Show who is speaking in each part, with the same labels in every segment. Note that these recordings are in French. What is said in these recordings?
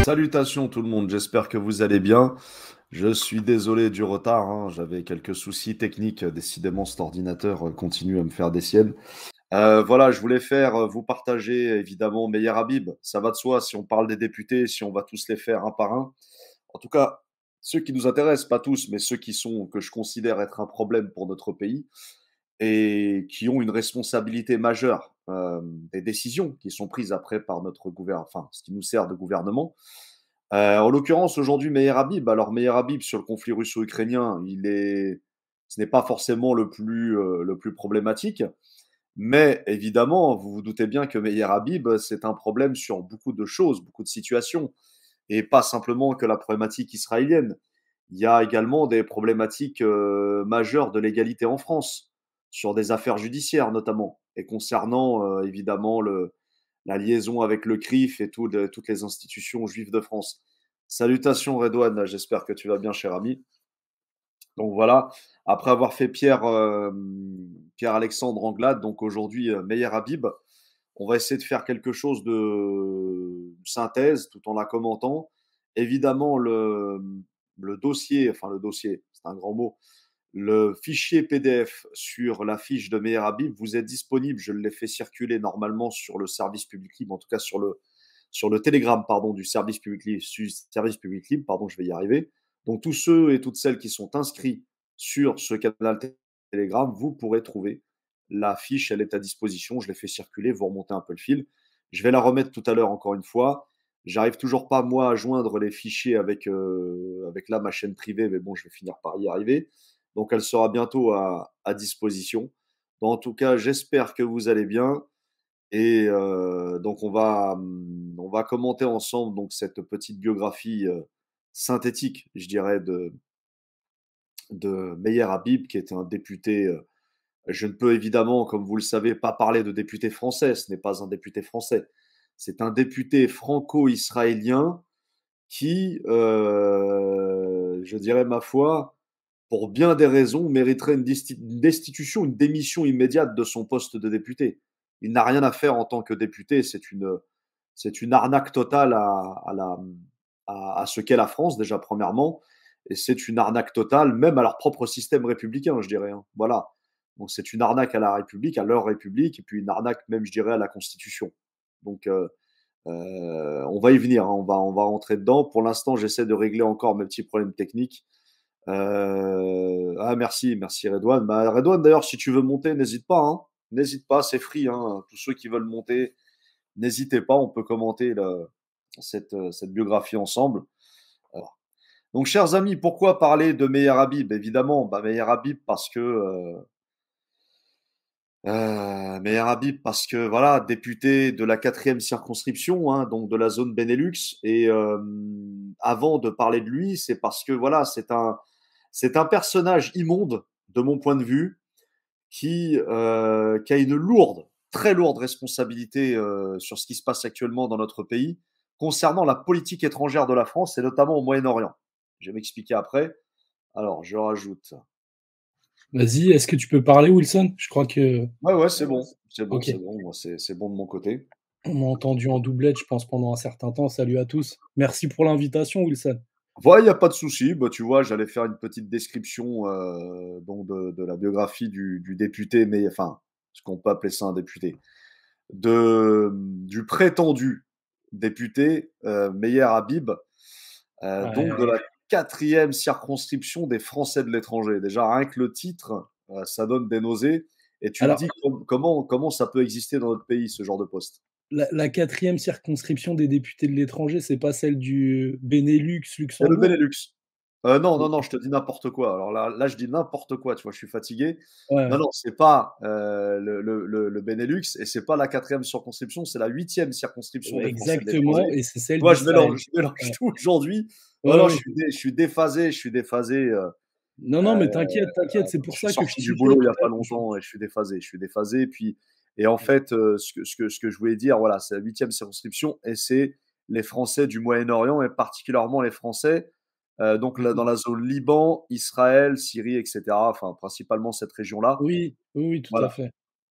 Speaker 1: Salutations tout le monde, j'espère que vous allez bien. Je suis désolé du retard, hein, j'avais quelques soucis techniques. Décidément, cet ordinateur continue à me faire des siennes. Voilà, je voulais vous partager évidemment Meyer Habib. Ça va de soi si on parle des députés, si on va tous les faire un par un. En tout cas, ceux qui nous intéressent, pas tous, mais ceux que je considère être un problème pour notre pays et qui ont une responsabilité majeure des décisions qui sont prises après par notre gouvernement, enfin, ce qui nous sert de gouvernement. En l'occurrence, aujourd'hui, Meyer Habib. Alors, Meyer Habib, sur le conflit russo-ukrainien, ce n'est pas forcément le plus problématique. Mais évidemment, vous vous doutez bien que Meyer Habib, c'est un problème sur beaucoup de choses, beaucoup de situations. Et pas simplement que la problématique israélienne. Il y a également des problématiques majeures de l'égalité en France, sur des affaires judiciaires notamment, et concernant évidemment la liaison avec le CRIF et toutes les institutions juives de France. Salutations Redouane, j'espère que tu vas bien, cher ami. Donc voilà, après avoir fait Pierre-Alexandre Anglade, donc aujourd'hui Meyer Habib, on va essayer de faire quelque chose de synthèse tout en la commentant. Évidemment, le dossier, c'est un grand mot, le fichier PDF sur la fiche de Meyer Habib vous est disponible. Je l'ai fait circuler normalement sur le service public libre, en tout cas sur le Telegram pardon, du service public libre, pardon, je vais y arriver. Donc tous ceux et toutes celles qui sont inscrits sur ce canal Telegram, vous pourrez trouver la fiche, elle est à disposition. Je l'ai fait circuler, vous remontez un peu le fil. Je vais la remettre tout à l'heure encore une fois. J'arrive toujours pas, moi, à joindre les fichiers avec là, ma chaîne privée, mais bon, je vais finir par y arriver. Donc, elle sera bientôt à disposition. En tout cas, j'espère que vous allez bien. Et donc, on va commenter ensemble donc, cette petite biographie synthétique, je dirais, de Meyer Habib, qui était un député. Je ne peux évidemment, comme vous le savez, pas parler de député français. Ce n'est pas un député français. C'est un député franco-israélien qui, je dirais ma foi, pour bien des raisons, mériterait une destitution, une démission immédiate de son poste de député. Il n'a rien à faire en tant que député. C'est une arnaque totale à ce qu'est la France, déjà, premièrement. Et c'est une arnaque totale, même à leur propre système républicain, je dirais. Hein. Voilà. Donc, c'est une arnaque à la République, à leur République, et puis une arnaque, même, je dirais, à la Constitution. Donc, on va y venir, hein, on va rentrer dedans. Pour l'instant, j'essaie de régler encore mes petits problèmes techniques. Merci Redouane. Bah, Redouane, d'ailleurs, si tu veux monter, n'hésite pas. Hein. N'hésite pas, c'est free. Hein. Tous ceux qui veulent monter, n'hésitez pas, on peut commenter cette biographie ensemble. Alors. Donc, chers amis, pourquoi parler de Meyer Habib? Évidemment, Meyer Habib Meyer Habib parce que voilà, député de la quatrième circonscription, hein, donc de la zone Benelux. Et avant de parler de lui, c'est parce que voilà, c'est un personnage immonde de mon point de vue qui a une lourde, très lourde responsabilité sur ce qui se passe actuellement dans notre pays concernant la politique étrangère de la France et notamment au Moyen-Orient. Je vais m'expliquer après. Alors, je rajoute.
Speaker 2: Vas-y, est-ce que tu peux parler, Wilson? Je crois que.
Speaker 1: Ouais, c'est bon. C'est bon,
Speaker 2: Ok.
Speaker 1: c'est bon. Moi, c'est bon de mon côté.
Speaker 2: On m'a entendu en doublette, je pense, pendant un certain temps. Salut à tous. Merci pour l'invitation, Wilson.
Speaker 1: Ouais, il y a pas de souci. Bah, tu vois, j'allais faire une petite description donc de la biographie du député, mais enfin, ce qu'on peut appeler ça un député, du prétendu député Meyer Habib, donc de
Speaker 2: Ouais.
Speaker 1: la quatrième circonscription des Français de l'étranger. Déjà, rien que le titre, ça donne des nausées. Et tu me
Speaker 2: Alors,
Speaker 1: dis comment ça peut exister dans notre pays, ce genre de poste.
Speaker 2: la quatrième circonscription des députés de l'étranger, c'est pas celle du Benelux,
Speaker 1: Et le
Speaker 2: Luxembourg?
Speaker 1: Benelux. Non, je te dis n'importe quoi. Alors là, je dis n'importe quoi, tu vois, je suis fatigué.
Speaker 2: Ouais,
Speaker 1: Non,
Speaker 2: ouais.
Speaker 1: non, c'est pas le Benelux et c'est pas la quatrième circonscription, c'est la huitième circonscription des Français de l'étranger.
Speaker 2: Exactement, et c'est
Speaker 1: Tu
Speaker 2: celle
Speaker 1: vois,
Speaker 2: d'Israël.
Speaker 1: je mélange
Speaker 2: Ouais.
Speaker 1: tout aujourd'hui. Non,
Speaker 2: Ouais,
Speaker 1: non,
Speaker 2: ouais.
Speaker 1: je suis déphasé, je suis déphasé.
Speaker 2: Non, non,
Speaker 1: Euh,
Speaker 2: mais t'inquiète, t'inquiète. C'est
Speaker 1: je
Speaker 2: pour
Speaker 1: suis
Speaker 2: ça que je
Speaker 1: sorti du
Speaker 2: citais
Speaker 1: boulot il y
Speaker 2: tout
Speaker 1: a
Speaker 2: à
Speaker 1: pas
Speaker 2: l'heure.
Speaker 1: longtemps et je suis déphasé. Je suis déphasé. Et en fait, ce que je voulais dire, voilà, c'est la huitième circonscription et c'est les Français du Moyen-Orient et particulièrement les Français donc là, dans la zone Liban, Israël, Syrie, etc. Enfin, principalement cette région-là.
Speaker 2: Oui, oui, oui, tout à
Speaker 1: Voilà.
Speaker 2: fait.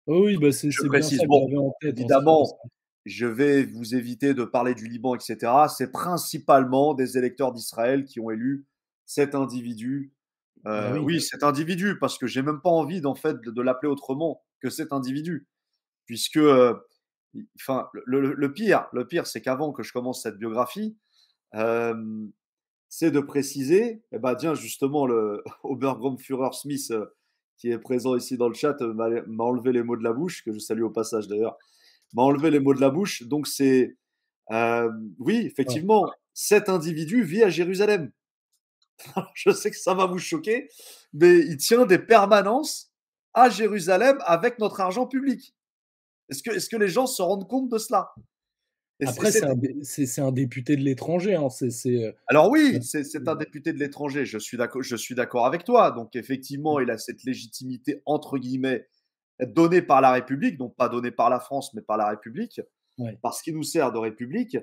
Speaker 2: Oui, oui, bah,
Speaker 1: Je
Speaker 2: c'est bien
Speaker 1: précise.
Speaker 2: ça que
Speaker 1: Bon,
Speaker 2: j'avais en tête en ce qui
Speaker 1: évidemment,
Speaker 2: concerne.
Speaker 1: je vais vous éviter de parler du Liban, etc. C'est principalement des électeurs d'Israël qui ont élu cet individu.
Speaker 2: Bah oui.
Speaker 1: Oui, cet individu, parce que j'ai même pas envie d'en fait de l'appeler autrement que cet individu, puisque, enfin, le pire, c'est qu'avant que je commence cette biographie, euh, c'est de préciser, eh ben, tiens, justement, le Obergruppenführer Smith, qui est présent ici dans le chat, m'a enlevé les mots de la bouche, que je salue au passage d'ailleurs, m'a enlevé les mots de la bouche. Donc, c'est, euh, oui,
Speaker 2: Ouais.
Speaker 1: effectivement, cet individu vit à Jérusalem. Je sais que ça va vous choquer, mais il tient des permanences à Jérusalem avec notre argent public. Est-ce que les gens se rendent compte de cela?
Speaker 2: Après, c'est un député de l'étranger, hein,
Speaker 1: Alors oui,
Speaker 2: bah,
Speaker 1: c'est un député de l'étranger, je suis d'accord avec toi. Donc effectivement, il a cette légitimité, entre guillemets, donnée par la République, donc pas donnée par la France, mais par la République,
Speaker 2: ouais.
Speaker 1: parce qu'il nous sert de République.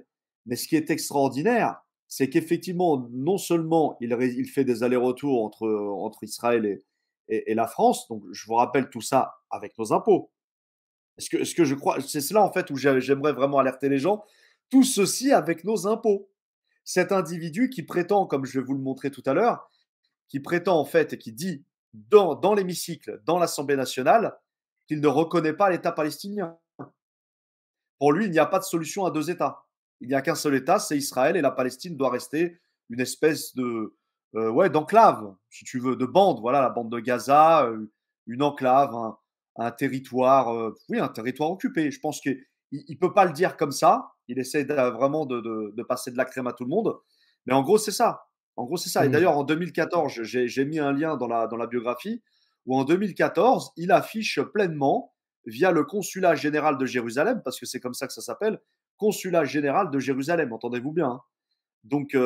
Speaker 1: Mais ce qui est extraordinaire, c'est qu'effectivement, non seulement il fait des allers-retours entre Israël et la France, donc je vous rappelle tout ça avec nos impôts. Est-ce que je crois, c'est cela en fait où j'aimerais vraiment alerter les gens, tout ceci avec nos impôts. Cet individu qui prétend, comme je vais vous le montrer tout à l'heure, qui prétend en fait et qui dit dans l'hémicycle, dans l'Assemblée nationale, qu'il ne reconnaît pas l'État palestinien. Pour lui, il n'y a pas de solution à deux États. Il n'y a qu'un seul État, c'est Israël, et la Palestine doit rester une espèce de ouais, d'enclave, si tu veux, de bande, voilà, la bande de Gaza, une enclave, un territoire, oui, un territoire occupé. Je pense qu'il ne peut pas le dire comme ça. Il essaie vraiment de passer de la crème à tout le monde. Mais en gros, c'est ça. En gros, c'est ça. Et
Speaker 2: Mmh.
Speaker 1: d'ailleurs, en 2014, j'ai mis un lien dans la biographie, où en 2014, il affiche pleinement via le consulat général de Jérusalem, parce que c'est comme ça que ça s'appelle, consulat général de Jérusalem, entendez-vous bien, hein. Donc,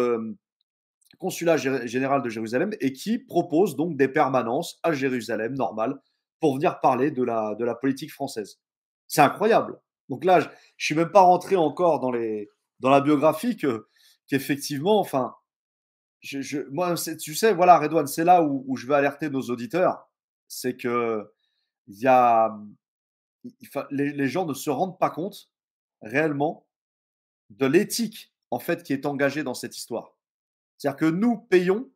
Speaker 1: consulat général de Jérusalem, et qui propose donc des permanences à Jérusalem, normal, pour venir parler de la politique française. C'est incroyable. Donc là, je ne suis même pas rentré encore dans la biographie qu'effectivement, enfin, moi, tu sais, voilà, Redouane, c'est là où je veux alerter nos auditeurs, c'est que il y a, les gens ne se rendent pas compte réellement de l'éthique en fait qui est engagée dans cette histoire. C'est-à-dire que nous payons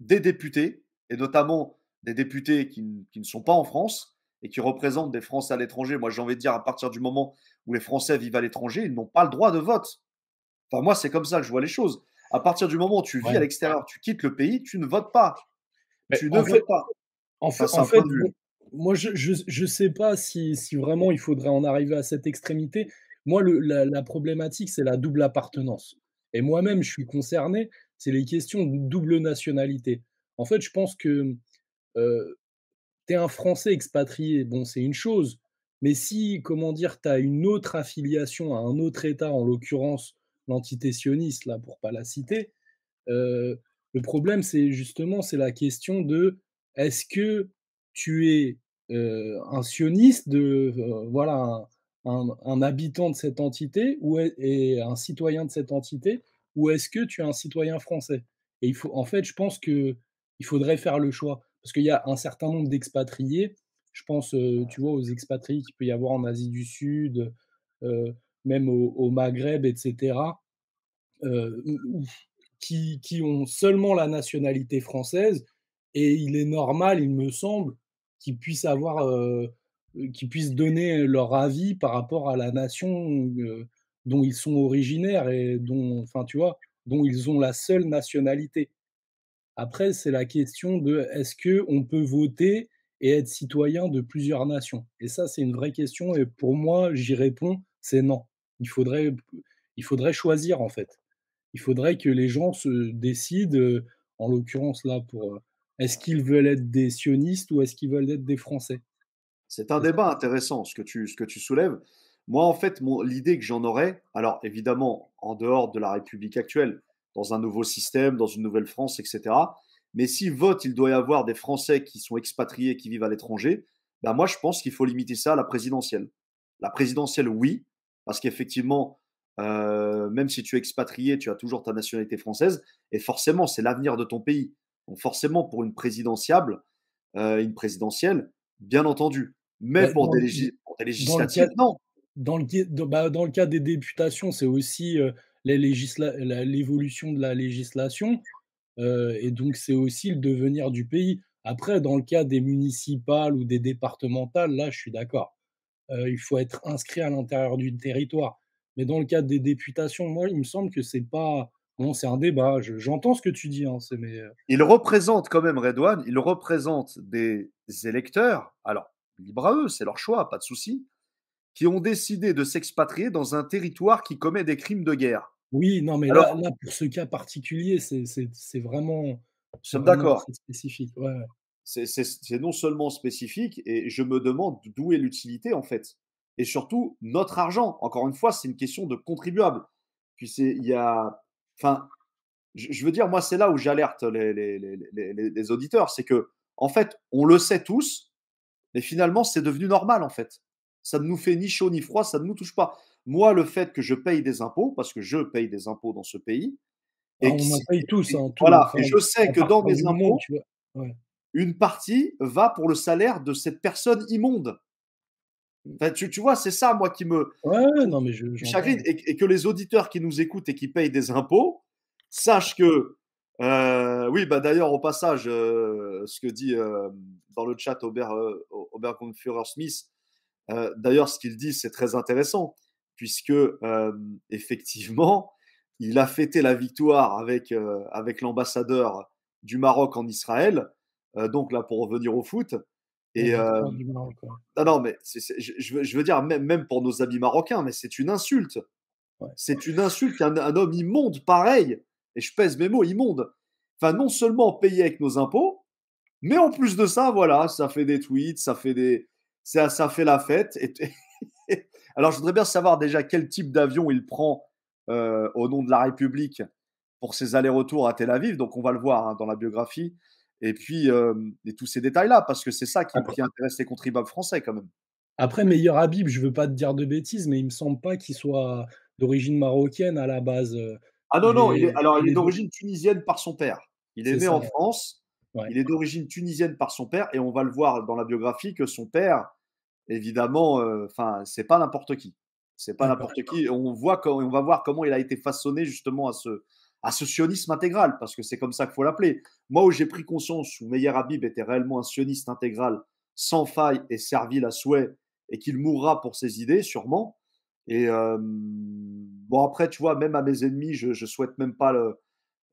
Speaker 1: des députés, et notamment des députés qui ne sont pas en France et qui représentent des Français à l'étranger. Moi, j'ai envie de dire, à partir du moment où les Français vivent à l'étranger, ils n'ont pas le droit de vote. Enfin, moi, c'est comme ça que je vois les choses. À partir du moment où tu vis à
Speaker 2: Ouais.
Speaker 1: l'extérieur, tu quittes le pays, tu ne votes pas.
Speaker 2: Mais
Speaker 1: Tu ne votes pas. Enfin, c'est
Speaker 2: en
Speaker 1: un
Speaker 2: fait,
Speaker 1: point de
Speaker 2: bon,
Speaker 1: vue.
Speaker 2: moi, je sais pas si vraiment il faudrait en arriver à cette extrémité. Moi, la problématique, c'est la double appartenance, et moi-même, je suis concerné, c'est les questions de double nationalité. En fait, je pense que, heu, tu es un Français expatrié, bon, c'est une chose, mais si, comment dire, tu as une autre affiliation à un autre État, en l'occurrence l'entité sioniste, là, pour pas la citer, Heu, le problème, c'est justement, c'est la question de: est-ce que tu es, un sioniste de, voilà, un habitant de cette entité, ou est et un citoyen de cette entité, ou est-ce que tu es un citoyen français? Et il faut, en fait, je pense qu'il faudrait faire le choix. Parce qu'il y a un certain nombre d'expatriés, je pense, tu vois, aux expatriés qu'il peut y avoir en Asie du Sud, heu, même au Maghreb, et cetera, ou qui ont seulement la nationalité française, et il est normal, il me semble, qu'ils puissent avoir, qu'ils puissent donner leur avis par rapport à la nation, dont ils sont originaires, et dont, enfin, tu vois? Dont ils ont la seule nationalité. Après, c'est la question de: est-ce qu'on peut voter et être citoyen de plusieurs nations? Et ça, c'est une vraie question, et pour moi, j'y réponds, c'est non. Il faudrait il faudrait choisir, en fait. Il faudrait que les gens se décident, en l'occurrence là pour, est-ce qu'ils veulent être des sionistes ou est-ce qu'ils veulent être des Français?
Speaker 1: C'est un
Speaker 2: C'est ça.
Speaker 1: débat intéressant ce que tu soulèves. Moi, en fait, l'idée que j'en aurais, alors évidemment, en dehors de la République actuelle, dans un nouveau système, dans une nouvelle France, etc. Mais si vote, il doit y avoir des Français qui sont expatriés, qui vivent à l'étranger, ben moi, je pense qu'il faut limiter ça à la présidentielle. La présidentielle, oui, parce qu'effectivement, même si tu es expatrié, tu as toujours ta nationalité française, et forcément, c'est l'avenir de ton pays. Donc forcément, pour une présidentielle, bien entendu. Mais
Speaker 2: Bah, dans
Speaker 1: pour des
Speaker 2: le cas
Speaker 1: législatives, non.
Speaker 2: dans le cas des députations, c'est aussi, l'évolution de la législation, et donc c'est aussi le devenir du pays. Après, dans le cas des municipales ou des départementales, là, je suis d'accord. Il faut être inscrit à l'intérieur du territoire. Mais dans le cadre des députations, moi, il me semble que c'est pas bon, c'est un débat. J'entends ce que tu dis, hein, c'est mais,
Speaker 1: Il représente quand même Redouane, il représente des électeurs, alors libre à eux, c'est leur choix, pas de souci, qui ont décidé de s'expatrier dans un territoire qui commet des crimes de guerre.
Speaker 2: oui, non, mais là
Speaker 1: Alors,
Speaker 2: là, pour ce cas particulier,
Speaker 1: nous
Speaker 2: c'est
Speaker 1: sommes
Speaker 2: vraiment
Speaker 1: d'accord,
Speaker 2: très spécifique. Ouais, ouais.
Speaker 1: c'est non seulement spécifique, et je me demande d'où est l'utilité en fait. Et surtout, notre argent, encore une fois, c'est une question de contribuable. Puis il y a, enfin, je veux dire, moi, c'est là où j'alerte les auditeurs, c'est que, en fait, on le sait tous, mais finalement, c'est devenu normal, en fait. Ça ne nous fait ni chaud ni froid, ça ne nous touche pas. Moi, le fait que je paye des impôts, parce que je paye des impôts dans ce pays,
Speaker 2: Ah,
Speaker 1: et,
Speaker 2: on en paye tous, hein, tout,
Speaker 1: voilà,
Speaker 2: enfin,
Speaker 1: et je sais
Speaker 2: à
Speaker 1: que dans
Speaker 2: partir
Speaker 1: mes
Speaker 2: du moment où
Speaker 1: impôts,
Speaker 2: tu vas ouais.
Speaker 1: une partie va pour le salaire de cette personne immonde. Enfin, tu vois, c'est ça, moi,
Speaker 2: Ouais, ouais, non, mais
Speaker 1: qui me chagrine,
Speaker 2: j'entends.
Speaker 1: et que les auditeurs qui nous écoutent et qui payent des impôts sachent que, oui, bah d'ailleurs, au passage, ce que dit dans le chat Obergrundführer Smith, d'ailleurs, ce qu'il dit, c'est très intéressant, puisque effectivement, il a fêté la victoire avec l'ambassadeur du Maroc en Israël, donc là, pour revenir au foot.
Speaker 2: La
Speaker 1: Et
Speaker 2: victoire du Maroc, ouais.
Speaker 1: non, non, mais je veux dire, même pour nos amis marocains, mais c'est une insulte.
Speaker 2: Ouais.
Speaker 1: C'est une insulte qu'un un homme immonde pareil, et je pèse mes mots, immonde, enfin, non seulement payé avec nos impôts, mais en plus de ça, voilà, ça fait des tweets, ça fait la fête. Alors, je voudrais bien savoir déjà quel type d'avion il prend au nom de la République pour ses allers-retours à Tel Aviv. Donc, on va le voir hein, dans la biographie. Et puis, et tous ces détails-là, parce que c'est ça
Speaker 2: Après
Speaker 1: qui intéresse les contribuables français quand même.
Speaker 2: après Meilleur Habib, je veux pas te dire de bêtises, mais il me semble pas qu'il soit d'origine marocaine à la base,
Speaker 1: Ah non, non, il
Speaker 2: il
Speaker 1: est
Speaker 2: est de
Speaker 1: d'origine tunisienne par son père. Il est
Speaker 2: c'est
Speaker 1: né
Speaker 2: ça,
Speaker 1: en
Speaker 2: ouais.
Speaker 1: France,
Speaker 2: Ouais,
Speaker 1: il est d'origine tunisienne par son père, et on va le voir dans la biographie que son père, évidemment, enfin, c'est pas n'importe qui. C'est pas
Speaker 2: d'accord.
Speaker 1: n'importe qui. On va voir comment il a été façonné justement à ce sionisme intégral, parce que c'est comme ça qu'il faut l'appeler. Moi, où j'ai pris conscience où Meyer Habib était réellement un sioniste intégral, sans faille et servile à souhait, et qu'il mourra pour ses idées, sûrement. Et bon, après, tu vois, même à mes ennemis, je souhaite même pas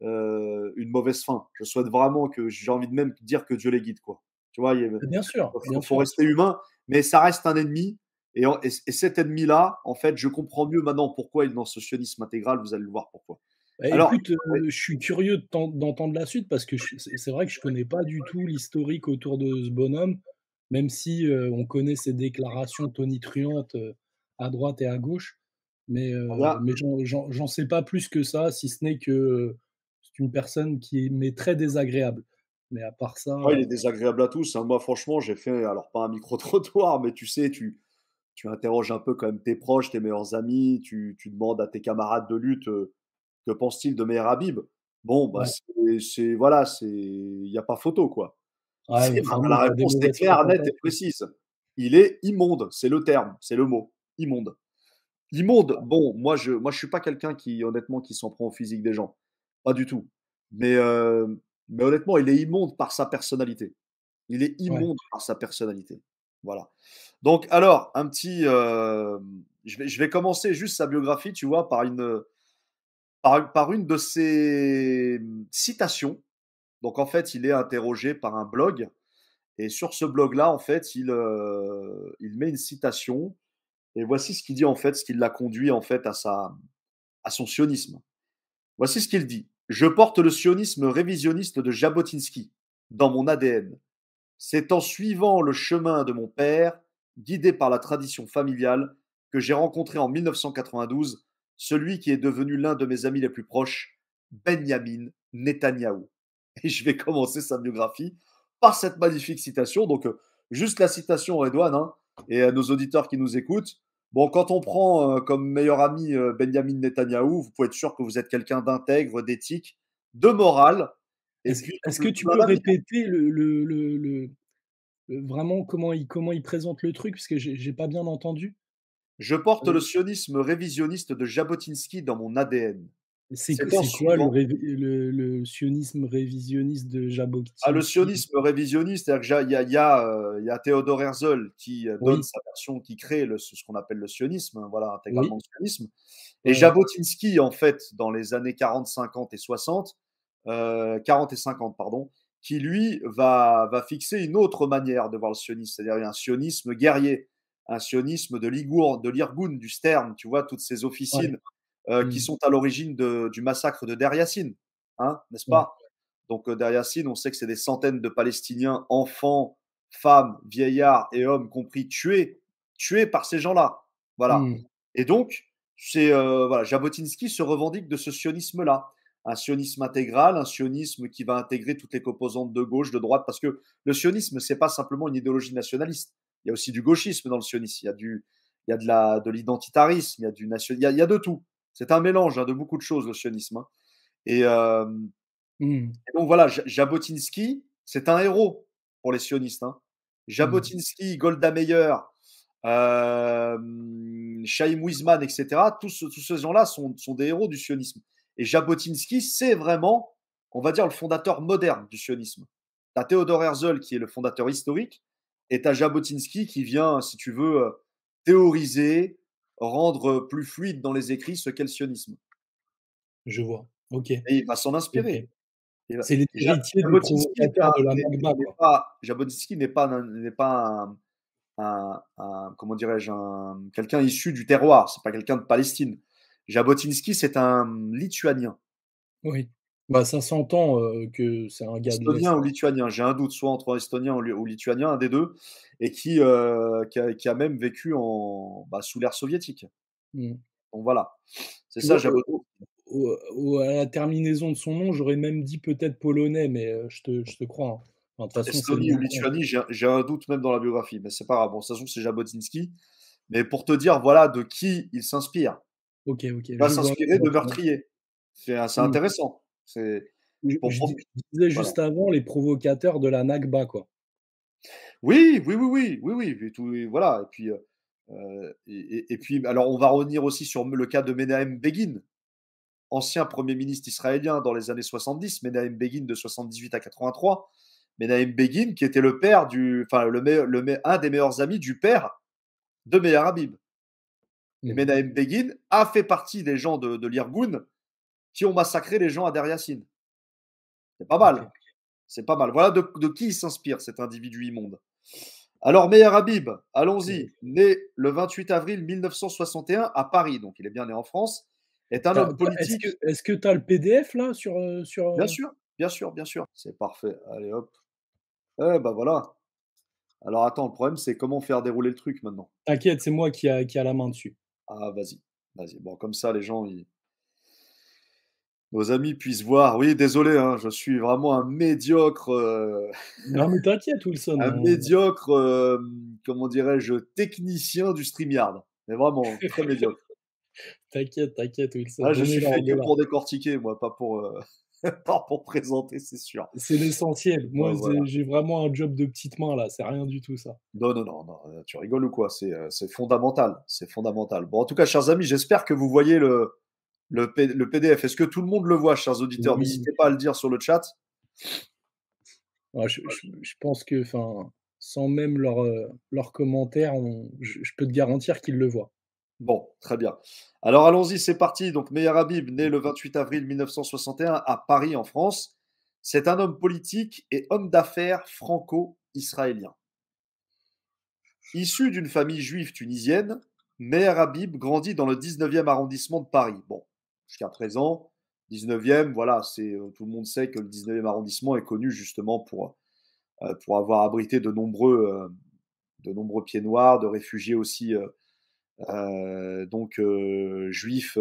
Speaker 1: une mauvaise fin. Je souhaite vraiment que j'ai envie de même dire que Dieu les guide, quoi. Tu vois,
Speaker 2: Bien sûr, bien
Speaker 1: faut
Speaker 2: sûr.
Speaker 1: rester humain, mais ça reste un ennemi. Et cet ennemi-là, en fait, je comprends mieux maintenant pourquoi il est dans ce sionisme intégral. Vous allez le voir pourquoi.
Speaker 2: Bah,
Speaker 1: Alors,
Speaker 2: écoute,
Speaker 1: oui,
Speaker 2: je suis curieux d'entendre la suite parce que c'est vrai que je connais pas du tout l'historique autour de ce bonhomme, même si, on connaît ses déclarations tonitruantes, à droite et à gauche.
Speaker 1: eh bien,
Speaker 2: Mais j'en sais pas plus que ça, si ce n'est que, c'est une personne qui m'est très désagréable. Mais à part ça,
Speaker 1: ouais, il est désagréable à tous, hein. Moi, franchement, j'ai fait, alors pas un micro-trottoir, mais tu sais, tu interroges un peu quand même tes proches, tes meilleurs amis, tu demandes à tes camarades de lutte que pense-t-il de Meher Habib. Bon, bah,
Speaker 2: ouais,
Speaker 1: voilà, il n'y a pas photo, quoi.
Speaker 2: ouais, mais
Speaker 1: La,
Speaker 2: enfin bon,
Speaker 1: la
Speaker 2: tu as des
Speaker 1: réponse est
Speaker 2: mauvaises
Speaker 1: claire, nette et
Speaker 2: fréquentations.
Speaker 1: précise. Il est immonde, c'est le terme, c'est le mot, immonde. Immonde, bon, moi, je suis pas quelqu'un qui, honnêtement, qui s'en prend au physique des gens. Pas du tout. Mais honnêtement, il est immonde par sa personnalité. Il est
Speaker 2: Ouais.
Speaker 1: immonde par sa personnalité. Voilà. Donc, alors, je vais commencer juste sa biographie, tu vois, par une de ses citations. Donc, en fait, il est interrogé par un blog. Et sur ce blog-là, en fait, il met une citation. Et voici ce qu'il dit, en fait, ce qui l'a conduit, en fait, à son sionisme. Voici ce qu'il dit. Je porte le sionisme révisionniste de Jabotinsky dans mon ADN. C'est en suivant le chemin de mon père, guidé par la tradition familiale, que j'ai rencontré en 1992 celui qui est devenu l'un de mes amis les plus proches, Benjamin Netanyahou. Et je vais commencer sa biographie par cette magnifique citation. Donc, juste la citation, Redouane, hein, et à nos auditeurs qui nous écoutent. Bon, quand on prend comme meilleur ami Benjamin Netanyahou, vous pouvez être sûr que vous êtes quelqu'un d'intègre, d'éthique, de morale, et puis
Speaker 2: Est-ce
Speaker 1: tout
Speaker 2: que tu
Speaker 1: plein
Speaker 2: peux
Speaker 1: d'amis.
Speaker 2: répéter vraiment comment il présente le truc? Parce que j'ai pas bien entendu.
Speaker 1: Je porte le sionisme révisionniste de Jabotinsky dans mon ADN. C'est en
Speaker 2: C'est quoi
Speaker 1: suivant.
Speaker 2: le sionisme révisionniste de
Speaker 1: Ah, le
Speaker 2: Jabotinsky?
Speaker 1: sionisme révisionniste, c'est-à-dire il y a Theodor Herzl qui donne
Speaker 2: Oui,
Speaker 1: sa version, qui crée ce qu'on appelle le sionisme, hein, voilà, intégralement
Speaker 2: oui,
Speaker 1: le sionisme. Et
Speaker 2: ouais, ouais.
Speaker 1: Jabotinsky, en fait, dans les années 40, 50 et 60, 40 et 50, pardon, qui lui va fixer une autre manière de voir le sionisme, c'est-à-dire un sionisme guerrier, un sionisme de l'Irgun, du Stern, tu vois, toutes ces
Speaker 2: Ouais.
Speaker 1: officines qui
Speaker 2: Mmh.
Speaker 1: sont à l'origine du massacre de Der Yassin, hein, n'est-ce
Speaker 2: Ouais.
Speaker 1: pas? Donc, Der Yassin, on sait que c'est des centaines de Palestiniens, enfants, femmes, vieillards et hommes compris, tués par ces gens-là. Voilà.
Speaker 2: Mmh.
Speaker 1: Et donc, voilà, Jabotinsky se revendique de ce sionisme-là. Un sionisme intégral, un sionisme qui va intégrer toutes les composantes de gauche, de droite, parce que le sionisme, c'est pas simplement une idéologie nationaliste. Il y a aussi du gauchisme dans le sionisme. Il y a de l'identitarisme, il y a de tout. C'est un mélange hein, de beaucoup de choses, le sionisme. Hein. Et, euh,
Speaker 2: Mmh.
Speaker 1: et donc voilà, Jabotinsky, c'est un héros pour les sionistes. Hein.
Speaker 2: Mmh.
Speaker 1: Jabotinsky, Golda Meir, Chaim Weizmann, etc., tous ces gens-là sont des héros du sionisme. Et Jabotinsky, c'est vraiment, on va dire, le fondateur moderne du sionisme. Tu as Theodor Herzl, qui est le fondateur historique, et tu as Jabotinsky qui vient, si tu veux, théoriser, rendre plus fluide dans les écrits ce qu'est le sionisme.
Speaker 2: Je vois. OK,
Speaker 1: Et il va s'en
Speaker 2: OK.
Speaker 1: inspirer. Et
Speaker 2: C'est les héritiers des
Speaker 1: Jabotinsky
Speaker 2: provocateurs de la Nakba, quoi.
Speaker 1: Jabotinsky n'est pas comment dirais-je, quelqu'un issu du terroir, c'est pas quelqu'un de Palestine. Jabotinsky, c'est un Lituanien.
Speaker 2: Oui. Bah, ça s'entend, que c'est un gars de
Speaker 1: Estonien
Speaker 2: l'Est,
Speaker 1: ou
Speaker 2: hein.
Speaker 1: lituanien, j'ai un doute, soit entre estonien ou lituanien, un des deux, et qui a même vécu sous l'ère soviétique.
Speaker 2: Mmh.
Speaker 1: Donc voilà, c'est
Speaker 2: Tu
Speaker 1: ça
Speaker 2: vois,
Speaker 1: Jabotinsky.
Speaker 2: à la terminaison de son nom, j'aurais même dit peut-être polonais, mais je te crois, hein. Enfin, de toute façon, c'est le
Speaker 1: Estonie ou
Speaker 2: même coin.
Speaker 1: Lituanie, j'ai un doute même dans la biographie, mais c'est pas grave. Bon, de toute façon, c'est Jabotinsky. Mais pour te dire, voilà, de qui il s'inspire.
Speaker 2: OK, OK,
Speaker 1: Il va
Speaker 2: je vois
Speaker 1: s'inspirer de meurtriers. C'est
Speaker 2: Mmh.
Speaker 1: intéressant. C'est pour pro
Speaker 2: Je disais
Speaker 1: voilà.
Speaker 2: juste avant les provocateurs de la Nakba, quoi.
Speaker 1: Oui, oui, oui, oui, oui, oui, et tout et voilà et puis alors on va revenir aussi sur le cas de Menahem Begin, ancien premier ministre israélien dans les années 70, Menahem Begin de 78 à 83. Menahem Begin qui était le père enfin un des meilleurs amis du père de Meir Habib. Et
Speaker 2: Mmh.
Speaker 1: Menahem Begin a fait partie des gens de l'Irgun qui ont massacré les gens à Der Yassin. C'est pas
Speaker 2: OK.
Speaker 1: mal. C'est pas mal. Voilà de qui il s'inspire, cet individu immonde. Alors, Meir Habib,
Speaker 2: OK.
Speaker 1: allons-y, né le 28 avril 1961 à Paris, donc il est bien né en France, est un homme politique.
Speaker 2: Est-ce que tu as le PDF là
Speaker 1: Bien sûr, bien sûr, bien sûr. C'est parfait. Allez hop. Eh ben voilà. Alors attends, le problème, c'est comment faire dérouler le truc maintenant.
Speaker 2: T'inquiète, c'est moi qui a la main dessus.
Speaker 1: Ah, vas-y, vas-y. Bon, comme ça, nos amis puissent voir. Oui, désolé, hein, je suis vraiment
Speaker 2: Non, mais t'inquiète Wilson,
Speaker 1: un médiocre, comment dirais-je, technicien du StreamYard. Mais vraiment, très médiocre.
Speaker 2: t'inquiète Wilson,
Speaker 1: Ah, je
Speaker 2: on est
Speaker 1: suis
Speaker 2: là,
Speaker 1: fait
Speaker 2: on
Speaker 1: que
Speaker 2: est là.
Speaker 1: pour décortiquer, moi, pas pour, pas pour présenter, c'est sûr.
Speaker 2: C'est l'essentiel. Moi,
Speaker 1: Bon, voilà.
Speaker 2: j'ai vraiment un job de petite main là, c'est rien du tout ça.
Speaker 1: Non, non, non, non, tu rigoles ou quoi? C'est fondamental, c'est fondamental. Bon, en tout cas, chers amis, j'espère que vous voyez le PDF. Est-ce que tout le monde le voit, chers auditeurs?
Speaker 2: Oui.
Speaker 1: N'hésitez pas à le dire sur le chat.
Speaker 2: Ouais, je pense que, enfin, sans même leurs commentaires, je peux te garantir qu'ils le voient.
Speaker 1: Bon, très bien. Alors allons-y, c'est parti. Donc Meir Habib, né le 28 avril 1961 à Paris, en France. C'est un homme politique et homme d'affaires franco-israélien. Issu d'une famille juive tunisienne, Meher Habib grandit dans le 19e arrondissement de Paris. Bon, jusqu'à présent, 19e, voilà, tout le monde sait que le 19e arrondissement est connu justement pour avoir abrité de nombreux pieds noirs, de réfugiés aussi juifs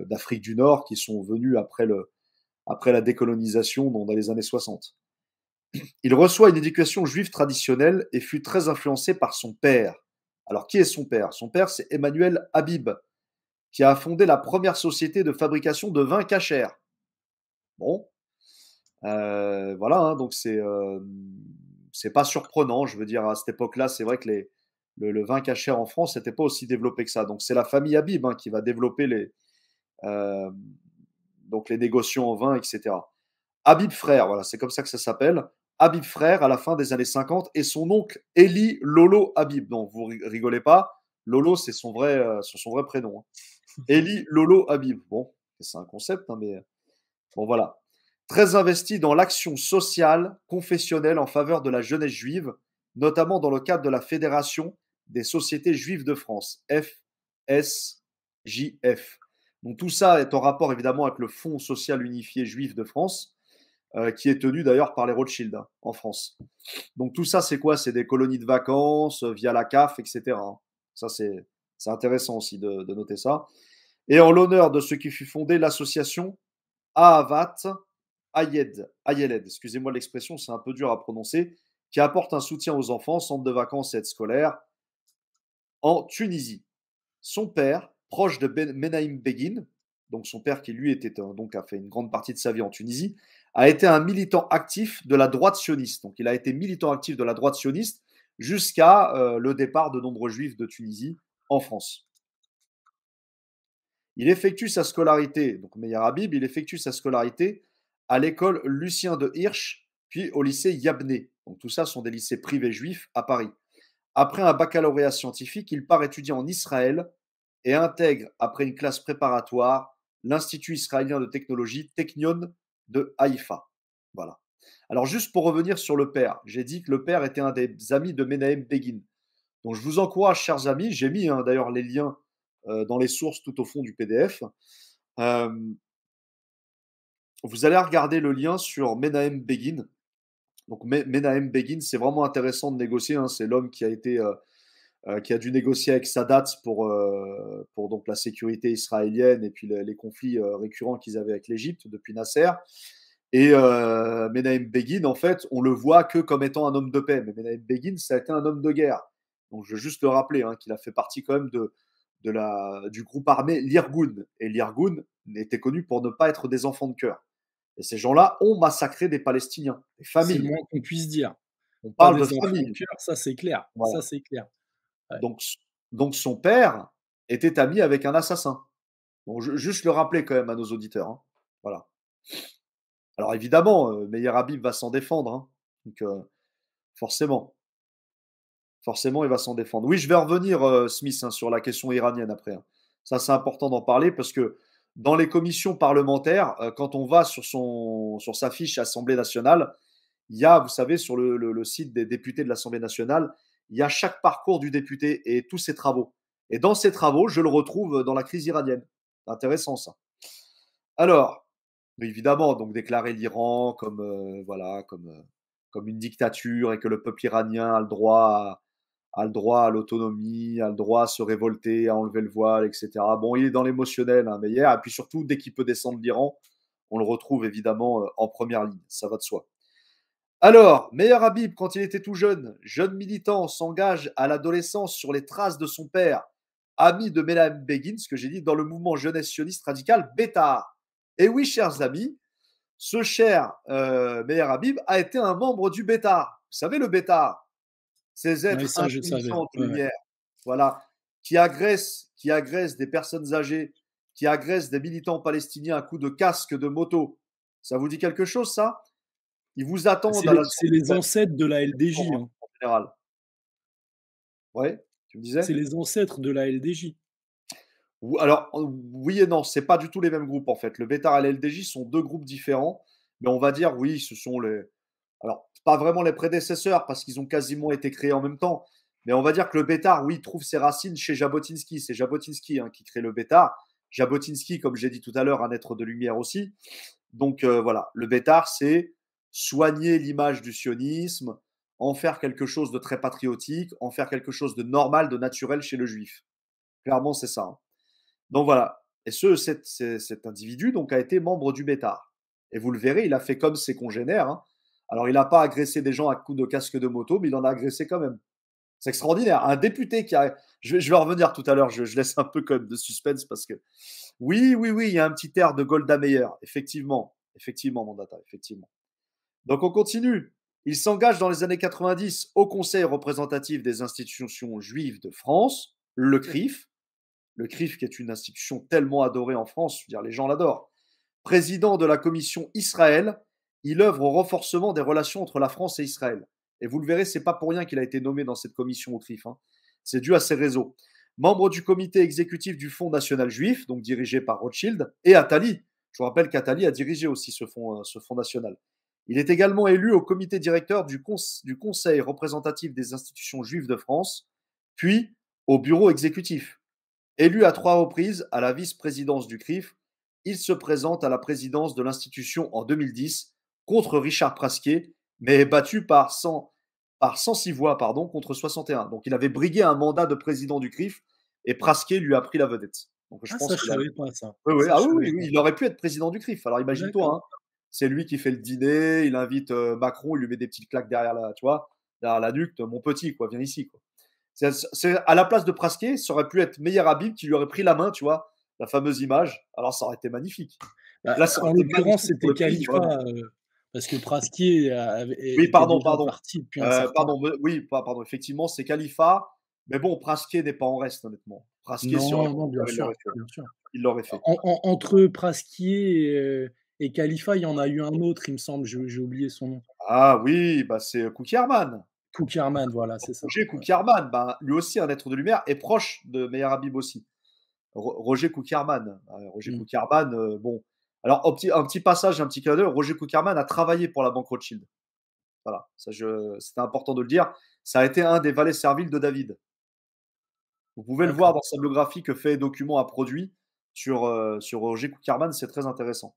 Speaker 1: d'Afrique du Nord qui sont venus après la décolonisation dans les années 60. Il reçoit une éducation juive traditionnelle et fut très influencé par son père. Alors, qui est son père? Son père, c'est Emmanuel Habib, qui a fondé la première société de fabrication de vin cachère. Bon, voilà, hein, donc c'est pas surprenant. Je veux dire, à cette époque-là, c'est vrai que le vin cachère en France n'était pas aussi développé que ça. Donc c'est la famille Habib qui va développer euh, donc les négociants en vin, etc. Habib Frère, voilà, c'est comme ça que ça s'appelle. Habib Frère à la fin des années 50 et son oncle Eli Lolo Habib. Donc vous rigolez pas, Lolo c'est son vrai prénom. Eli Lolo Habib. Bon, c'est un concept, mais bon voilà. Très investi dans l'action sociale, confessionnelle en faveur de la jeunesse juive, notamment dans le cadre de la Fédération des sociétés juives de France, FSJF. Donc tout ça est en rapport évidemment avec le Fonds social unifié juif de France, qui est tenu d'ailleurs par les Rothschild en France. Donc tout ça, c'est quoi? C'est des colonies de vacances via la CAF, etc. Ça, c'est intéressant aussi de noter ça. Et en l'honneur de ce qui fut fondé l'association Ahavat Ayeled, excusez-moi l'expression, c'est un peu dur à prononcer, qui apporte un soutien aux enfants, centres de vacances et aides scolaires en Tunisie. Son père, proche de Menahem Begin, donc son père qui lui donc a fait une grande partie de sa vie en Tunisie, a été un militant actif de la droite sioniste. Donc il a été militant actif de la droite sioniste jusqu'à le départ de nombreux juifs de Tunisie en France. Il effectue sa scolarité, donc Meir Habib, il effectue sa scolarité à l'école Lucien de Hirsch, puis au lycée Yabné. Donc tout ça sont des lycées privés juifs à Paris. Après un baccalauréat scientifique, il part étudier en Israël et intègre, après une classe préparatoire, l'Institut israélien de technologie Technion de Haïfa. Voilà. Alors juste pour revenir sur le père, j'ai dit que le père était un des amis de Menahem Begin. Donc je vous encourage, chers amis, j'ai mis d'ailleurs les liens dans les sources tout au fond du PDF. Euh, vous allez regarder le lien sur Menahem Begin. Donc Menahem Begin, c'est vraiment intéressant de négocier. C'est l'homme qui a dû négocier avec Sadat pour donc la sécurité israélienne et puis les conflits récurrents qu'ils avaient avec l'Égypte depuis Nasser. Et Menahem Begin, en fait, on le voit que comme étant un homme de paix. Mais Menahem Begin, ça a été un homme de guerre. Donc je veux juste le rappeler qu'il a fait partie quand même du groupe armé l'Irgun. Et l'Irgun était connu pour ne pas être des enfants de cœur. Et ces gens-là ont massacré des Palestiniens, des
Speaker 2: C'est le
Speaker 1: familles.
Speaker 2: moins qu'on puisse dire.
Speaker 1: On
Speaker 2: Pas
Speaker 1: parle de
Speaker 2: des enfants de
Speaker 1: familles.
Speaker 2: cœur, ça c'est clair.
Speaker 1: Voilà.
Speaker 2: Ça c'est clair. Ouais.
Speaker 1: Donc son père était ami avec un assassin. Bon, juste le rappeler quand même à nos auditeurs. Voilà. Alors évidemment, Meir Habib va s'en défendre. Donc forcément, il va s'en défendre. Oui, je vais revenir, Smith, sur la question iranienne après. Ça, c'est important d'en parler parce que dans les commissions parlementaires, quand on va sur sa fiche Assemblée nationale, il y a, vous savez, sur le site des députés de l'Assemblée nationale, il y a chaque parcours du député et tous ses travaux. Et dans ces travaux, je le retrouve dans la crise iranienne. C'est intéressant ça. Alors, évidemment, donc déclarer l'Iran comme une dictature et que le peuple iranien a le droit à l'autonomie, a le droit à se révolter, à enlever le voile, etc. Bon, il est dans l'émotionnel, mais hier, et puis surtout, dès qu'il peut descendre l'Iran, on le retrouve évidemment en première ligne, ça va de soi. Alors, Meir Habib, quand il était tout jeune militant, s'engage à l'adolescence sur les traces de son père, ami de Menahem Begin, ce que j'ai dit, dans le mouvement jeunesse sioniste radical Bétar. Et oui, chers amis, ce cher Meir Habib a été un membre du Bétar. Vous savez, le Bétar, ces êtres
Speaker 2: ça, je savais.
Speaker 1: intelligents de lumière, voilà, qui agressent des personnes âgées, qui agressent des militants palestiniens à coups de casque de moto. Ça vous dit quelque chose, ça? Ils vous attendent à la
Speaker 2: C'est les ancêtres de la LDJ.
Speaker 1: en général. Ouais, tu me disais?
Speaker 2: C'est les ancêtres de la LDJ.
Speaker 1: Alors, oui et non, c'est pas du tout les mêmes groupes en fait. Le Bétar et l'LDJ sont deux groupes différents, mais on va dire oui, ce sont alors pas vraiment les prédécesseurs parce qu'ils ont quasiment été créés en même temps, mais on va dire que le Bétar, oui, trouve ses racines chez Jabotinsky. C'est Jabotinsky qui crée le Bétar. Jabotinsky, comme j'ai dit tout à l'heure, un être de lumière aussi. Donc voilà, le Bétar, c'est soigner l'image du sionisme, en faire quelque chose de très patriotique, en faire quelque chose de normal, de naturel chez le juif. Clairement, c'est ça. Donc voilà. Et cet individu donc, a été membre du Bétar. Et vous le verrez, il a fait comme ses congénères. Alors, il n'a pas agressé des gens à coups de casque de moto, mais il en a agressé quand même. C'est extraordinaire. Un député qui a. Je vais revenir tout à l'heure, je laisse un peu quand même de suspense parce que. Oui, il y a un petit air de Golda Meir. Effectivement, Mandata, effectivement. Donc, on continue. Il s'engage dans les années 90 au Conseil représentatif des institutions juives de France, le CRIF. Le CRIF qui est une institution tellement adorée en France, je veux dire, les gens l'adorent. Président de la commission Israël, il œuvre au renforcement des relations entre la France et Israël. Et vous le verrez, c'est pas pour rien qu'il a été nommé dans cette commission au CRIF, hein. C'est dû à ses réseaux. Membre du comité exécutif du Fonds national juif, donc dirigé par Rothschild, et Attali. Je vous rappelle qu'Attali a dirigé aussi ce fonds national. Il est également élu au comité directeur du Conseil représentatif des institutions juives de France, puis au bureau exécutif. Élu à 3 reprises à la vice-présidence du CRIF, il se présente à la présidence de l'institution en 2010 contre Richard Prasquier, mais est battu par 106 voix contre 61. Donc il avait brigué un mandat de président du CRIF et Prasquier lui a pris la vedette. Donc je
Speaker 2: Ah
Speaker 1: pense
Speaker 2: ça, je
Speaker 1: qu'il a...
Speaker 2: savais pas ça.
Speaker 1: Oui, oui.
Speaker 2: Ça,
Speaker 1: Ah
Speaker 2: je
Speaker 1: oui,
Speaker 2: savais
Speaker 1: oui,
Speaker 2: pas.
Speaker 1: oui, il aurait pu être président du CRIF. Alors imagine-toi,
Speaker 2: D'accord.
Speaker 1: hein, c'est lui qui fait le dîner, il invite Macron, il lui met des petites claques derrière la, tu vois, derrière la nuque, mon petit, quoi, viens ici, quoi. À la place de Prasquier, ça aurait pu être Meyer Habib qui lui aurait pris la main, tu vois, la fameuse image. Alors ça aurait été magnifique.
Speaker 2: Bah,
Speaker 1: Là, ça aurait
Speaker 2: en
Speaker 1: été
Speaker 2: l'occurrence,
Speaker 1: magnifique pour
Speaker 2: c'était
Speaker 1: le pays, vraiment.
Speaker 2: Khalifa, parce que Prasquier
Speaker 1: Oui,
Speaker 2: était
Speaker 1: pardon,
Speaker 2: déjà
Speaker 1: pardon.
Speaker 2: parti depuis un certain
Speaker 1: Pardon, oui, pardon, effectivement, c'est Khalifa. Mais bon, Prasquier n'est pas en reste, honnêtement. Prasquier, si aurait
Speaker 2: non,
Speaker 1: pu
Speaker 2: non,
Speaker 1: le faire,
Speaker 2: bien
Speaker 1: il l'aurait
Speaker 2: sûr,
Speaker 1: fait.
Speaker 2: bien sûr.
Speaker 1: Il l'aurait fait.
Speaker 2: Entre Prasquier et Khalifa, il y en a eu un autre, il me semble, j'ai oublié son nom.
Speaker 1: Ah oui, bah c'est Koukiarman.
Speaker 2: Koukiarman, voilà, c'est ça,
Speaker 1: Roger
Speaker 2: ouais.
Speaker 1: Koukiarman, bah, lui aussi un être de lumière, et proche de Meyer Habib aussi. Roger Koukiarman. Roger
Speaker 2: Mmh.
Speaker 1: Koukiarman, bon. Alors, un petit passage, un petit clin d'œil, Roger Koukiarman a travaillé pour la banque Rothschild. Voilà, c'était important de le dire. Ça a été un des valets serviles de David. Vous pouvez le voir
Speaker 2: D'accord.
Speaker 1: dans sa biographie que Fait et Documents a produit sur Roger Koukiarman, c'est très intéressant.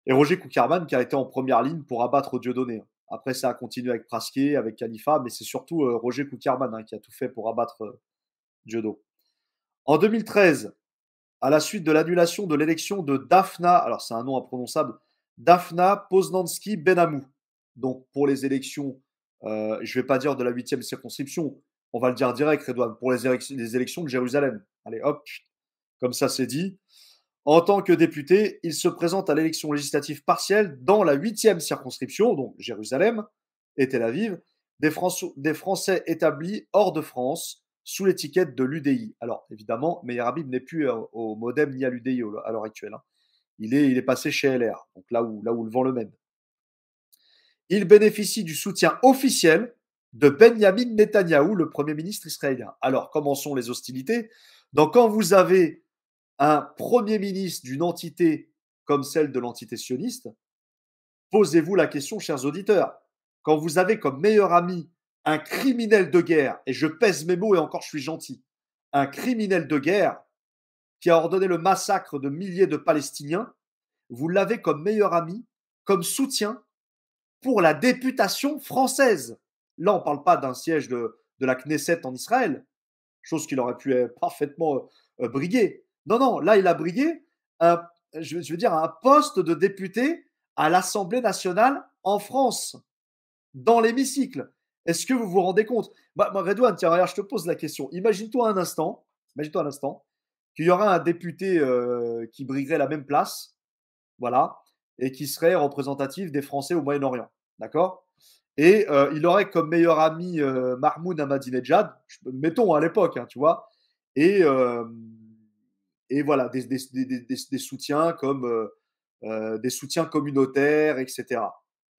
Speaker 1: Et Roger Koukiarman qui a été en première ligne pour abattre Dieudonné. Après, ça a continué avec Prasquier, avec Khalifa, mais c'est surtout Roger Koukiarman qui a tout fait pour abattre Dieudo. En 2013, à la suite de l'annulation de l'élection de Daphna, alors c'est un nom imprononçable, Daphna Poznansky Benamou. Donc pour les élections, je ne vais pas dire de la 8e circonscription, on va le dire direct, Redouane, pour les élections de Jérusalem. Allez, hop, comme ça c'est dit. En tant que député, il se présente à l'élection législative partielle dans la 8e circonscription, donc Jérusalem et Tel Aviv, des Français établis hors de France sous l'étiquette de l'UDI. Alors évidemment, Meyer Habib n'est plus au Modem ni à l'UDI à l'heure actuelle, hein. Il est passé chez LR, donc là où le vent le mène. Il bénéficie du soutien officiel de Benjamin Netanyahou, le Premier ministre israélien. Alors, commençons les hostilités. Donc, quand vous avez un Premier ministre d'une entité comme celle de l'entité sioniste, posez-vous la question, chers auditeurs. Quand vous avez comme meilleur ami un criminel de guerre, et je pèse mes mots et encore je suis gentil, un criminel de guerre qui a ordonné le massacre de milliers de Palestiniens, vous l'avez comme meilleur ami, comme soutien pour la députation française. Là, on ne parle pas d'un siège de la Knesset en Israël, chose qu'il aurait pu parfaitement briguer. Non, non, là, il a brigué je veux dire, un poste de député à l'Assemblée nationale en France, dans l'hémicycle. Est-ce que vous vous rendez compte? Redouane, tiens, regarde, je te pose la question. Imagine-toi un instant qu'il y aura un député qui briguerait la même place, voilà, et qui serait représentatif des Français au Moyen-Orient. D'accord? Et il aurait comme meilleur ami Mahmoud Ahmadinejad, mettons à l'époque, hein, tu vois, et, euh, et voilà, des soutiens comme des soutiens communautaires, etc.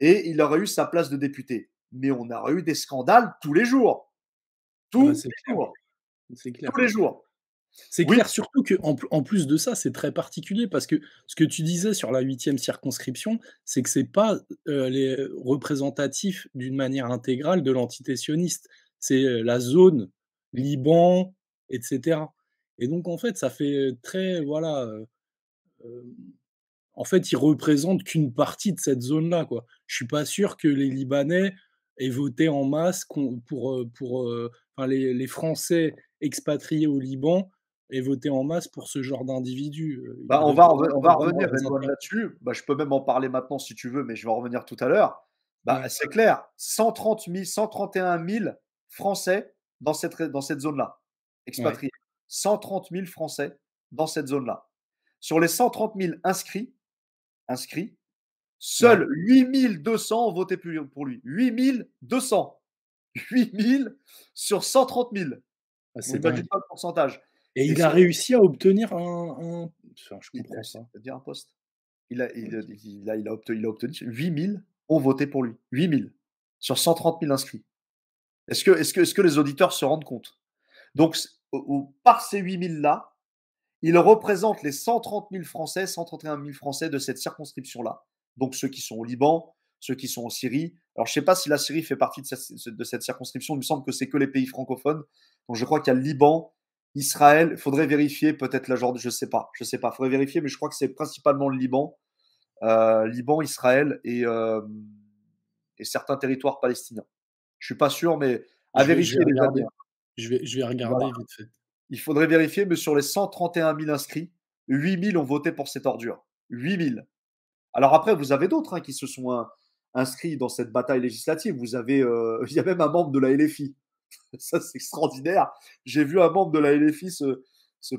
Speaker 1: Et il aurait eu sa place de député. Mais on aurait eu des scandales tous les jours.
Speaker 2: Ah bah,
Speaker 1: Tous
Speaker 2: c'est
Speaker 1: les
Speaker 2: clair,
Speaker 1: jours.
Speaker 2: c'est clair.
Speaker 1: Tous les jours.
Speaker 2: C'est
Speaker 1: Oui,
Speaker 2: clair, surtout qu'en plus de ça, c'est très particulier parce que ce que tu disais sur la 8e circonscription, c'est que c'est pas, les représentatif d'une manière intégrale de l'entité sioniste. C'est, la zone Liban et cetera et donc en fait, ça fait très voilà, hem, en fait, ils représentent qu'une partie de cette zone-là, quoi. Je suis pas sûr que les Libanais aient voté en masse enfin les Français expatriés au Liban aient voté en masse pour ce genre d'individus, ils
Speaker 1: on
Speaker 2: représentent pas
Speaker 1: va
Speaker 2: vraiment
Speaker 1: revenir,
Speaker 2: leurs
Speaker 1: Redouane,
Speaker 2: intérêts.
Speaker 1: là-dessus. Je peux même en parler maintenant si tu veux, mais je vais en revenir tout à l'heure.
Speaker 2: Ouais,
Speaker 1: C'est clair, 131 000 Français dans cette zone-là,
Speaker 2: ouais,
Speaker 1: expatriés. 130 000 Français dans cette zone-là. Sur les 130 000 inscrits,
Speaker 2: Ouais.
Speaker 1: Seuls 8200 ont voté pour lui. 8200. 8000 sur 130 000.
Speaker 2: Ah,
Speaker 1: Donc,
Speaker 2: c'est
Speaker 1: imagine
Speaker 2: dingue.
Speaker 1: pas le pourcentage.
Speaker 2: Et
Speaker 1: Et
Speaker 2: il a
Speaker 1: c'est,
Speaker 2: réussi à obtenir enfin, je comprends pas.
Speaker 1: c'est-à-dire un poste. Il a obtenu 8000 ont voté pour lui. 8000 sur 130 000 inscrits. Est-ce que les auditeurs se rendent compte? Donc, par ces 8000-là, il représente les 130 000 Français, 131 000 Français de cette circonscription-là. Donc, ceux qui sont au Liban, ceux qui sont en Syrie. Alors, je ne sais pas si la Syrie fait partie de cette circonscription. Il me semble que c'est que les pays francophones. Donc, je crois qu'il y a le Liban, Israël. Il faudrait vérifier, peut-être la Jordanie, je ne sais pas. Je sais pas. Il faudrait vérifier, mais je crois que c'est principalement le Liban. Liban, Israël et certains territoires palestiniens. Je ne suis pas sûr, mais à
Speaker 2: Je vais
Speaker 1: vérifier, les amis,
Speaker 2: regarder.
Speaker 1: hein.
Speaker 2: Je vais
Speaker 1: Voilà.
Speaker 2: regarder vite fait.
Speaker 1: Il faudrait vérifier, mais sur les 131 000 inscrits, 8 000 ont voté pour cette ordure. 8 000. Alors après, vous avez d'autres qui se sont inscrits dans cette bataille législative. Vous avez, il y a même un membre de la LFI. Ça, c'est extraordinaire. J'ai vu un membre de la LFI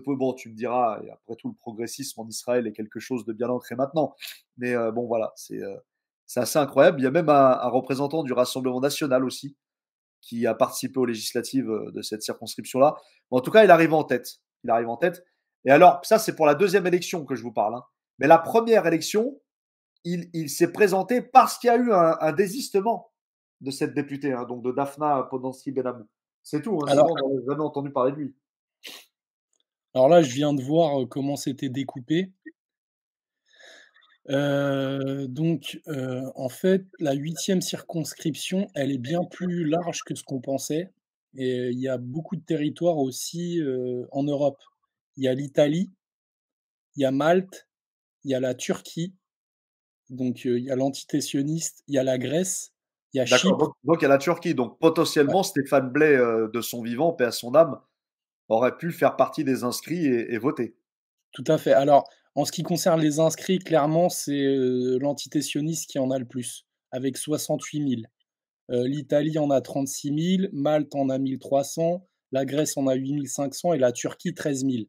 Speaker 1: bon, tu me diras, et après tout, le progressisme en Israël est quelque chose de bien ancré maintenant. Mais bon, voilà, c'est assez incroyable. Il y a même un représentant du Rassemblement national aussi qui a participé aux législatives de cette circonscription-là. En tout cas, il arrive en tête. Il arrive en tête. Et alors, ça, c'est pour la deuxième élection que je vous parle. Mais la première élection, il s'est présenté parce qu'il y a eu un désistement de cette députée, donc de Daphna Podanski Benamou. C'est tout.
Speaker 2: Alors
Speaker 1: Sinon, on n'aurait jamais entendu parler de lui.
Speaker 2: alors là, je viens de voir, comment c'était découpé. En fait, la 8e circonscription, elle est bien plus large que ce qu'on pensait et il y a beaucoup de territoires aussi, en Europe. Il y a l'Italie, il y a Malte, il y a la Turquie, il y a l'entité sioniste, il y a la Grèce, il y a
Speaker 1: D'accord.
Speaker 2: Chypre.
Speaker 1: Donc, il y a la Turquie. Donc,
Speaker 2: Ouais,
Speaker 1: potentiellement, Stéphane Blay, de son vivant, paix à son âme, aurait pu faire partie des inscrits et voter.
Speaker 2: tout à fait. Alors, en ce qui concerne les inscrits, clairement, c'est, l'entité sioniste qui en a le plus, avec 68 000. L'Italie en a 36 000, Malte en a 1 300, la Grèce en a 8 500 et la Turquie 13 000.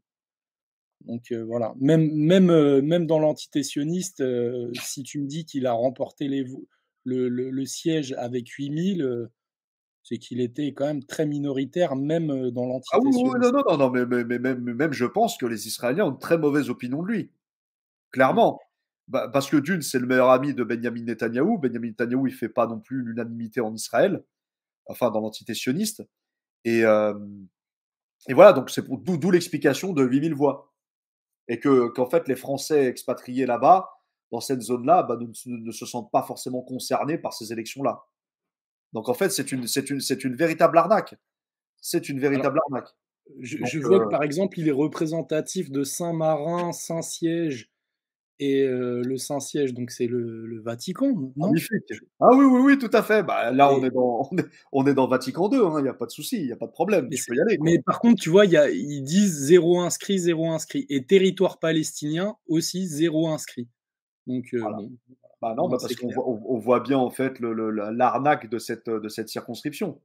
Speaker 2: Voilà. Même dans l'entité sioniste, si tu me dis qu'il a remporté le siège avec 8 000, c'est qu'il était quand même très minoritaire, même, dans
Speaker 1: Ah oui,
Speaker 2: l'entité
Speaker 1: oui, oui, non,
Speaker 2: sioniste.
Speaker 1: non, non, non, mais même, je pense que les Israéliens ont une très mauvaise opinion de lui.
Speaker 2: Mmh.
Speaker 1: Clairement. Bah, parce que d'une, c'est le meilleur ami de Benjamin Netanyahou. Benjamin Netanyahou, il fait pas non plus l'unanimité en Israël, enfin dans l'entité sioniste. Et, euh, et voilà, donc c'est d'où l'explication de 8000 voix. Et qu'en fait, les Français expatriés là-bas, dans cette zone-là, ne se sentent pas forcément concernés par ces élections-là. Donc en fait, c'est une véritable arnaque. C'est une
Speaker 2: Alors,
Speaker 1: véritable arnaque. Donc,
Speaker 2: je vois que, par exemple, il est représentatif de Saint-Marin, Saint-Siège et le Saint-Siège, donc c'est le Vatican, non?
Speaker 1: magnifique. Ah oui, oui, oui, tout à fait. Bah, là, on
Speaker 2: Et
Speaker 1: est dans, on est dans Vatican II, il n'y a pas de souci, il n'y a pas de problème,
Speaker 2: Mais
Speaker 1: tu peux y aller, quoi.
Speaker 2: mais par contre, tu vois, ils disent zéro inscrit, zéro inscrit et territoire palestinien aussi zéro inscrit.
Speaker 1: Voilà.
Speaker 2: Bon,
Speaker 1: Bah
Speaker 2: au
Speaker 1: non,
Speaker 2: moins
Speaker 1: bah
Speaker 2: c'est
Speaker 1: parce qu'on
Speaker 2: clair.
Speaker 1: voit, on voit bien en fait l'arnaque de cette circonscription,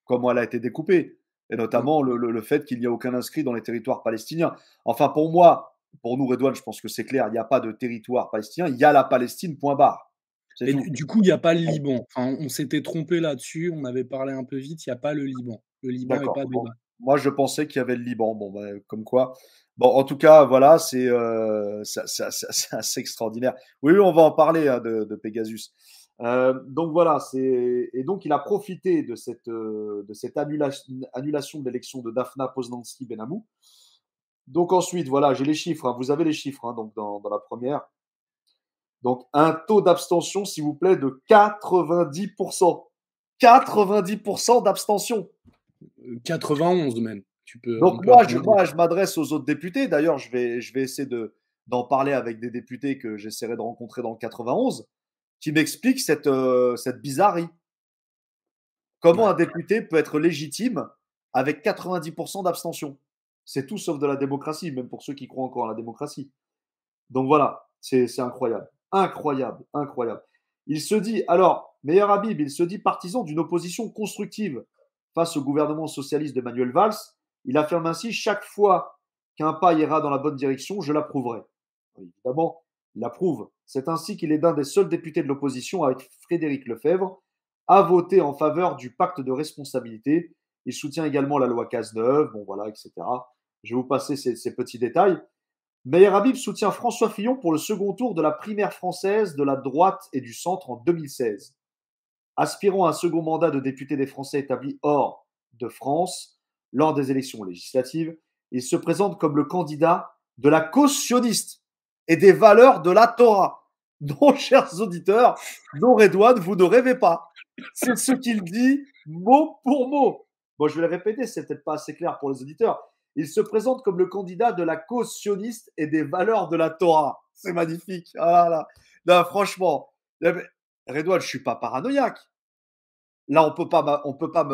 Speaker 1: comment elle a été découpée, et
Speaker 2: Mmh.
Speaker 1: notamment le fait qu'il n'y a aucun inscrit dans les territoires palestiniens. Enfin, pour moi, pour nous, Redouane, je pense que c'est clair, il n'y a pas de territoire palestinien, il y a la Palestine, point barre. C'est
Speaker 2: Et
Speaker 1: tout.
Speaker 2: du coup, il y a pas le Liban. Enfin, on s'était trompé là-dessus, on avait parlé un peu vite, il y a pas le Liban. Le Liban est
Speaker 1: D'accord.
Speaker 2: pas
Speaker 1: Bon,
Speaker 2: dedans.
Speaker 1: moi, je pensais qu'il y avait le Liban. Bon, bah, comme quoi. Bon, en tout cas, voilà, c'est assez extraordinaire. Oui, oui, on va en parler de Pegasus. Donc voilà, et donc il a profité de cette annulation de l'élection de Daphna Poznansky Benamou. Donc ensuite, voilà, j'ai les chiffres. Vous avez les chiffres, donc dans la première. Donc un taux d'abstention, s'il vous plaît, de 90%. 90% d'abstention.
Speaker 2: 91 même. On
Speaker 1: Donc
Speaker 2: peut
Speaker 1: moi, je,
Speaker 2: arrondir.
Speaker 1: moi, je m'adresse aux autres députés. D'ailleurs, je vais essayer d'en parler avec des députés que j'essaierai de rencontrer dans le 91, qui m'expliquent cette bizarrerie. Comment
Speaker 2: Ouais.
Speaker 1: un député peut être légitime avec 90% d'abstention? C'est tout sauf de la démocratie, même pour ceux qui croient encore à la démocratie. Donc voilà, c'est incroyable. Incroyable, incroyable. Il se dit, alors, meilleur Habib, il se dit partisan d'une opposition constructive face au gouvernement socialiste de Manuel Valls. Il affirme ainsi, chaque fois qu'un pas ira dans la bonne direction, je l'approuverai. Évidemment, Il approuve. C'est ainsi qu'il est l'un des seuls députés de l'opposition, avec Frédéric Lefebvre, à voter en faveur du pacte de responsabilité. Il soutient également la loi Cazeneuve, bon voilà, etc. Je vais vous passer ces petits détails. Meyer Habib soutient François Fillon pour le second tour de la primaire française de la droite et du centre en 2016. Aspirant à un second mandat de député des Français établis hors de France lors des élections législatives, il se présente comme le candidat de la cause sioniste et des valeurs de la Torah. Non, chers auditeurs, non, Redouane, vous ne rêvez pas. C'est ce qu'il dit mot pour mot. Bon, je vais le répéter, c'est peut-être pas assez clair pour les auditeurs. Il se présente comme le candidat de la cause sioniste et des valeurs de la Torah. C'est magnifique. Ah là là. Non, franchement, Redouane, je suis pas paranoïaque. Là, on peut pas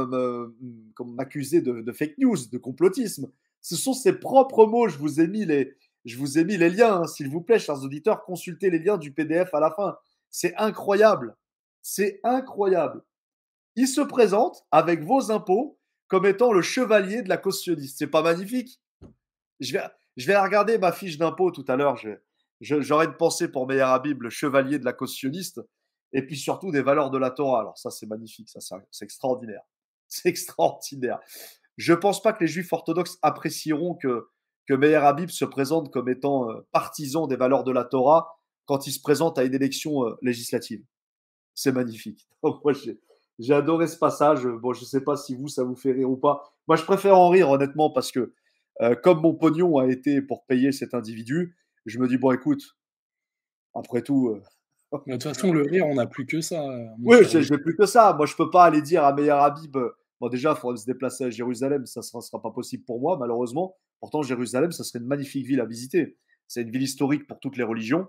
Speaker 1: m'accuser de fake news, de complotisme. Ce sont ses propres mots. Je vous ai mis les liens, hein. S'il vous plaît, chers auditeurs, consultez les liens du PDF à la fin. C'est incroyable. C'est incroyable. Il se présente avec vos impôts comme étant le chevalier de la cautionniste. C'est pas magnifique? Je vais, je vais regarder ma fiche d'impôt tout à l'heure. J'aurais une pensée pour Meyer Habib, le chevalier de la cautionniste, et puis surtout des valeurs de la Torah. Alors ça, c'est magnifique, ça, c'est extraordinaire. C'est extraordinaire. Je ne pense pas que les juifs orthodoxes apprécieront que Meyer Habib se présente comme étant partisan des valeurs de la Torah quand il se présente à une élection législative. C'est magnifique. Donc, moi, j'ai adoré ce passage. Bon, je ne sais pas si vous, ça vous fait rire ou pas. Moi, je préfère en rire, honnêtement, parce que comme mon pognon a été pour payer cet individu, je me dis, bon, écoute, après tout,
Speaker 2: De toute façon, le rire, on n'a plus que ça, mon
Speaker 1: oui,
Speaker 2: cher
Speaker 1: j'ai
Speaker 2: Louis.
Speaker 1: j'ai plus que ça. Moi, je peux pas aller dire à Meyer Habib, bon, déjà, il faudrait se déplacer à Jérusalem, ça sera pas possible pour moi, malheureusement. Pourtant, Jérusalem, ça serait une magnifique ville à visiter. C'est une ville historique pour toutes les religions.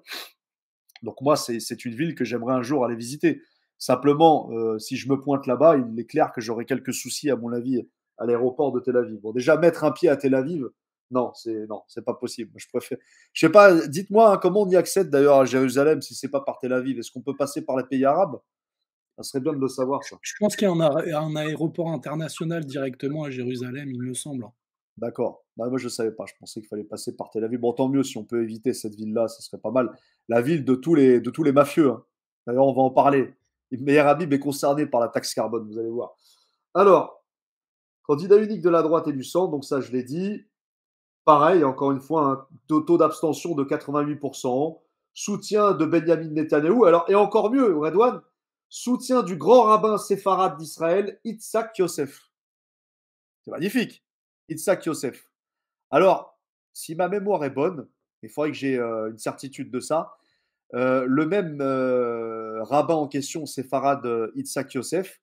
Speaker 1: Donc moi, c'est une ville que j'aimerais un jour aller visiter. Simplement, si je me pointe là-bas, il est clair que j'aurai quelques soucis, à mon avis, à l'aéroport de Tel Aviv. Bon, déjà, mettre un pied à Tel Aviv, non, c'est pas possible. Je préfère. Je sais pas. Dites-moi, hein, comment on y accède d'ailleurs à Jérusalem si c'est pas par Tel Aviv. Est-ce qu'on peut passer par les pays arabes? Ça serait bien de le savoir, ça.
Speaker 2: Je pense qu'il y a un aéroport international directement à Jérusalem, il me semble, hein.
Speaker 1: D'accord. Bah, moi, je ne savais pas. Je pensais qu'il fallait passer par Tel Aviv. Bon, tant mieux si on peut éviter cette ville-là, ça serait pas mal. La ville de tous les mafieux, hein. D'ailleurs, on va en parler. Meyer Habib est concerné par la taxe carbone, vous allez voir. Alors, candidat unique de la droite et du centre, donc ça, je l'ai dit. Pareil, encore une fois, un taux d'abstention de 88%. Soutien de Benjamin Netanyahou. Alors, et encore mieux, Redouane, soutien du grand rabbin séfarade d'Israël, Itzhak Yosef. C'est magnifique. Itzhak Yosef. Alors, si ma mémoire est bonne, il faudrait que j'ai une certitude de ça, le même rabbin en question, Séfarad Itzhak Yosef,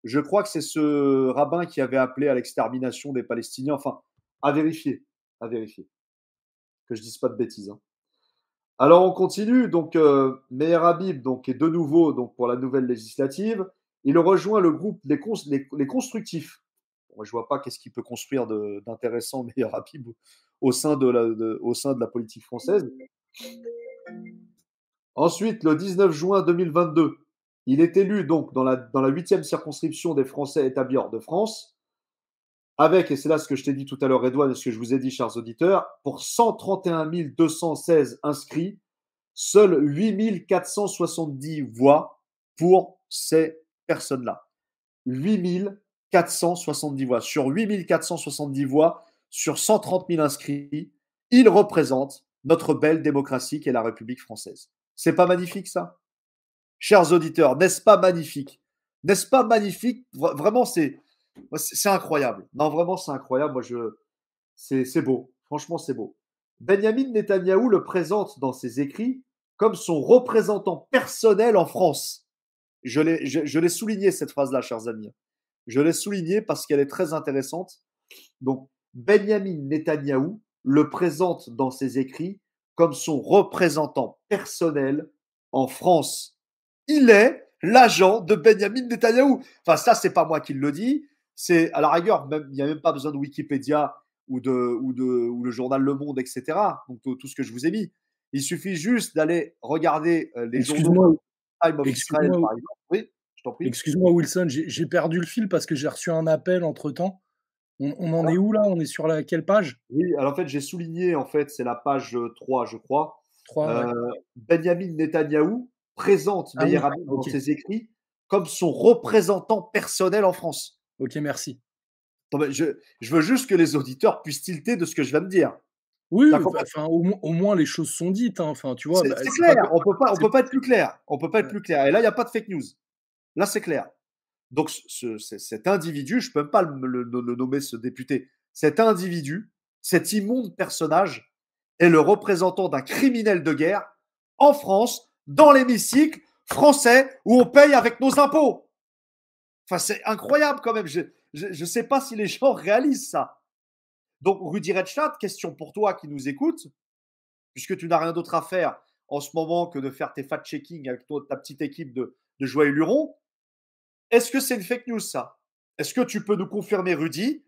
Speaker 1: je crois que c'est ce rabbin qui avait appelé à l'extermination des Palestiniens. Enfin, à vérifier, à vérifier. Que je dise pas de bêtises, hein. Alors, on continue. Donc, Meyer Habib donc, est de nouveau donc, pour la nouvelle législative. Il rejoint le groupe les constructifs. Moi, je vois pas qu'est-ce qu'il peut construire d'intéressant, Meyer Habib, au sein de la politique française. Ensuite, le 19 juin 2022, il est élu donc dans la 8e circonscription des Français établis hors de France, avec, et c'est là ce que je t'ai dit tout à l'heure, Redouane, et ce que je vous ai dit, chers auditeurs, pour 131 216 inscrits, seules 8 470 voix pour ces personnes-là. 8 470 voix. Sur 8 470 voix, sur 130 000 inscrits, il représente notre belle démocratie qui est la République française. C'est pas magnifique, ça? Chers auditeurs, n'est-ce pas magnifique? N'est-ce pas magnifique? Vraiment, c'est incroyable. Non, vraiment, c'est incroyable. C'est beau. Franchement, c'est beau. Benjamin Netanyahou le présente dans ses écrits comme son représentant personnel en France. Je l'ai souligné, cette phrase-là, chers amis. Je l'ai souligné parce qu'elle est très intéressante. Donc, Benjamin Netanyahou le présente dans ses écrits comme son représentant personnel en France. Il est l'agent de Benjamin Netanyahou. Enfin, ça, c'est pas moi qui le dis. C'est à la rigueur, il n'y a même pas besoin de Wikipédia ou le journal Le Monde, etc. Donc, tout ce que je vous ai mis. Il suffit juste d'aller regarder les journaux
Speaker 2: Excuse-moi,
Speaker 1: Time of Israel,
Speaker 2: excuse-moi,
Speaker 1: par exemple. Oui, je t'en prie.
Speaker 2: excuse-moi Wilson, j'ai perdu le fil parce que j'ai reçu un appel entre-temps. On en est où là? On est sur quelle page?
Speaker 1: Oui, alors en fait, j'ai souligné, en fait, c'est la page 3, je crois.
Speaker 2: 3, ouais.
Speaker 1: euh, Benjamin Netanyahou présente
Speaker 2: Ah
Speaker 1: Meir
Speaker 2: oui,
Speaker 1: Habib dans
Speaker 2: OK.
Speaker 1: ses écrits comme son représentant personnel en France.
Speaker 2: OK, merci.
Speaker 1: Non, mais je veux juste que les auditeurs puissent tilter de ce que je viens de dire.
Speaker 2: Oui,
Speaker 1: T'as compris?
Speaker 2: enfin, au moins les choses sont dites, hein. Enfin, tu vois? Bah,
Speaker 1: C'est
Speaker 2: c'est pas
Speaker 1: clair,
Speaker 2: que
Speaker 1: on
Speaker 2: c'est
Speaker 1: peut pas être plus clair. On peut pas être
Speaker 2: ouais.
Speaker 1: plus clair. Et là, il n'y a pas de fake news. Là, c'est clair. Donc, cet individu, je ne peux même pas le nommer ce député, cet individu, cet immonde personnage, est le représentant d'un criminel de guerre en France, dans l'hémicycle français, où on paye avec nos impôts. Enfin, c'est incroyable quand même. Je ne sais pas si les gens réalisent ça. Donc, Rudy Redstadt, question pour toi qui nous écoute, puisque tu n'as rien d'autre à faire en ce moment que de faire tes fact-checking avec ta petite équipe de Joyeux Luron. Est-ce que c'est une fake news, ça? Est-ce que tu peux nous confirmer, Rudy,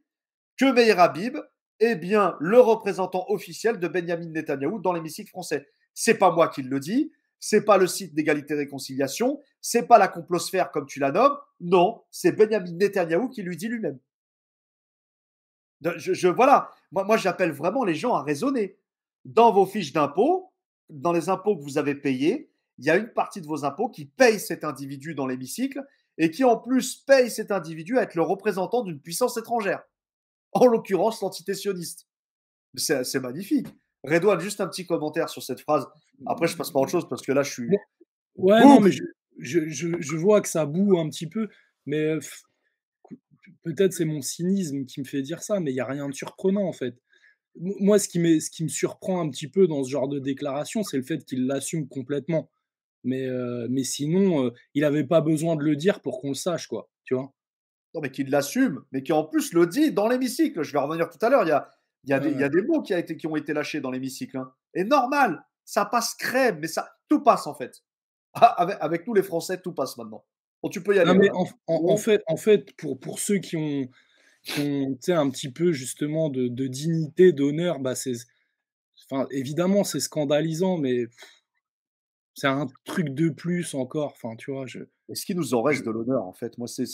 Speaker 1: que Meir Habib est bien le représentant officiel de Benjamin Netanyahou dans l'hémicycle français? C'est pas moi qui le dis, c'est pas le site d'égalité et réconciliation, c'est pas la complosphère comme tu la nommes. Non, c'est Benjamin Netanyahou qui lui dit lui-même. Voilà, moi j'appelle vraiment les gens à raisonner. Dans vos fiches d'impôts, dans les impôts que vous avez payés, il y a une partie de vos impôts qui paye cet individu dans l'hémicycle et qui en plus paye cet individu à être le représentant d'une puissance étrangère, en l'occurrence l'entité sioniste. C'est magnifique. Redouane, juste un petit commentaire sur cette phrase. Après, je passe pas à autre chose parce que là, je suis.
Speaker 2: Bon, ouais, non,
Speaker 1: Ouf.
Speaker 2: mais je vois que ça boue un petit peu, mais peut-être c'est mon cynisme qui me fait dire ça, mais il y a rien de surprenant, en fait. Moi, ce qui me surprend un petit peu dans ce genre de déclaration, c'est le fait qu'il l'assume complètement. Mais sinon, il avait pas besoin de le dire pour qu'on le sache, quoi, tu vois?
Speaker 1: Non, mais qui l'assume, mais qui en plus le dit dans l'hémicycle. Je vais revenir tout à l'heure.
Speaker 2: Ouais,
Speaker 1: Il y
Speaker 2: ouais.
Speaker 1: a des mots qui ont été lâchés dans l'hémicycle. Hein. Et normal, ça passe crème, mais ça, tout passe en fait. Ah, avec nous les Français, tout passe maintenant. Bon, tu peux y
Speaker 2: Non,
Speaker 1: aller
Speaker 2: mais
Speaker 1: là.
Speaker 2: en
Speaker 1: Bon,
Speaker 2: fait pour ceux qui ont, tu sais, un petit peu justement de dignité, d'honneur, bah, c'est enfin, évidemment, c'est scandalisant, mais c'est un truc de plus encore, enfin, tu vois?
Speaker 1: est-ce qu'il nous en
Speaker 2: Je
Speaker 1: reste de l'honneur en fait? Moi, c'est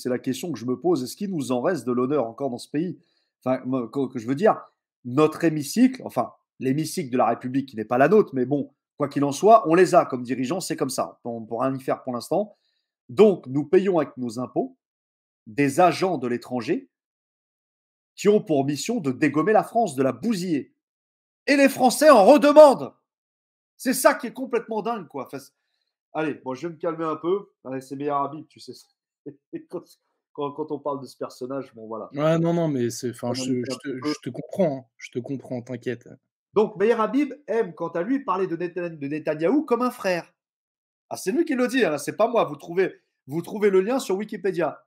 Speaker 1: la question que je me pose. Est-ce qu'il nous en reste de l'honneur encore dans ce pays? Enfin, que je veux dire, notre hémicycle, enfin, l'hémicycle de la République qui n'est pas la nôtre, mais bon, quoi qu'il en soit, on les a comme dirigeants, c'est comme ça. On ne peut rien y faire pour l'instant. Donc, nous payons avec nos impôts des agents de l'étranger qui ont pour mission de dégommer la France, de la bousiller. Et les Français en redemandent. C'est ça qui est complètement dingue, quoi. Enfin, allez, bon, je vais me calmer un peu. Allez, c'est meilleur Habib, tu sais. Quand on parle de ce personnage, bon, voilà.
Speaker 2: ouais, non, non, mais c'est
Speaker 1: On
Speaker 2: enfin,
Speaker 1: va limiter un petit peu.
Speaker 2: je te comprends, hein, je te comprends, t'inquiète.
Speaker 1: Donc, Meir Habib aime, quant à lui, parler de Netanyahou comme un frère. Ah, c'est lui qui le dit, hein, c'est pas moi. Vous trouvez le lien sur Wikipédia.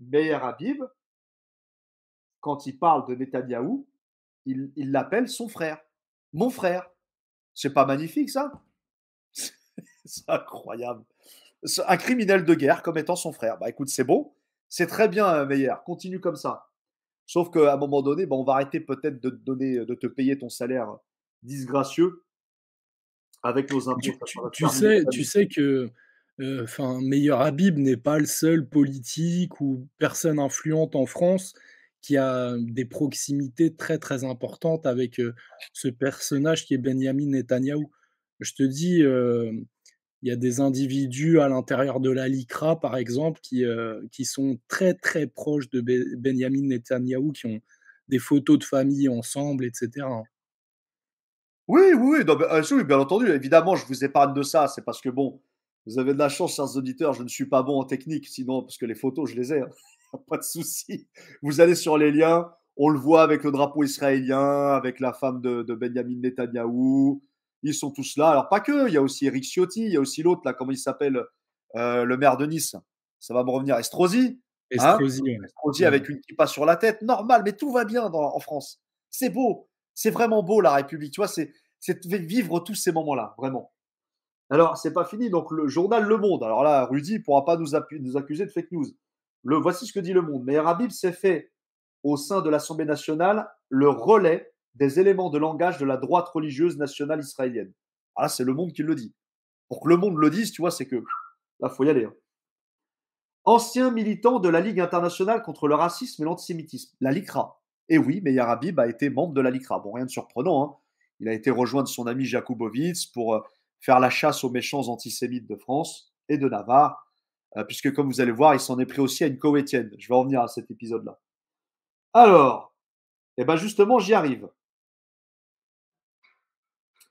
Speaker 1: Meir Habib, quand il parle de Netanyahou, il l'appelle son frère. Mon frère. C'est pas magnifique, ça? C'est incroyable. Un criminel de guerre comme étant son frère. Bah écoute, c'est beau. C'est très bien, Meyer. Continue comme ça. Sauf qu'à un moment donné, bah, on va arrêter peut-être de te donner, de te payer ton salaire disgracieux avec nos impôts. Ça va se terminer cette
Speaker 2: Tu
Speaker 1: année.
Speaker 2: sais que, enfin, Meyer Habib n'est pas le seul politique ou personne influente en France qui a des proximités très, très importantes avec, ce personnage qui est Benyamin Netanyahou. Je te dis, il y a des individus à l'intérieur de la LICRA, par exemple, qui sont très, très proches de Benyamin Netanyahou, qui ont des photos de famille ensemble et cetera.
Speaker 1: Oui, oui, oui, non, oui, bien entendu. Évidemment, je vous épargne de ça. C'est parce que, bon, vous avez de la chance, chers auditeurs, je ne suis pas bon en technique. Sinon, parce que les photos, je les ai. Hein. Pas de souci. Vous allez sur les liens. On le voit avec le drapeau israélien, avec la femme de Benjamin Netanyahou. Ils sont tous là. Alors, pas que. Il y a aussi Eric Ciotti. Il y a aussi l'autre, là, comment il s'appelle, le maire de Nice. Ça va me revenir. Estrosi. Hein?
Speaker 2: Estrosi, ouais.
Speaker 1: Estrosi
Speaker 2: Ouais, ouais.
Speaker 1: avec une kippa sur la tête. Normal, mais tout va bien en France. C'est beau. C'est vraiment beau, la République. Tu vois, c'est de vivre tous ces moments-là, vraiment. Alors, c'est pas fini. Donc, le journal Le Monde. Alors là, Rudy ne pourra pas nous accuser de fake news. Voici ce que dit Le Monde. Mais Habib s'est fait, au sein de l'Assemblée nationale, le relais des éléments de langage de la droite religieuse nationale israélienne. Ah là, c'est Le Monde qui le dit. Pour que Le Monde le dise, tu vois, c'est que là, faut y aller. Hein. Ancien militant de la Ligue internationale contre le racisme et l'antisémitisme, la LICRA. Et oui, Meir Habib a été membre de la LICRA. Bon, rien de surprenant. Hein. Il a été rejoindre son ami Jakubowicz pour faire la chasse aux méchants antisémites de France et de Navarre, puisque comme vous allez voir, il s'en est pris aussi à une Koweïtienne. Je vais en venir à cet épisode-là. Alors, eh ben justement, j'y arrive.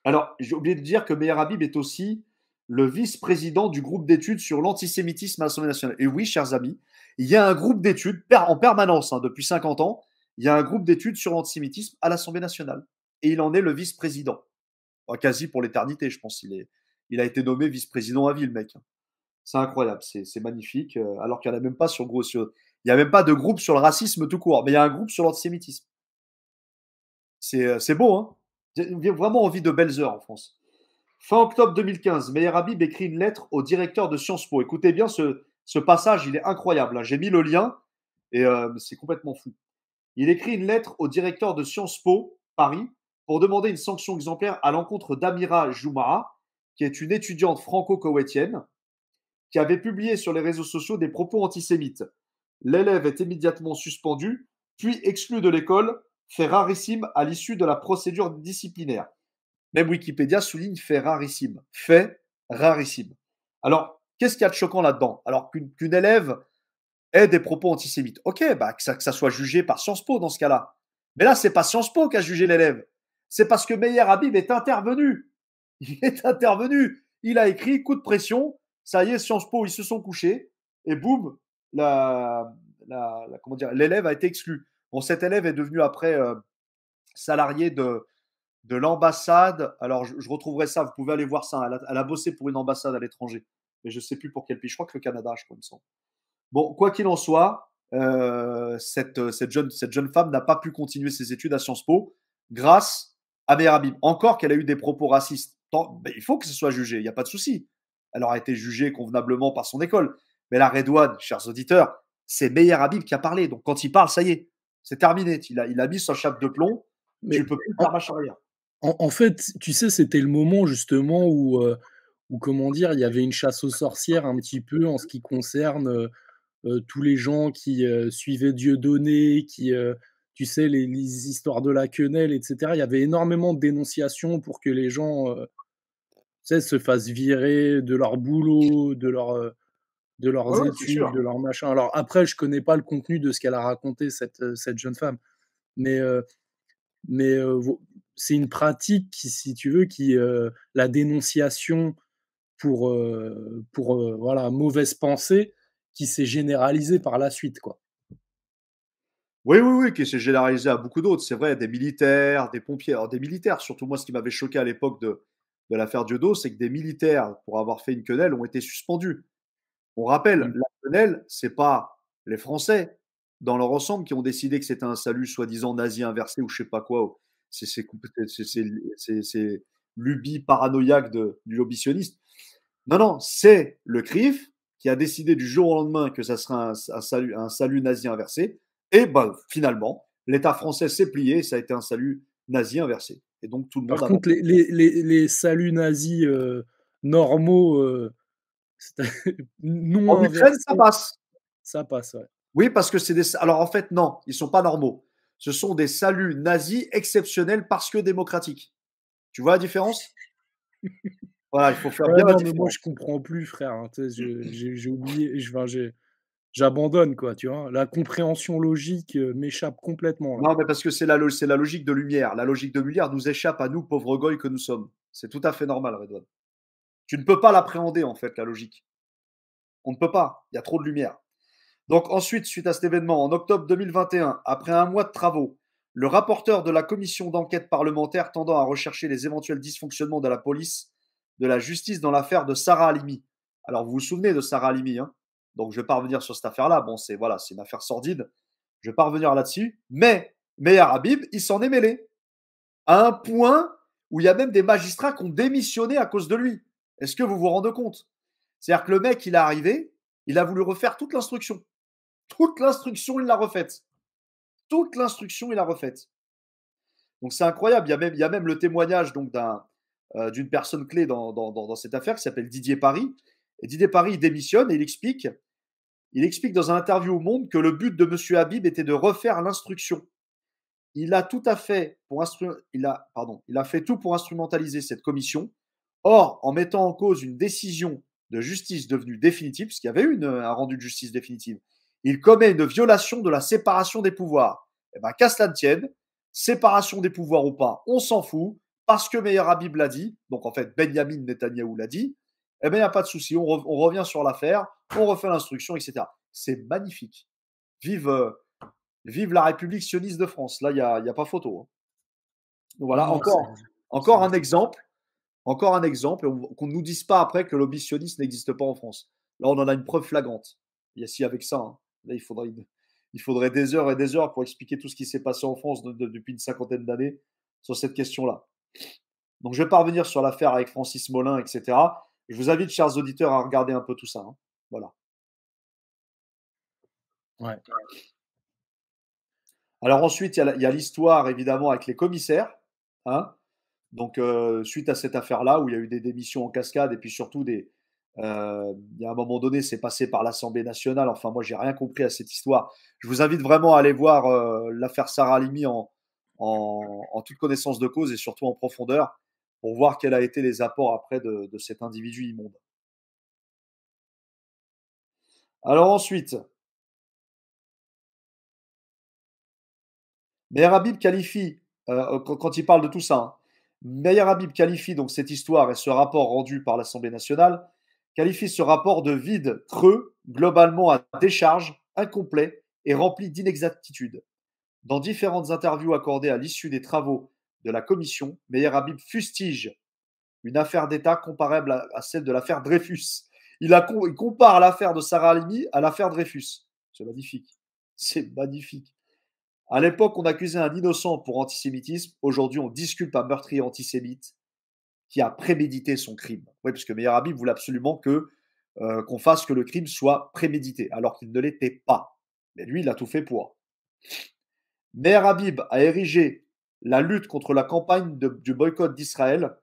Speaker 1: Alors, j'ai oublié de dire que Meir Habib est aussi le vice-président du groupe d'études sur l'antisémitisme à l'Assemblée nationale. Et oui, chers amis, il y a un groupe d'études en permanence, depuis 50 ans, il y a un groupe d'études sur l'antisémitisme à l'Assemblée nationale. Et il en est le vice-président. Quasi pour l'éternité, je pense. Il a été nommé vice-président à vie, le mec. C'est incroyable, c'est magnifique. Alors qu'il n'y en a même pas sur, il n'y a même pas de groupe sur le racisme tout court, mais il y a un groupe sur l'antisémitisme. C'est beau, hein. J'ai vraiment envie de belles heures en France. Fin octobre 2015, Meir Habib écrit une lettre au directeur de Sciences Po. Écoutez bien ce passage, il est incroyable. J'ai mis le lien et c'est complètement fou. Il écrit une lettre au directeur de Sciences Po Paris pour demander une sanction exemplaire à l'encontre d'Amira Joumaa, qui est une étudiante franco-koweïtienne, qui avait publié sur les réseaux sociaux des propos antisémites. L'élève est immédiatement suspendu, puis exclu de l'école, fait rarissime à l'issue de la procédure disciplinaire. Même Wikipédia souligne fait rarissime. Fait rarissime. Alors, qu'est-ce qu'il y a de choquant là-dedans? Alors qu'une élève ait des propos antisémites. Ok, que ça soit jugé par Sciences Po dans ce cas-là. Mais là, c'est pas Sciences Po qui a jugé l'élève. C'est parce que Meir Habib est intervenu. Il est intervenu. Il a écrit coup de pression. Ça y est, Sciences Po, ils se sont couchés. Et boum, l'élève a été exclu. Bon, cet élève est devenu après salarié de l'ambassade. Alors, je retrouverai ça, vous pouvez aller voir ça. Elle a bossé pour une ambassade à l'étranger. Mais je ne sais plus pour quel pays. Je crois que le Canada, je crois, il me semble. Bon, quoi qu'il en soit, cette jeune femme n'a pas pu continuer ses études à Sciences Po grâce à Meir Habib. Encore qu'elle a eu des propos racistes. Il faut que ce soit jugé, il n'y a pas de souci. Elle aura été jugée convenablement par son école. Mais la Redouane, chers auditeurs, c'est Meir Habib qui a parlé. Donc quand il parle, ça y est, c'est terminé. Il a mis son chape de plomb.
Speaker 2: Mais
Speaker 1: tu ne peux plus faire marche arrière.
Speaker 2: En fait, tu sais, c'était le moment justement où comment dire, il y avait une chasse aux sorcières un petit peu en ce qui concerne, tous les gens qui, suivaient Dieudonné, qui, tu sais, les histoires de la quenelle et cetera. Il y avait énormément de dénonciations pour que les gens, tu sais, se fassent virer de leur boulot, de
Speaker 1: Ouais,
Speaker 2: leurs
Speaker 1: ouais, c'est
Speaker 2: études,
Speaker 1: sûr.
Speaker 2: de leur machin. Alors après, je connais pas le contenu de ce qu'elle a raconté cette jeune femme, mais vo c'est une pratique qui, si tu veux, la dénonciation pour voilà, mauvaise pensée qui s'est généralisée par la suite, quoi.
Speaker 1: Oui, oui, oui, qui s'est généralisé à beaucoup d'autres. C'est vrai, des militaires, des pompiers. Alors, des militaires, surtout moi, ce qui m'avait choqué à l'époque de l'affaire Diodo, c'est que des militaires, pour avoir fait une quenelle, ont été suspendus. On rappelle,
Speaker 2: Mmh.
Speaker 1: la quenelle, c'est pas les Français, dans leur ensemble, qui ont décidé que c'était un salut soi-disant nazi inversé ou je sais pas quoi. C'est lubie paranoïaque du lobby sioniste. Non, non, c'est le CRIF qui a décidé du jour au lendemain que ça serait un salut nazi inversé. Et ben, finalement, l'État français s'est plié et ça a été un salut nazi inversé. Et donc tout le monde
Speaker 2: Par
Speaker 1: a.
Speaker 2: contre, les saluts nazis, normaux, c'est
Speaker 1: En
Speaker 2: non
Speaker 1: Ukraine, ça
Speaker 2: inversés,
Speaker 1: passe.
Speaker 2: ça passe, ouais.
Speaker 1: Oui, parce que c'est des. Alors en fait, non, ils sont pas normaux. Ce sont des saluts nazis exceptionnels parce que démocratiques. Tu vois la différence? Voilà, il faut faire
Speaker 2: Ouais,
Speaker 1: bien la
Speaker 2: non, mais moi,
Speaker 1: différence.
Speaker 2: je comprends plus, frère, hein, tu sais, j'ai oublié, enfin, j'abandonne, quoi, tu vois? La compréhension logique, m'échappe complètement, là.
Speaker 1: Non, mais parce que c'est la logique de lumière. La logique de lumière nous échappe à nous, pauvres goy que nous sommes. C'est tout à fait normal, Redouane. Tu ne peux pas l'appréhender, en fait, la logique. On ne peut pas. Il y a trop de lumière. Donc ensuite, suite à cet événement, en octobre 2021, après un mois de travaux, le rapporteur de la commission d'enquête parlementaire tendant à rechercher les éventuels dysfonctionnements de la police, de la justice dans l'affaire de Sarah Halimi. Alors vous vous souvenez de Sarah Halimi, hein? Donc je ne vais pas revenir sur cette affaire-là. Bon, c'est voilà, c'est une affaire sordide. Je ne vais pas revenir là-dessus. Mais Meir Habib, il s'en est mêlé à un point où il y a même des magistrats qui ont démissionné à cause de lui. Est-ce que vous vous rendez compte? C'est-à-dire que le mec, il est arrivé, il a voulu refaire toute l'instruction. Toute l'instruction, il l'a refaite. Toute l'instruction, il l'a refaite. Donc c'est incroyable. Il y a même le témoignage donc d'une personne clé dans cette affaire qui s'appelle Didier Paris. Et Didier Paris, il démissionne et il explique dans un interview au Monde que le but de M. Habib était de refaire l'instruction. il a tout à fait il a fait tout pour instrumentaliser cette commission. Or, en mettant en cause une décision de justice devenue définitive, puisqu'il y avait eu un rendu de justice définitive, il commet une violation de la séparation des pouvoirs. Eh bien, qu'à cela ne tienne, séparation des pouvoirs ou pas, on s'en fout, parce que Meir Habib l'a dit, donc en fait Benjamin Netanyahou l'a dit, eh bien, il n'y a pas de souci, on revient sur l'affaire, on refait l'instruction, etc. C'est magnifique. Vive, vive la République sioniste de France. Là, il n'y a pas photo. Hein. Donc voilà,
Speaker 2: Non,
Speaker 1: encore un exemple. Encore un exemple, qu'on ne nous dise pas après que le lobby sioniste n'existe pas en France. Là, on en a une preuve flagrante. Il y a si avec ça, hein. Là, il faudrait des heures et des heures pour expliquer tout ce qui s'est passé en France depuis une cinquantaine d'années sur cette question-là. Donc, je vais pas revenir sur l'affaire avec Francis Molin, etc. Je vous invite, chers auditeurs, à regarder un peu tout ça. Hein. Voilà.
Speaker 2: Ouais.
Speaker 1: Alors ensuite, il y a l'histoire, évidemment, avec les commissaires. Hein. Donc, suite à cette affaire-là, où il y a eu des démissions en cascade, et puis surtout, il y a un moment donné, c'est passé par l'Assemblée nationale. Enfin, moi, j'ai rien compris à cette histoire. Je vous invite vraiment à aller voir l'affaire Sarah Halimi en toute connaissance de cause et surtout en profondeur pour voir quels ont été les apports après de cet individu immonde. Alors ensuite, Meir Habib qualifie, quand il parle de tout ça, hein, Meir Habib qualifie donc cette histoire et ce rapport rendu par l'Assemblée nationale, qualifie ce rapport de vide, creux, globalement à décharge, incomplet et rempli d'inexactitudes. Dans différentes interviews accordées à l'issue des travaux de la commission, Meir Habib fustige une affaire d'État comparable à celle de l'affaire Dreyfus. Il compare l'affaire de Sarah Halimi à l'affaire Dreyfus. C'est magnifique. C'est magnifique. À l'époque, on accusait un innocent pour antisémitisme. Aujourd'hui, on disculpe un meurtrier antisémite qui a prémédité son crime. Oui, parce que Meir Habib voulait absolument qu'on fasse que le crime soit prémédité, alors qu'il ne l'était pas. Mais lui, il a tout fait pour. Meir Habib a érigé la lutte contre la campagne du boycott d'Israël,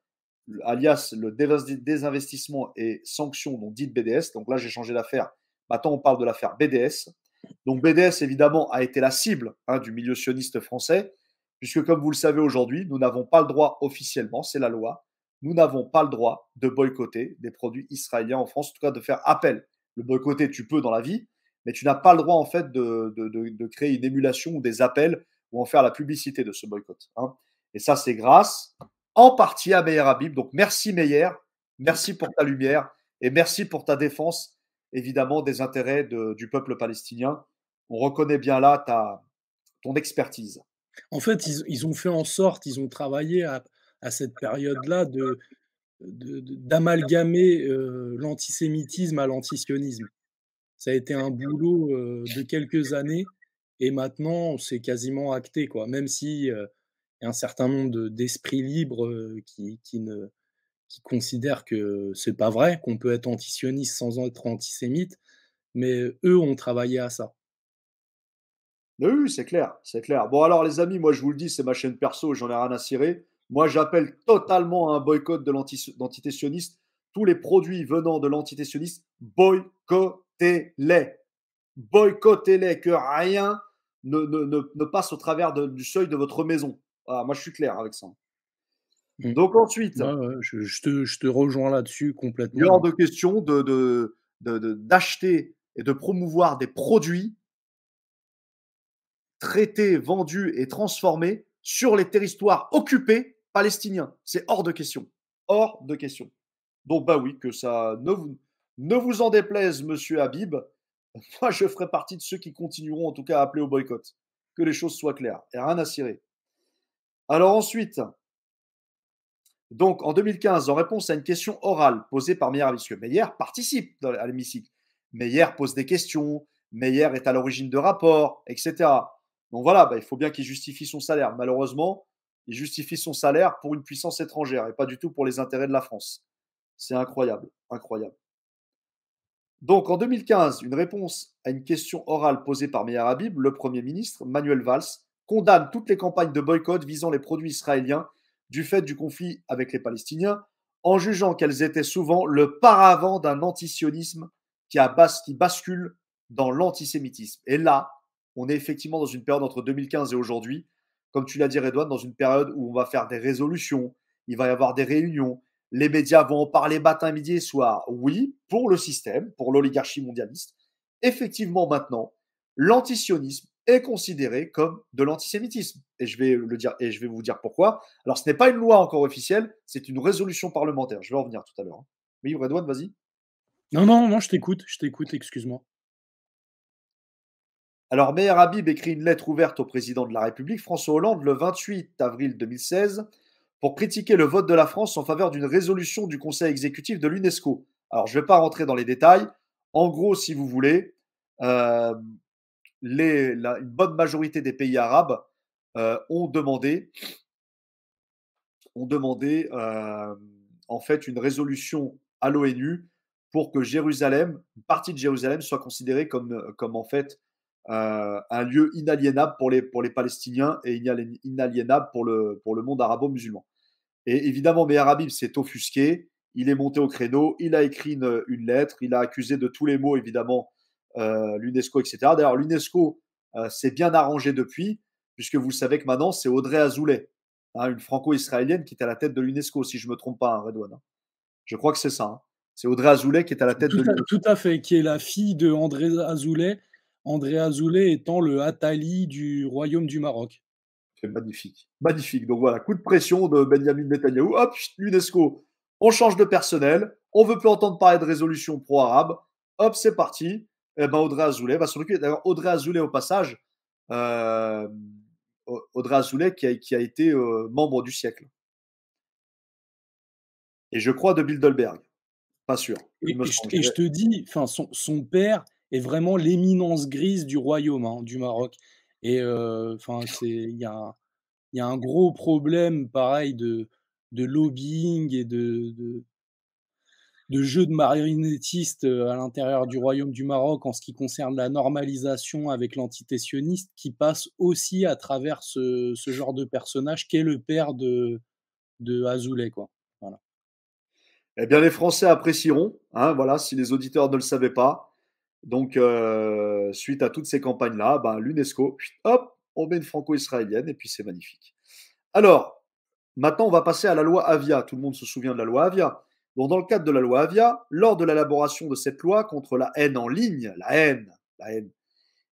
Speaker 1: alias le désinvestissement et sanctions, dont dit BDS. Donc là, j'ai changé d'affaire. Maintenant, on parle de l'affaire BDS. Donc BDS, évidemment, a été la cible du milieu sioniste français, puisque comme vous le savez aujourd'hui, nous n'avons pas le droit officiellement, c'est la loi, nous n'avons pas le droit de boycotter des produits israéliens en France, en tout cas de faire appel. Le boycotter, tu peux dans la vie, mais tu n'as pas le droit en fait de créer une émulation ou des appels ou en faire la publicité de ce boycott. Hein. Et ça, c'est grâce en partie à Meir Habib. Donc merci Meir, merci pour ta lumière et merci pour ta défense évidemment des intérêts du peuple palestinien. On reconnaît bien là ton expertise.
Speaker 2: En fait, ils ont fait en sorte, ils ont travaillé à cette période-là d'amalgamer, l'antisémitisme à l'antisionisme. Ça a été un boulot, de quelques années et maintenant c'est quasiment acté, quoi. Même si, il y a un certain nombre d'esprits libres, qui considèrent que c'est pas vrai, qu'on peut être antisioniste sans être antisémite, mais eux ont travaillé à ça.
Speaker 1: Oui, c'est clair, c'est clair. Bon, alors, les amis, moi, je vous le dis, c'est ma chaîne perso, j'en ai rien à cirer. Moi, j'appelle totalement à un boycott de l'entité sioniste. Tous les produits venant de l'entité sioniste, boycottez-les. Boycottez-les, que rien ne passe au travers du seuil de votre maison. Voilà, moi, je suis clair avec ça.
Speaker 2: Mmh.
Speaker 1: Donc, ensuite,
Speaker 2: Ouais, ouais, je te rejoins là-dessus
Speaker 1: il est hors
Speaker 2: complètement.
Speaker 1: de question d'acheter et de promouvoir des produits traités, vendus et transformés sur les territoires occupés palestiniens. C'est hors de question. Hors de question. Donc, bah oui, que ça ne vous en déplaise, monsieur Habib. Moi, je ferai partie de ceux qui continueront, en tout cas, à appeler au boycott. Que les choses soient claires. Et rien à cirer. Alors ensuite, donc en 2015, en réponse à une question orale posée par Meir Habib, parce que Meir participe à l'hémicycle. Meir pose des questions, Meir est à l'origine de rapports, etc. Donc voilà, bah, il faut bien qu'il justifie son salaire. Malheureusement, il justifie son salaire pour une puissance étrangère et pas du tout pour les intérêts de la France. C'est incroyable, incroyable. Donc en 2015, une réponse à une question orale posée par Meir Habib, le Premier ministre, Manuel Valls, condamne toutes les campagnes de boycott visant les produits israéliens du fait du conflit avec les Palestiniens, en jugeant qu'elles étaient souvent le paravent d'un antisionisme qui bascule dans l'antisémitisme. Et là, on est effectivement dans une période entre 2015 et aujourd'hui comme tu l'as dit, Redouane, dans une période où on va faire des résolutions, il va y avoir des réunions, les médias vont en parler matin, midi et soir. Oui, pour le système, pour l'oligarchie mondialiste, effectivement, maintenant, l'antisionisme est considéré comme de l'antisémitisme. Et je vais le dire, et je vais vous dire pourquoi. Alors, ce n'est pas une loi encore officielle, c'est une résolution parlementaire. Je vais en venir tout à l'heure, hein. Oui, Redouane, vas-y.
Speaker 2: Non, non, non, je t'écoute, excuse-moi.
Speaker 1: Alors, Meher Habib écrit une lettre ouverte au président de la République, François Hollande, le 28 avril 2016, pour critiquer le vote de la France en faveur d'une résolution du Conseil exécutif de l'UNESCO. Alors, je ne vais pas rentrer dans les détails. En gros, si vous voulez, euh, une bonne majorité des pays arabes ont demandé en fait une résolution à l'ONU pour que Jérusalem, une partie de Jérusalem, soit considérée comme en fait un lieu inaliénable pour les Palestiniens et inaliénable pour le monde arabo-musulman. Et évidemment, Meher Habib s'est offusqué, il est monté au créneau, il a écrit une lettre, il a accusé de tous les maux, évidemment, l'UNESCO, etc. D'ailleurs, l'UNESCO s'est bien arrangé depuis, puisque vous savez que maintenant, c'est Audrey Azoulay, hein, une franco-israélienne qui est à la tête de l'UNESCO, si je ne me trompe pas, hein, Redouane, hein. Je crois que c'est ça, hein. C'est Audrey Azoulay qui est à la tête de
Speaker 2: Tout
Speaker 1: l'UNESCO.
Speaker 2: à fait, qui est la fille de André Azoulay étant le Attali du royaume du Maroc.
Speaker 1: C'est magnifique. Magnifique. Donc voilà, coup de pression de Benjamin Netanyahou. Hop, l'UNESCO, on change de personnel. On veut plus entendre parler de résolution pro-arabe. Hop, c'est parti. Et ben Audrey Azoulay va s'en occuper. D'ailleurs, Audrey Azoulay, au passage, euh, Audrey Azoulay qui a été membre du siècle. Et je crois de Bilderberg. Pas sûr. Il me semble.
Speaker 2: Et je te dis, enfin, son père est vraiment l'éminence grise du royaume, hein, du Maroc. Et enfin, il y a un gros problème, pareil, de lobbying et de jeu de marionnettistes à l'intérieur du royaume du Maroc en ce qui concerne la normalisation avec l'entité sioniste, qui passe aussi à travers ce genre de personnage qu'est le père de Azoulay, quoi. Voilà.
Speaker 1: Eh bien, les Français apprécieront, hein, voilà, si les auditeurs ne le savaient pas. Donc, suite à toutes ces campagnes-là, ben, l'UNESCO, hop, on met une franco-israélienne et puis c'est magnifique. Alors, maintenant, on va passer à la loi Avia. Tout le monde se souvient de la loi Avia. Donc, dans le cadre de la loi Avia, lors de l'élaboration de cette loi contre la haine en ligne, la haine,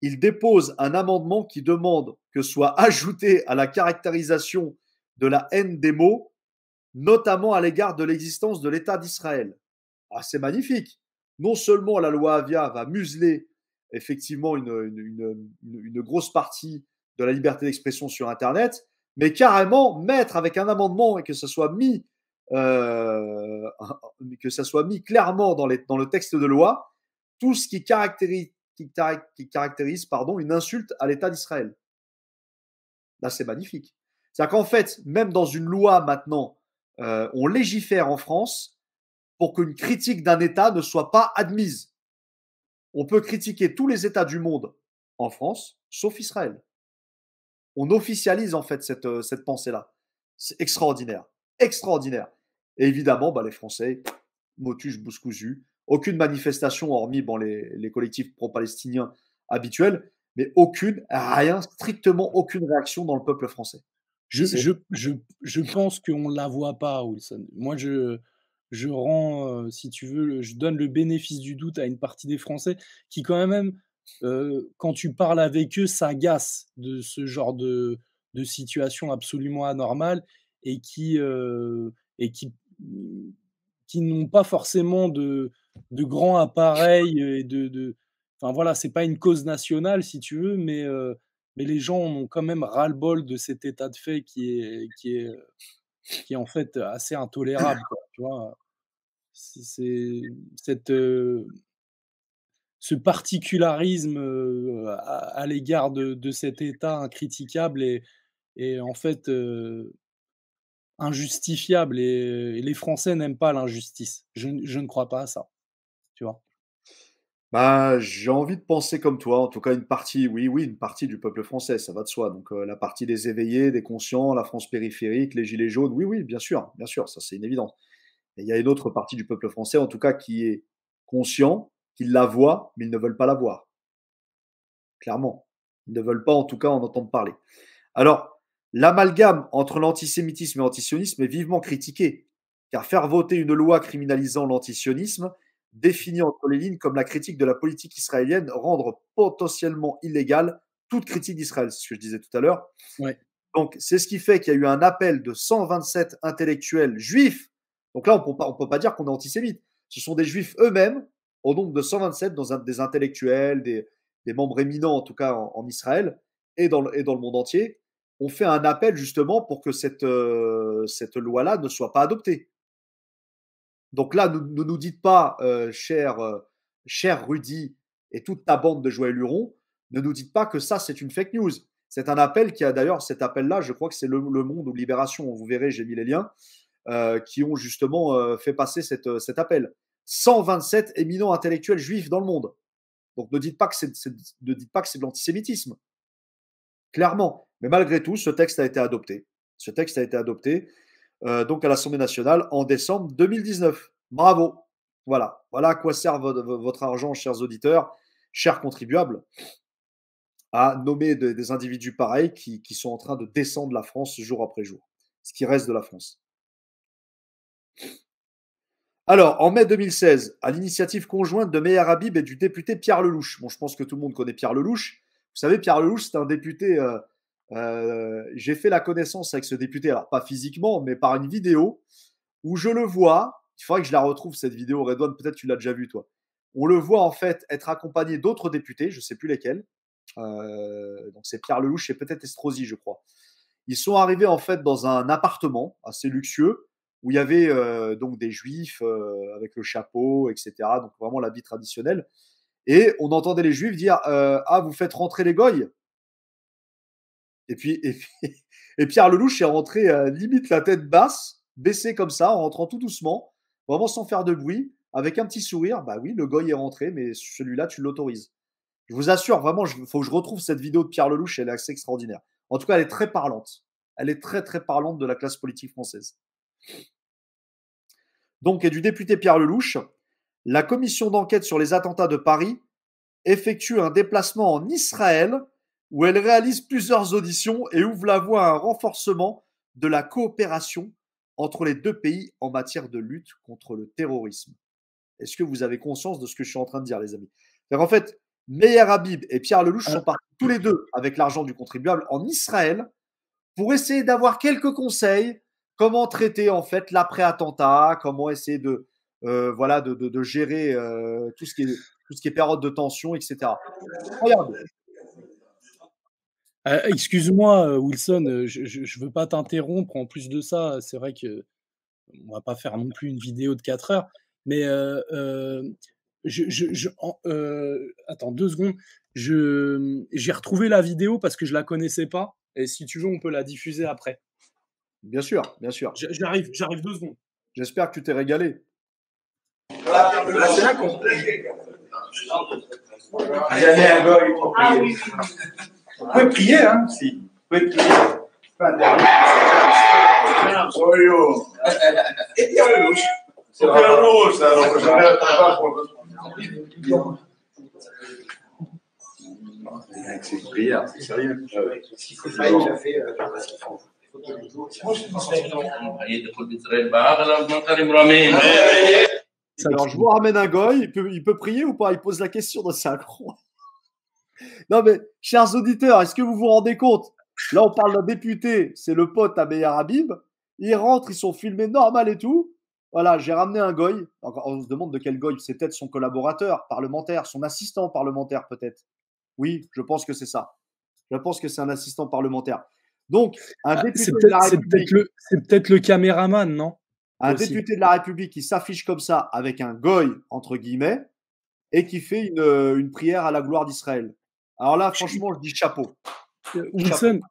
Speaker 1: il dépose un amendement qui demande que soit ajouté à la caractérisation de la haine des mots, notamment à l'égard de l'existence de l'État d'Israël. Ah, c'est magnifique. Non seulement la loi Avia va museler effectivement une grosse partie de la liberté d'expression sur Internet, mais carrément mettre avec un amendement et euh, que ça soit mis clairement dans le texte de loi tout ce qui caractérise pardon, une insulte à l'État d'Israël. Là, c'est magnifique. C'est-à-dire qu'en fait, même dans une loi maintenant, on légifère en France pour qu'une critique d'un État ne soit pas admise. On peut critiquer tous les États du monde en France, sauf Israël. On officialise en fait cette pensée-là. C'est extraordinaire. Extraordinaire. Et évidemment, bah, les Français, motus bouscousu, aucune manifestation hormis bon, les collectifs pro-palestiniens habituels, mais aucune, rien, strictement aucune réaction dans le peuple français.
Speaker 2: Je je je je pense qu'on ne la voit pas, Wilson. Moi, je rends, si tu veux, je donne le bénéfice du doute à une partie des Français qui quand même, quand tu parles avec eux, s'agacent de ce genre de situation absolument anormale et et qui n'ont pas forcément de grands appareils et enfin voilà, c'est pas une cause nationale si tu veux, mais les gens ont quand même ras-le-bol de cet état de fait qui est en fait assez intolérable, quoi, tu vois? C'est cette, ce particularisme, à l'égard de cet état incritiquable est en fait, injustifiable et les Français n'aiment pas l'injustice. Je ne crois pas à ça, tu vois?
Speaker 1: Bah, j'ai envie de penser comme toi, en tout cas une partie, oui, oui, une partie du peuple français, ça va de soi. Donc la partie des éveillés, des conscients, la France périphérique, les gilets jaunes, oui, oui, bien sûr, ça c'est une évidence. Et il y a une autre partie du peuple français, en tout cas, qui est conscient, qui la voit, mais ils ne veulent pas la voir, clairement. Ils ne veulent pas, en tout cas, en entendre parler. Alors, L'amalgame entre l'antisémitisme et l'antisionisme est vivement critiqué, car faire voter une loi criminalisant l'antisionisme définit entre les lignes comme la critique de la politique israélienne, rendre potentiellement illégale toute critique d'Israël. C'est ce que je disais tout à l'heure.
Speaker 2: Ouais.
Speaker 1: Donc, c'est ce qui fait qu'il y a eu un appel de 127 intellectuels juifs. Donc là, on ne peut pas dire qu'on est antisémite. Ce sont des juifs eux-mêmes, au nombre de 127, des intellectuels, des membres éminents, en tout cas en Israël et dans le monde entier, ont fait un appel justement pour que cette loi-là ne soit pas adoptée. Donc là, ne nous dites pas, cher Rudy et toute ta bande de Joël Huron, ne nous dites pas que ça, c'est une fake news. C'est un appel qui a d'ailleurs, cet appel-là, je crois que c'est le Monde ou Libération, vous verrez, j'ai mis les liens, qui ont justement fait passer cet appel. 127 éminents intellectuels juifs dans le monde. Donc ne dites pas que c'est de l'antisémitisme. Clairement. Mais malgré tout, ce texte a été adopté. Ce texte a été adopté donc à l'Assemblée nationale en décembre 2019. Bravo. Voilà. Voilà à quoi sert votre argent, chers auditeurs, chers contribuables, à nommer des individus pareils qui sont en train de descendre la France jour après jour. Ce qui reste de la France. Alors, en mai 2016, à l'initiative conjointe de Meir Habib et du député Pierre Lelouch. Bon, je pense que tout le monde connaît Pierre Lelouch. Vous savez, Pierre Lelouch, c'est un député. J'ai fait la connaissance avec ce député, alors pas physiquement, mais par une vidéo où je le vois. Il faudrait que je la retrouve, cette vidéo. Redouane, peut-être tu l'as déjà vue, toi. On le voit en fait être accompagné d'autres députés, je ne sais plus lesquels. Donc c'est Pierre Lelouch et peut-être Estrosi, je crois. Ils sont arrivés en fait dans un appartement assez luxueux où il y avait donc des juifs avec le chapeau, etc. Donc vraiment l'habit traditionnel. Et on entendait les juifs dire ah, vous faites rentrer les goyes. Et Pierre Lelouch est rentré limite la tête basse, baissé comme ça, en rentrant tout doucement, vraiment sans faire de bruit, avec un petit sourire. Bah oui, le goy est rentré, mais celui-là, tu l'autorises. Je vous assure, vraiment, il faut que je retrouve cette vidéo de Pierre Lelouch, elle est assez extraordinaire. En tout cas, elle est très parlante. Elle est très, très parlante de la classe politique française. Donc, et du député Pierre Lelouch, la commission d'enquête sur les attentats de Paris effectue un déplacement en Israël où elle réalise plusieurs auditions et ouvre la voie à un renforcement de la coopération entre les deux pays en matière de lutte contre le terrorisme. Est-ce que vous avez conscience de ce que je suis en train de dire, les amis? En fait, Meir Habib et Pierre Lelouch sont partis tous les deux avec l'argent du contribuable en Israël pour essayer d'avoir quelques conseils, comment traiter en fait l'après-attentat, comment essayer de gérer tout ce qui est période de tension, etc. Regarde.
Speaker 2: Excuse-moi, Wilson, je veux pas t'interrompre. En plus de ça, c'est vrai que on va pas faire non plus une vidéo de 4 heures, mais attends 2 secondes. J'ai retrouvé la vidéo parce que je la connaissais pas et si tu veux, on peut la diffuser après.
Speaker 1: Bien sûr, bien sûr.
Speaker 2: J'arrive 2 secondes.
Speaker 1: J'espère que tu t'es régalé.
Speaker 3: Là, c'est là qu'on jamais un gars, il faut prier. Vous pouvez prier, hein, si. Vous pouvez prier. Et Pierre Lelouch. C'est Pierre Lelouch, ça, donc je vais pas pour. Avec ses prières, c'est sérieux. Ce qu'il faut faire, il a fait.
Speaker 1: Alors, je vous ramène un goy, il peut prier ou pas? Il pose la question dans sa croix. Non, mais, chers auditeurs, est-ce que vous vous rendez compte? Là, on parle d'un député, c'est le pote à Meir Habib. Ils rentrent, ils sont filmés normal et tout. Voilà, j'ai ramené un goy. Encore, on se demande de quel goy. C'est peut-être son collaborateur parlementaire, son assistant parlementaire, peut-être. Oui, je pense que c'est ça. Je pense que c'est un assistant parlementaire. Donc, un député de la République.
Speaker 2: C'est peut-être le caméraman, non?
Speaker 1: Un député de la République qui s'affiche comme ça avec un goy, entre guillemets, et qui fait une prière à la gloire d'Israël. Alors là, franchement, je dis chapeau.
Speaker 2: Wilson.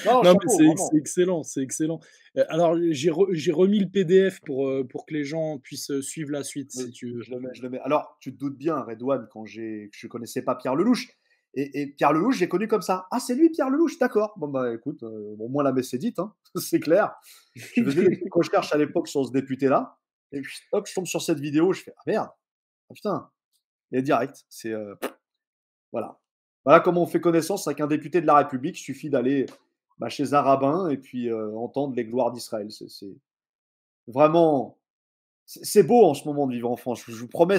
Speaker 2: Non, mais c'est excellent, c'est excellent. Alors, j'ai remis le PDF pour que les gens puissent suivre la suite, si tu veux.
Speaker 1: Je le mets. Alors, tu te doutes bien, Redouane, quand je ne connaissais pas Pierre Lelouch. Et Pierre Lelouch, j'ai connu comme ça. Ah, c'est lui, Pierre Lelouch, d'accord. Bon, bah écoute, au moins la messe est dite, hein, c'est clair. Je faisais des petites recherches à l'époque sur ce député-là. Et puis, hop, je tombe sur cette vidéo, je fais ah merde, ah, putain, il est direct. C'est. Voilà. Voilà comment on fait connaissance avec un député de la République. Il suffit d'aller chez un rabbin et puis entendre les gloires d'Israël. C'est vraiment, c'est beau en ce moment de vivre en France. Je vous promets,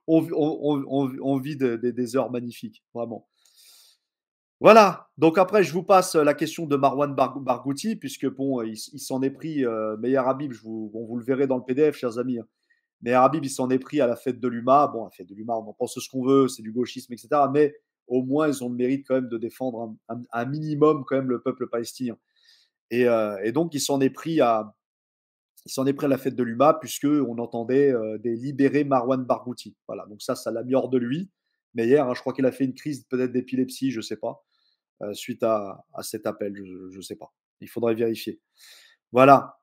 Speaker 1: on vit des heures magnifiques, vraiment. Voilà. Donc après, je vous passe la question de Marwan Barghouti, puisque bon, il s'en est pris, Meir Habib, vous le verrez dans le PDF, chers amis, hein. Meir Habib, il s'en est pris à la fête de l'UMA. Bon, la fête de l'UMA, on en pense ce qu'on veut, c'est du gauchisme, etc. Mais au moins, ils ont le mérite quand même de défendre un minimum quand même le peuple palestinien. Et donc, il s'en est pris à la fête de l'UMA, puisqu'on entendait des libérés Marwan Barghouti. Voilà, donc ça l'a mis hors de lui. Mais hier, hein, je crois qu'il a fait une crise peut-être d'épilepsie, je ne sais pas, suite à cet appel, je ne sais pas. Il faudrait vérifier. Voilà.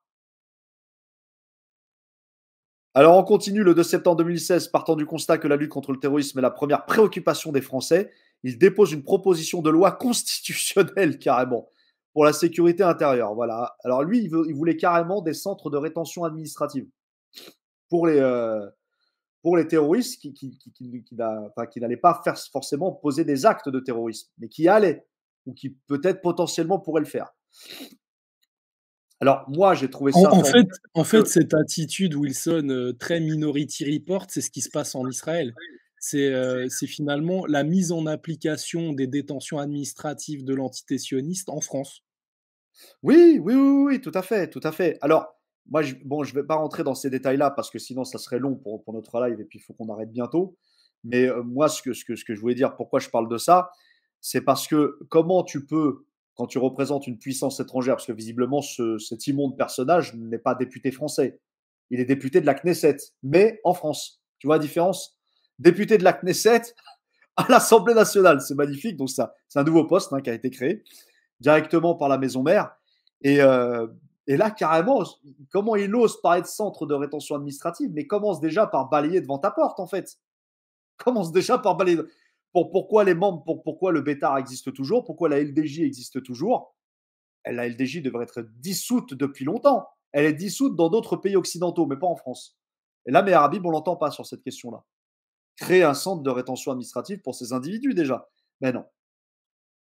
Speaker 1: Alors on continue le 2 septembre 2016, partant du constat que la lutte contre le terrorisme est la première préoccupation des Français, il dépose une proposition de loi constitutionnelle carrément pour la sécurité intérieure. Voilà. Alors lui, il voulait carrément des centres de rétention administrative pour les terroristes qui n'allaient pas faire forcément poser des actes de terrorisme, mais qui allaient ou qui peut-être potentiellement pourraient le faire. Alors moi, j'ai trouvé ça
Speaker 2: En fait, cette attitude, Wilson, très Minority Report, c'est ce qui se passe en Israël. C'est finalement la mise en application des détentions administratives de l'entité sioniste en France.
Speaker 1: Oui, oui, oui, oui, tout à fait, tout à fait. Alors, moi, je vais pas rentrer dans ces détails-là parce que sinon, ça serait long pour notre live et puis il faut qu'on arrête bientôt. Mais moi, ce que je voulais dire, pourquoi je parle de ça, c'est parce que comment tu peux, quand tu représentes une puissance étrangère, parce que visiblement, cet immonde personnage n'est pas député français, il est député de la Knesset, mais en France. Tu vois la différence? Député de la Knesset à l'Assemblée nationale, c'est magnifique. Donc, ça, c'est un nouveau poste qui a été créé directement par la maison mère. Et, euh, et là, carrément, comment il ose parler de centre de rétention administrative, mais commence déjà par balayer devant ta porte, en fait. Commence déjà par balayer. Pourquoi les membres, pourquoi le Bétard existe toujours, pourquoi la LDJ existe toujours. La LDJ devrait être dissoute depuis longtemps. Elle est dissoute dans d'autres pays occidentaux, mais pas en France. Et là, Meir Habib, on l'entend pas sur cette question-là. Créer un centre de rétention administrative pour ces individus déjà. Mais non,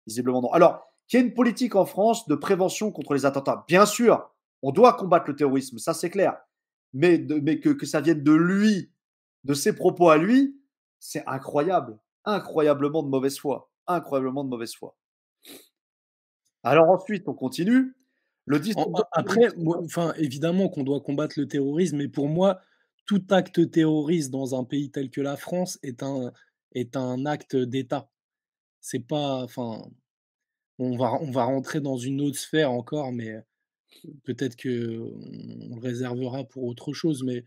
Speaker 1: visiblement non. Alors, qu'il y ait une politique en France de prévention contre les attentats, bien sûr, on doit combattre le terrorisme, ça c'est clair. Mais que ça vienne de lui, de ses propos à lui, c'est incroyable. Incroyablement de mauvaise foi. Incroyablement de mauvaise foi. Alors ensuite, on continue. Le 10
Speaker 2: Après, évidemment qu'on doit combattre le terrorisme, mais pour moi, tout acte terroriste dans un pays tel que la France est un acte d'État. C'est pas, enfin, on va rentrer dans une autre sphère encore, mais peut-être que on le réservera pour autre chose. Mais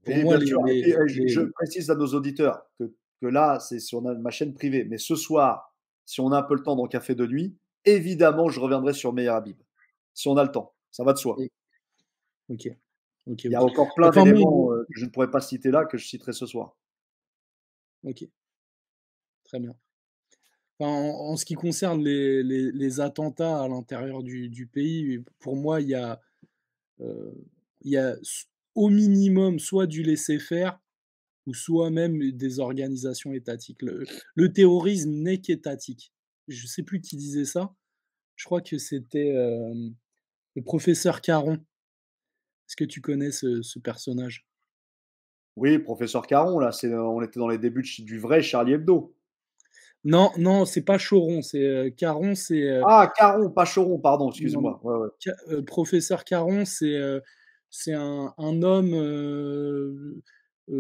Speaker 2: pour
Speaker 1: Et
Speaker 2: moi,
Speaker 1: bien sûr, et je
Speaker 2: les
Speaker 1: précise à nos auditeurs que là, c'est sur ma chaîne privée. Mais ce soir, si on a un peu le temps dans Café de nuit, évidemment, je reviendrai sur Meir Habib. Si on a le temps, ça va de soi.
Speaker 2: OK, OK,
Speaker 1: Il y a
Speaker 2: OK.
Speaker 1: encore plein
Speaker 2: Enfin, moi,
Speaker 1: d'éléments que je ne pourrais pas citer là, que je citerai ce soir.
Speaker 2: OK, très bien. Enfin, en ce qui concerne les attentats à l'intérieur du pays, pour moi, heu, il y a au minimum soit du laisser-faire ou soit même des organisations étatiques. Le terrorisme n'est qu'étatique. Je ne sais plus qui disait ça. Je crois que c'était, le professeur Caron. Est-ce que tu connais ce personnage?
Speaker 1: Oui, professeur Caron, là, on était dans les débuts du vrai Charlie Hebdo.
Speaker 2: Non, non, c'est pas Choron, c'est, Caron, c'est,
Speaker 1: Ah, Caron, pas Choron, pardon,
Speaker 2: non, non.
Speaker 1: excuse-moi. Ouais, ouais.
Speaker 2: Professeur Caron, c'est un homme,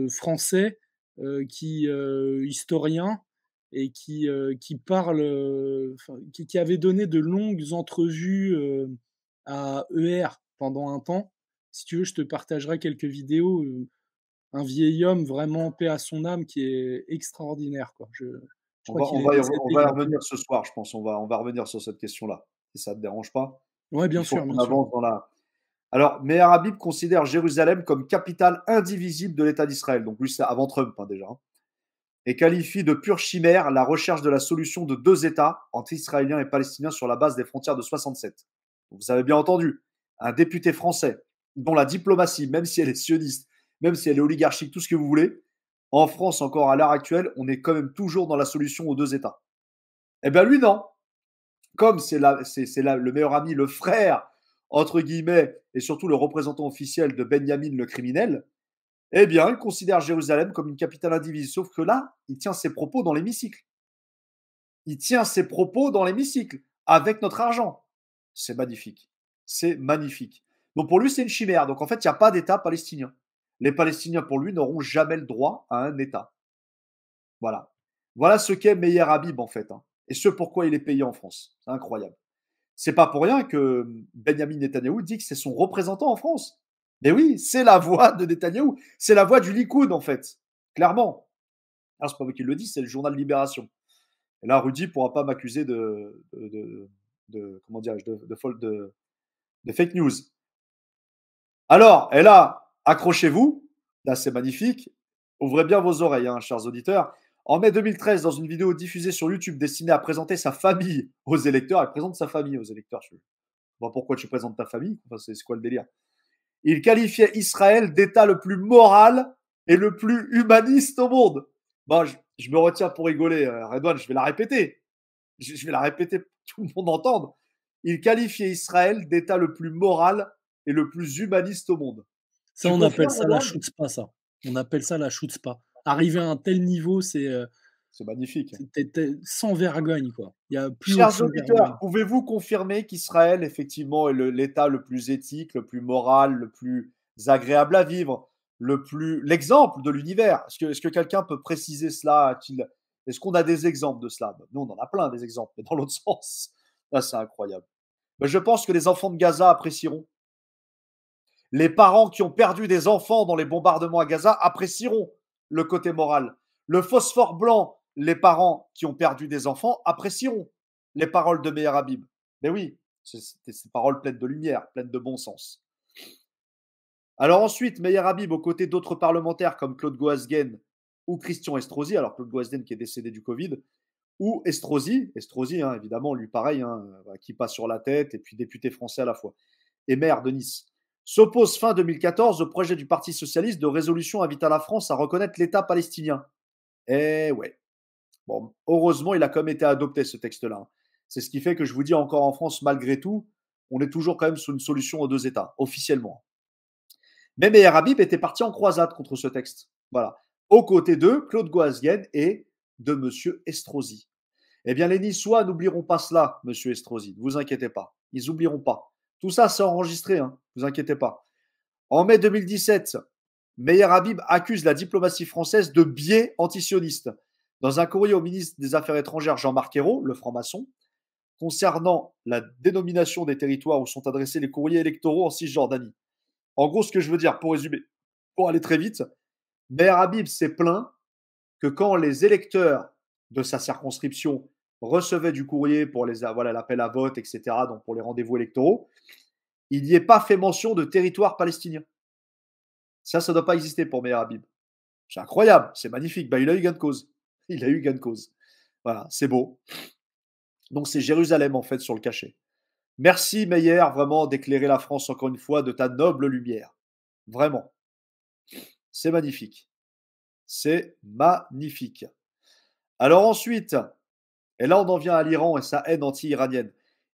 Speaker 2: français, historien et qui parle, enfin, qui avait donné de longues entrevues, à ER pendant un temps. Si tu veux, je te partagerai quelques vidéos, un vieil homme vraiment paix à son âme qui est extraordinaire, quoi. Je crois qu'il est
Speaker 1: On
Speaker 2: décédé il
Speaker 1: va
Speaker 2: y
Speaker 1: y
Speaker 2: a
Speaker 1: revenir ce soir, je pense. On va revenir sur cette question-là, si ça ne te dérange pas.
Speaker 2: ouais,
Speaker 1: Il
Speaker 2: bien
Speaker 1: faut
Speaker 2: sûr,
Speaker 1: qu'on
Speaker 2: bien sûr.
Speaker 1: avance dans la. Alors, Meir Habib considère Jérusalem comme capitale indivisible de l'État d'Israël. Donc, lui, c'est avant Trump, hein, déjà. Et qualifie de pure chimère la recherche de la solution de deux États entre Israéliens et Palestiniens sur la base des frontières de 67. Donc, vous avez bien entendu, un député français dont la diplomatie, même si elle est sioniste, même si elle est oligarchique, tout ce que vous voulez, en France, encore à l'heure actuelle, on est quand même toujours dans la solution aux deux États. Eh bien, lui, non. comme c'est le meilleur ami, le frère, entre guillemets, et surtout le représentant officiel de Benyamin le criminel, eh bien, il considère Jérusalem comme une capitale indivise. Sauf que là, il tient ses propos dans l'hémicycle. Il tient ses propos dans l'hémicycle, avec notre argent. C'est magnifique. C'est magnifique. Donc pour lui, c'est une chimère. Donc en fait, il n'y a pas d'État palestinien. Les Palestiniens, pour lui, n'auront jamais le droit à un État. Voilà. Voilà ce qu'est Meyer Habib, en fait. Hein. Et ce pourquoi il est payé en France. C'est incroyable. C'est pas pour rien que Benjamin Netanyahou dit que c'est son représentant en France. Mais oui, c'est la voix de Netanyahou. C'est la voix du Likoud, en fait. Clairement. Alors, c'est pas moi qui le dis, c'est le journal Libération. Et là, Rudy ne pourra pas m'accuser comment dirais-je, de fake news. Alors, et là, accrochez-vous. Là, c'est magnifique. Ouvrez bien vos oreilles, hein, chers auditeurs. En mai 2013, dans une vidéo diffusée sur YouTube destinée à présenter sa famille aux électeurs, il présente sa famille aux électeurs. Je ne sais pas pourquoi tu présentes ta famille. Enfin, c'est quoi le délire? Il qualifiait Israël d'État le plus moral et le plus humaniste au monde. Bon, je me retiens pour rigoler, Redouane, je vais la répéter. Je vais la répéter pour que tout le monde entende. Il qualifiait Israël d'État le plus moral et le plus humaniste au monde.
Speaker 2: Ça, on appelle ça la chutzpah, ça. On appelle ça la chutzpah. Arriver à un tel niveau, c'est
Speaker 1: magnifique.
Speaker 2: T'es sans vergogne, quoi. Il y a plus
Speaker 1: Chers auditeurs, pouvez-vous confirmer qu'Israël, effectivement, est l'État le plus éthique, le plus moral, le plus agréable à vivre, l'exemple de l'univers? Est-ce que quelqu'un peut préciser cela? Est-ce qu'on a des exemples de cela? Nous, on en a plein des exemples, mais dans l'autre sens. Là, c'est incroyable. Mais je pense que les enfants de Gaza apprécieront. Les parents qui ont perdu des enfants dans les bombardements à Gaza apprécieront le côté moral. Le phosphore blanc, les parents qui ont perdu des enfants apprécieront les paroles de Meyer Habib. Mais oui, c'est ces paroles pleines de lumière, pleines de bon sens. Alors ensuite, Meyer Habib, aux côtés d'autres parlementaires comme Claude Goasguen ou Christian Estrosi, alors Claude Goasguen qui est décédé du Covid, ou Estrosi, hein, évidemment, lui pareil, hein, qui passe sur la tête, et puis député français à la fois, et maire de Nice, s'oppose fin 2014 au projet du Parti socialiste de résolution invitant la France à reconnaître l'État palestinien. Eh ouais. Bon, heureusement, il a quand même été adopté, ce texte-là. C'est ce qui fait que je vous dis encore en France, malgré tout, on est toujours quand même sous une solution aux deux États, officiellement. Mais Meyer Habib était parti en croisade contre ce texte. Voilà. Aux côtés de Claude Goasguen et de M. Estrosi. Eh bien, les Niçois n'oublieront pas cela, M. Estrosi. Ne vous inquiétez pas. Ils n'oublieront pas. Tout ça, c'est enregistré, hein. Ne vous inquiétez pas. En mai 2017, Meyer Habib accuse la diplomatie française de biais antisionistes. Dans un courrier au ministre des Affaires étrangères Jean-Marc Ayrault, le franc-maçon, concernant la dénomination des territoires où sont adressés les courriers électoraux en Cisjordanie. En gros, ce que je veux dire, pour résumer, pour aller très vite, Meyer Habib s'est plaint que quand les électeurs de sa circonscription recevaient du courrier pour l'appel à vote, etc., donc pour les rendez-vous électoraux, il n'y ait pas fait mention de territoire palestinien. Ça ne doit pas exister pour Meyer Habib. C'est incroyable, c'est magnifique. Il a eu gain de cause. Il a eu gain de cause. Voilà, c'est beau. Donc c'est Jérusalem, en fait, sur le cachet. Merci, Meyer, vraiment, d'éclairer la France, encore une fois, de ta noble lumière. Vraiment. C'est magnifique. C'est magnifique. Alors ensuite, et là on en vient à l'Iran et sa haine anti-iranienne.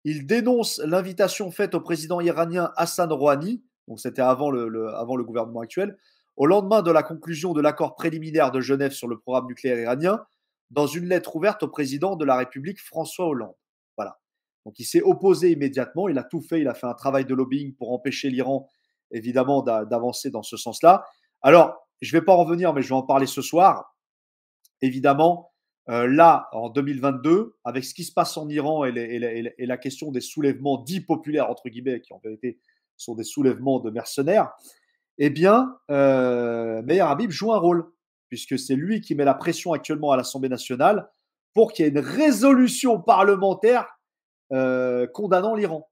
Speaker 1: Il dénonce l'invitation faite au président iranien Hassan Rouhani, donc c'était avant le gouvernement actuel, au lendemain de la conclusion de l'accord préliminaire de Genève sur le programme nucléaire iranien, dans une lettre ouverte au président de la République François Hollande. Voilà. Donc il s'est opposé immédiatement, il a tout fait, il a fait un travail de lobbying pour empêcher l'Iran, évidemment, d'avancer dans ce sens-là. Alors, je ne vais pas en revenir, mais je vais en parler ce soir. Évidemment, là, en 2022, avec ce qui se passe en Iran et la question des soulèvements dits populaires, entre guillemets, qui en vérité sont des soulèvements de mercenaires, eh bien, Meyer Habib joue un rôle, puisque c'est lui qui met la pression actuellement à l'Assemblée nationale pour qu'il y ait une résolution parlementaire condamnant l'Iran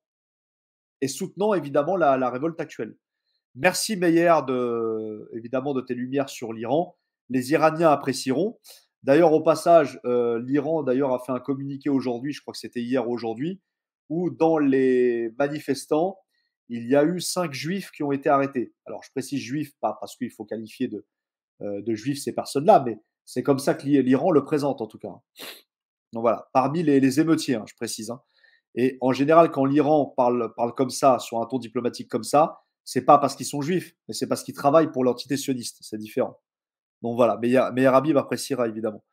Speaker 1: et soutenant évidemment la révolte actuelle. Merci Meyer évidemment de tes lumières sur l'Iran. Les Iraniens apprécieront. D'ailleurs, au passage, l'Iran d'ailleurs a fait un communiqué aujourd'hui, je crois que c'était hier ou aujourd'hui, où dans les manifestants, il y a eu 5 juifs qui ont été arrêtés. Alors, je précise juifs, pas parce qu'il faut qualifier de juifs ces personnes-là, mais c'est comme ça que l'Iran le présente en tout cas. Donc voilà, parmi les émeutiers, hein, je précise. Hein. Et en général, quand l'Iran parle comme ça, sur un ton diplomatique comme ça, c'est pas parce qu'ils sont juifs, mais c'est parce qu'ils travaillent pour l'entité sioniste. C'est différent. Donc voilà, Meir Habib appréciera évidemment.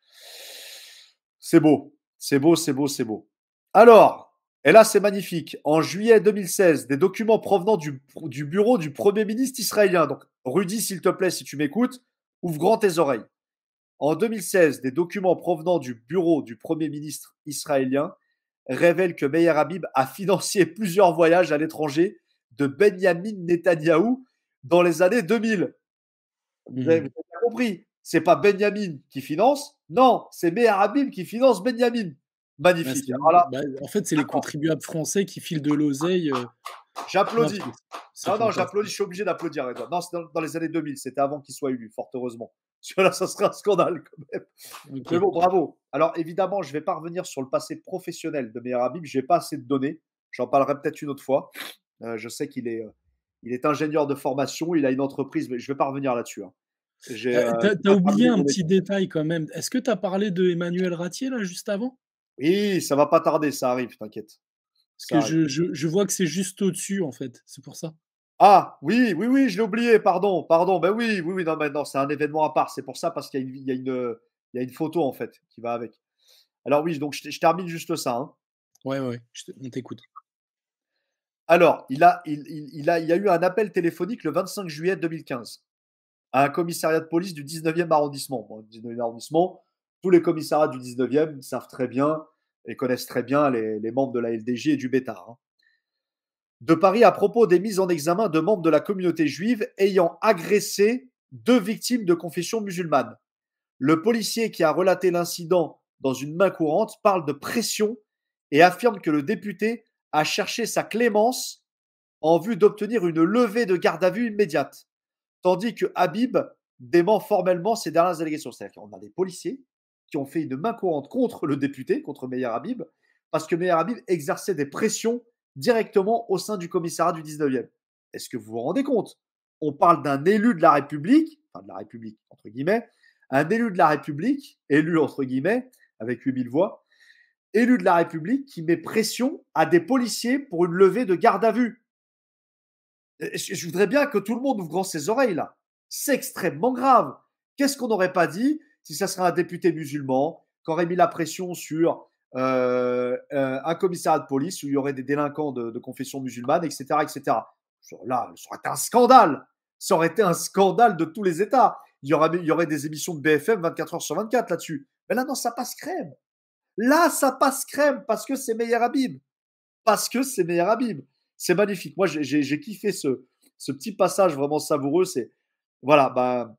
Speaker 1: C'est beau, c'est beau, c'est beau, c'est beau. Alors, et là c'est magnifique. En juillet 2016, des documents provenant du bureau du Premier ministre israélien. Donc, Rudy, s'il te plaît, si tu m'écoutes, ouvre grand tes oreilles. En 2016, des documents provenant du bureau du Premier ministre israélien révèlent que Meir Habib a financé plusieurs voyages à l'étranger de Benjamin Netanyahou dans les années 2000. Vous avez compris. C'est pas Benjamin qui finance, non, c'est Meir Habib qui finance Benjamin. Magnifique.
Speaker 2: Bah, en fait, c'est les contribuables français qui filent de l'oseille.
Speaker 1: J'applaudis. Non, j'applaudis, je suis obligé d'applaudir. Non, c'est dans les années 2000, c'était avant qu'il soit élu, fort heureusement. Parce que là, ça serait un scandale quand même. Okay. Mais bon, bravo. Alors évidemment, je ne vais pas revenir sur le passé professionnel de Meir Habib, je n'ai pas assez de données. J'en parlerai peut-être une autre fois. Je sais qu'il est ingénieur de formation, il a une entreprise, mais je ne vais pas revenir là-dessus. Hein.
Speaker 2: T'as oublié un petit détail quand même. Est-ce que tu as parlé de Emmanuel Ratier là juste avant?
Speaker 1: Oui, ça va pas tarder, ça arrive, t'inquiète.
Speaker 2: Parce que je vois que c'est juste au-dessus en fait, c'est pour ça.
Speaker 1: Ah oui, je l'ai oublié, pardon. Ben oui, non, c'est un événement à part, c'est pour ça, parce qu'il y a une photo en fait qui va avec. Alors oui, donc je termine juste ça. Hein.
Speaker 2: Ouais, on t'écoute.
Speaker 1: Alors, il y a eu un appel téléphonique le 25 juillet 2015 à un commissariat de police du 19e arrondissement. Bon, le 19e arrondissement, tous les commissariats du 19e savent très bien et connaissent très bien les membres de la LDJ et du Bétard. Hein. De Paris à propos des mises en examen de membres de la communauté juive ayant agressé 2 victimes de confession musulmane. Le policier qui a relaté l'incident dans une main courante parle de pression et affirme que le député a cherché sa clémence en vue d'obtenir une levée de garde à vue immédiate, tandis que Habib dément formellement ces dernières allégations. C'est-à-dire qu'on a des policiers qui ont fait une main courante contre le député, contre Meir Habib, parce que Meir Habib exerçait des pressions directement au sein du commissariat du 19e. Est-ce que vous vous rendez compte? On parle d'un élu de la République, enfin de la République entre guillemets, un élu de la République, élu entre guillemets, avec 8000 voix, élu de la République qui met pression à des policiers pour une levée de garde à vue. Je voudrais bien que tout le monde ouvre grand ses oreilles là. C'est extrêmement grave. Qu'est-ce qu'on n'aurait pas dit si ça serait un député musulman qui aurait mis la pression sur un commissariat de police où il y aurait des délinquants de confession musulmane, etc., etc. Là, ça aurait été un scandale. Ça aurait été un scandale de tous les États. Il y aurait des émissions de BFM 24 heures sur 24 là-dessus. Mais là, non, ça passe crème. Là, ça passe crème parce que c'est Meir Habib. Parce que c'est Meir Habib. C'est magnifique. Moi, j'ai kiffé ce petit passage vraiment savoureux. C'est, voilà, bah,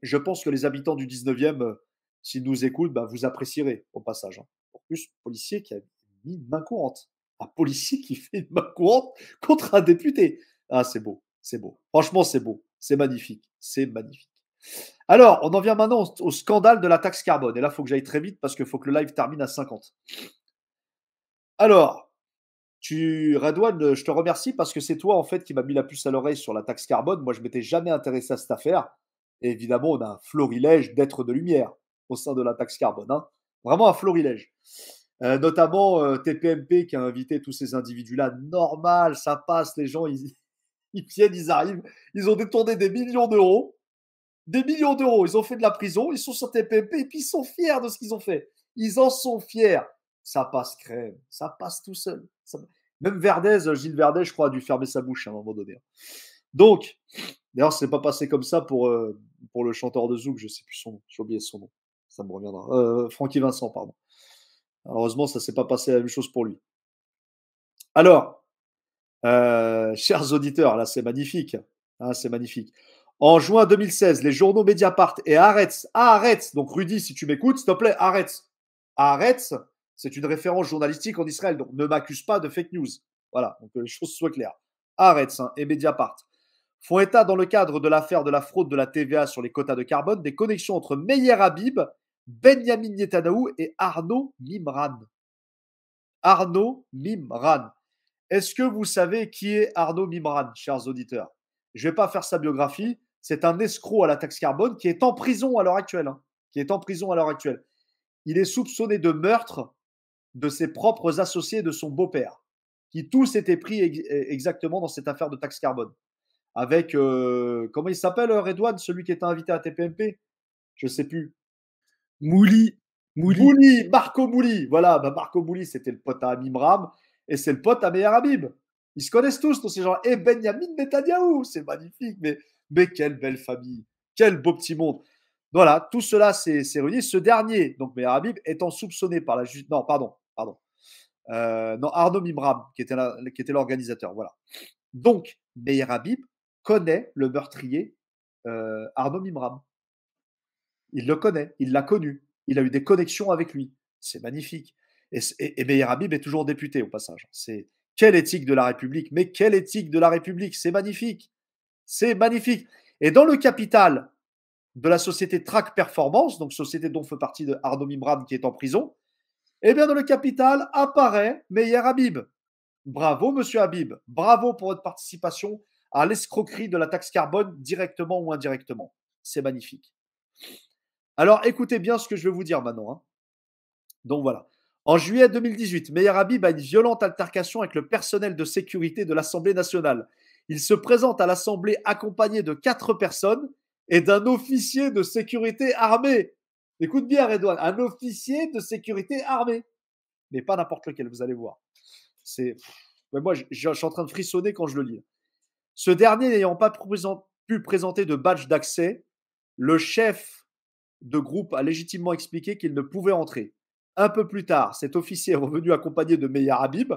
Speaker 1: je pense que les habitants du 19e, s'ils nous écoutent, bah, vous apprécierez au passage. Hein. En plus, policier qui a mis une main courante. Un policier qui fait une main courante contre un député. Ah, c'est beau, c'est beau. Franchement, c'est beau. C'est magnifique. C'est magnifique. Alors, on en vient maintenant au scandale de la taxe carbone. Et là, il faut que j'aille très vite parce qu'il faut que le live termine à 50. Alors, Redouane, je te remercie parce que c'est toi, en fait, qui m'a mis la puce à l'oreille sur la taxe carbone. Moi, je ne m'étais jamais intéressé à cette affaire. Et évidemment, on a un florilège d'êtres de lumière au sein de la taxe carbone. Hein. Vraiment un florilège. Notamment TPMP qui a invité tous ces individus-là. Normal, ça passe, les gens, ils viennent, ils arrivent. Ils ont détourné des millions d'euros. Des millions d'euros. Ils ont fait de la prison, ils sont sur TPMP et puis ils sont fiers de ce qu'ils ont fait. Ils en sont fiers. Ça passe crème. Ça passe tout seul. Même Verdez, Gilles Verdez, je crois, a dû fermer sa bouche à un moment donné. Donc, d'ailleurs, ce n'est pas passé comme ça pour le chanteur de Zouk, je ne sais plus son nom, j'ai oublié son nom, ça me reviendra. Francky Vincent, pardon. Malheureusement, ça ne s'est pas passé la même chose pour lui. Alors, chers auditeurs, là, c'est magnifique. Hein, c'est magnifique. En juin 2016, les journaux Mediapart et Haaretz, donc Rudy, si tu m'écoutes, s'il te plaît, Haaretz, c'est une référence journalistique en Israël, donc ne m'accuse pas de fake news. Voilà, donc que les choses soient claires. Haaretz et Mediapart font état dans le cadre de l'affaire de la fraude de la TVA sur les quotas de carbone des connexions entre Meir Habib, Benjamin Netanyahou et Arnaud Mimran. Arnaud Mimran. Est-ce que vous savez qui est Arnaud Mimran, chers auditeurs? Je ne vais pas faire sa biographie. C'est un escroc à la taxe carbone qui est en prison à l'heure actuelle. Il est soupçonné de meurtre de ses propres associés de son beau-père, qui tous étaient pris exactement dans cette affaire de taxe carbone. Avec, comment il s'appelle, Redouane, celui qui était invité à TPMP? Je ne sais plus.
Speaker 2: Mouli.
Speaker 1: Marco Mouli. Voilà, Marco Mouli, c'était le pote à Amim Ram et c'est le pote à Meir Habib. Ils se connaissent tous, ces gens. Et Benjamin Netanyahou, c'est magnifique. Mais quelle belle famille. Quel beau petit monde. Voilà, tout cela s'est réuni. Ce dernier, donc Meir Habib, étant soupçonné par la justice. Non, pardon. Non, Arnaud Mimram, qui était l'organisateur. Voilà. Donc, Meir Habib connaît le meurtrier Arnaud Mimram. Il le connaît, il l'a connu, il a eu des connexions avec lui. C'est magnifique. Et Meir Habib est toujours député au passage. C'est quelle éthique de la République, mais quelle éthique de la République, c'est magnifique. C'est magnifique. Et dans le capital de la société Track Performance, donc société dont fait partie de Arnaud Mimram qui est en prison, eh bien dans le capital apparaît Meir Habib. Bravo, monsieur Habib. Bravo pour votre participation à l'escroquerie de la taxe carbone, directement ou indirectement. C'est magnifique. Alors, écoutez bien ce que je vais vous dire maintenant. Hein. Donc voilà. En juillet 2018, Meir Habib a une violente altercation avec le personnel de sécurité de l'Assemblée nationale. Il se présente à l'Assemblée accompagné de 4 personnes et d'un officier de sécurité armé. Écoute bien, Redouane, un officier de sécurité armé. Mais pas n'importe lequel, vous allez voir. Moi, je suis en train de frissonner quand je le lis. Ce dernier n'ayant pas pu présenter de badge d'accès, le chef de groupe a légitimement expliqué qu'il ne pouvait entrer. Un peu plus tard, cet officier est revenu accompagné de Meir Habib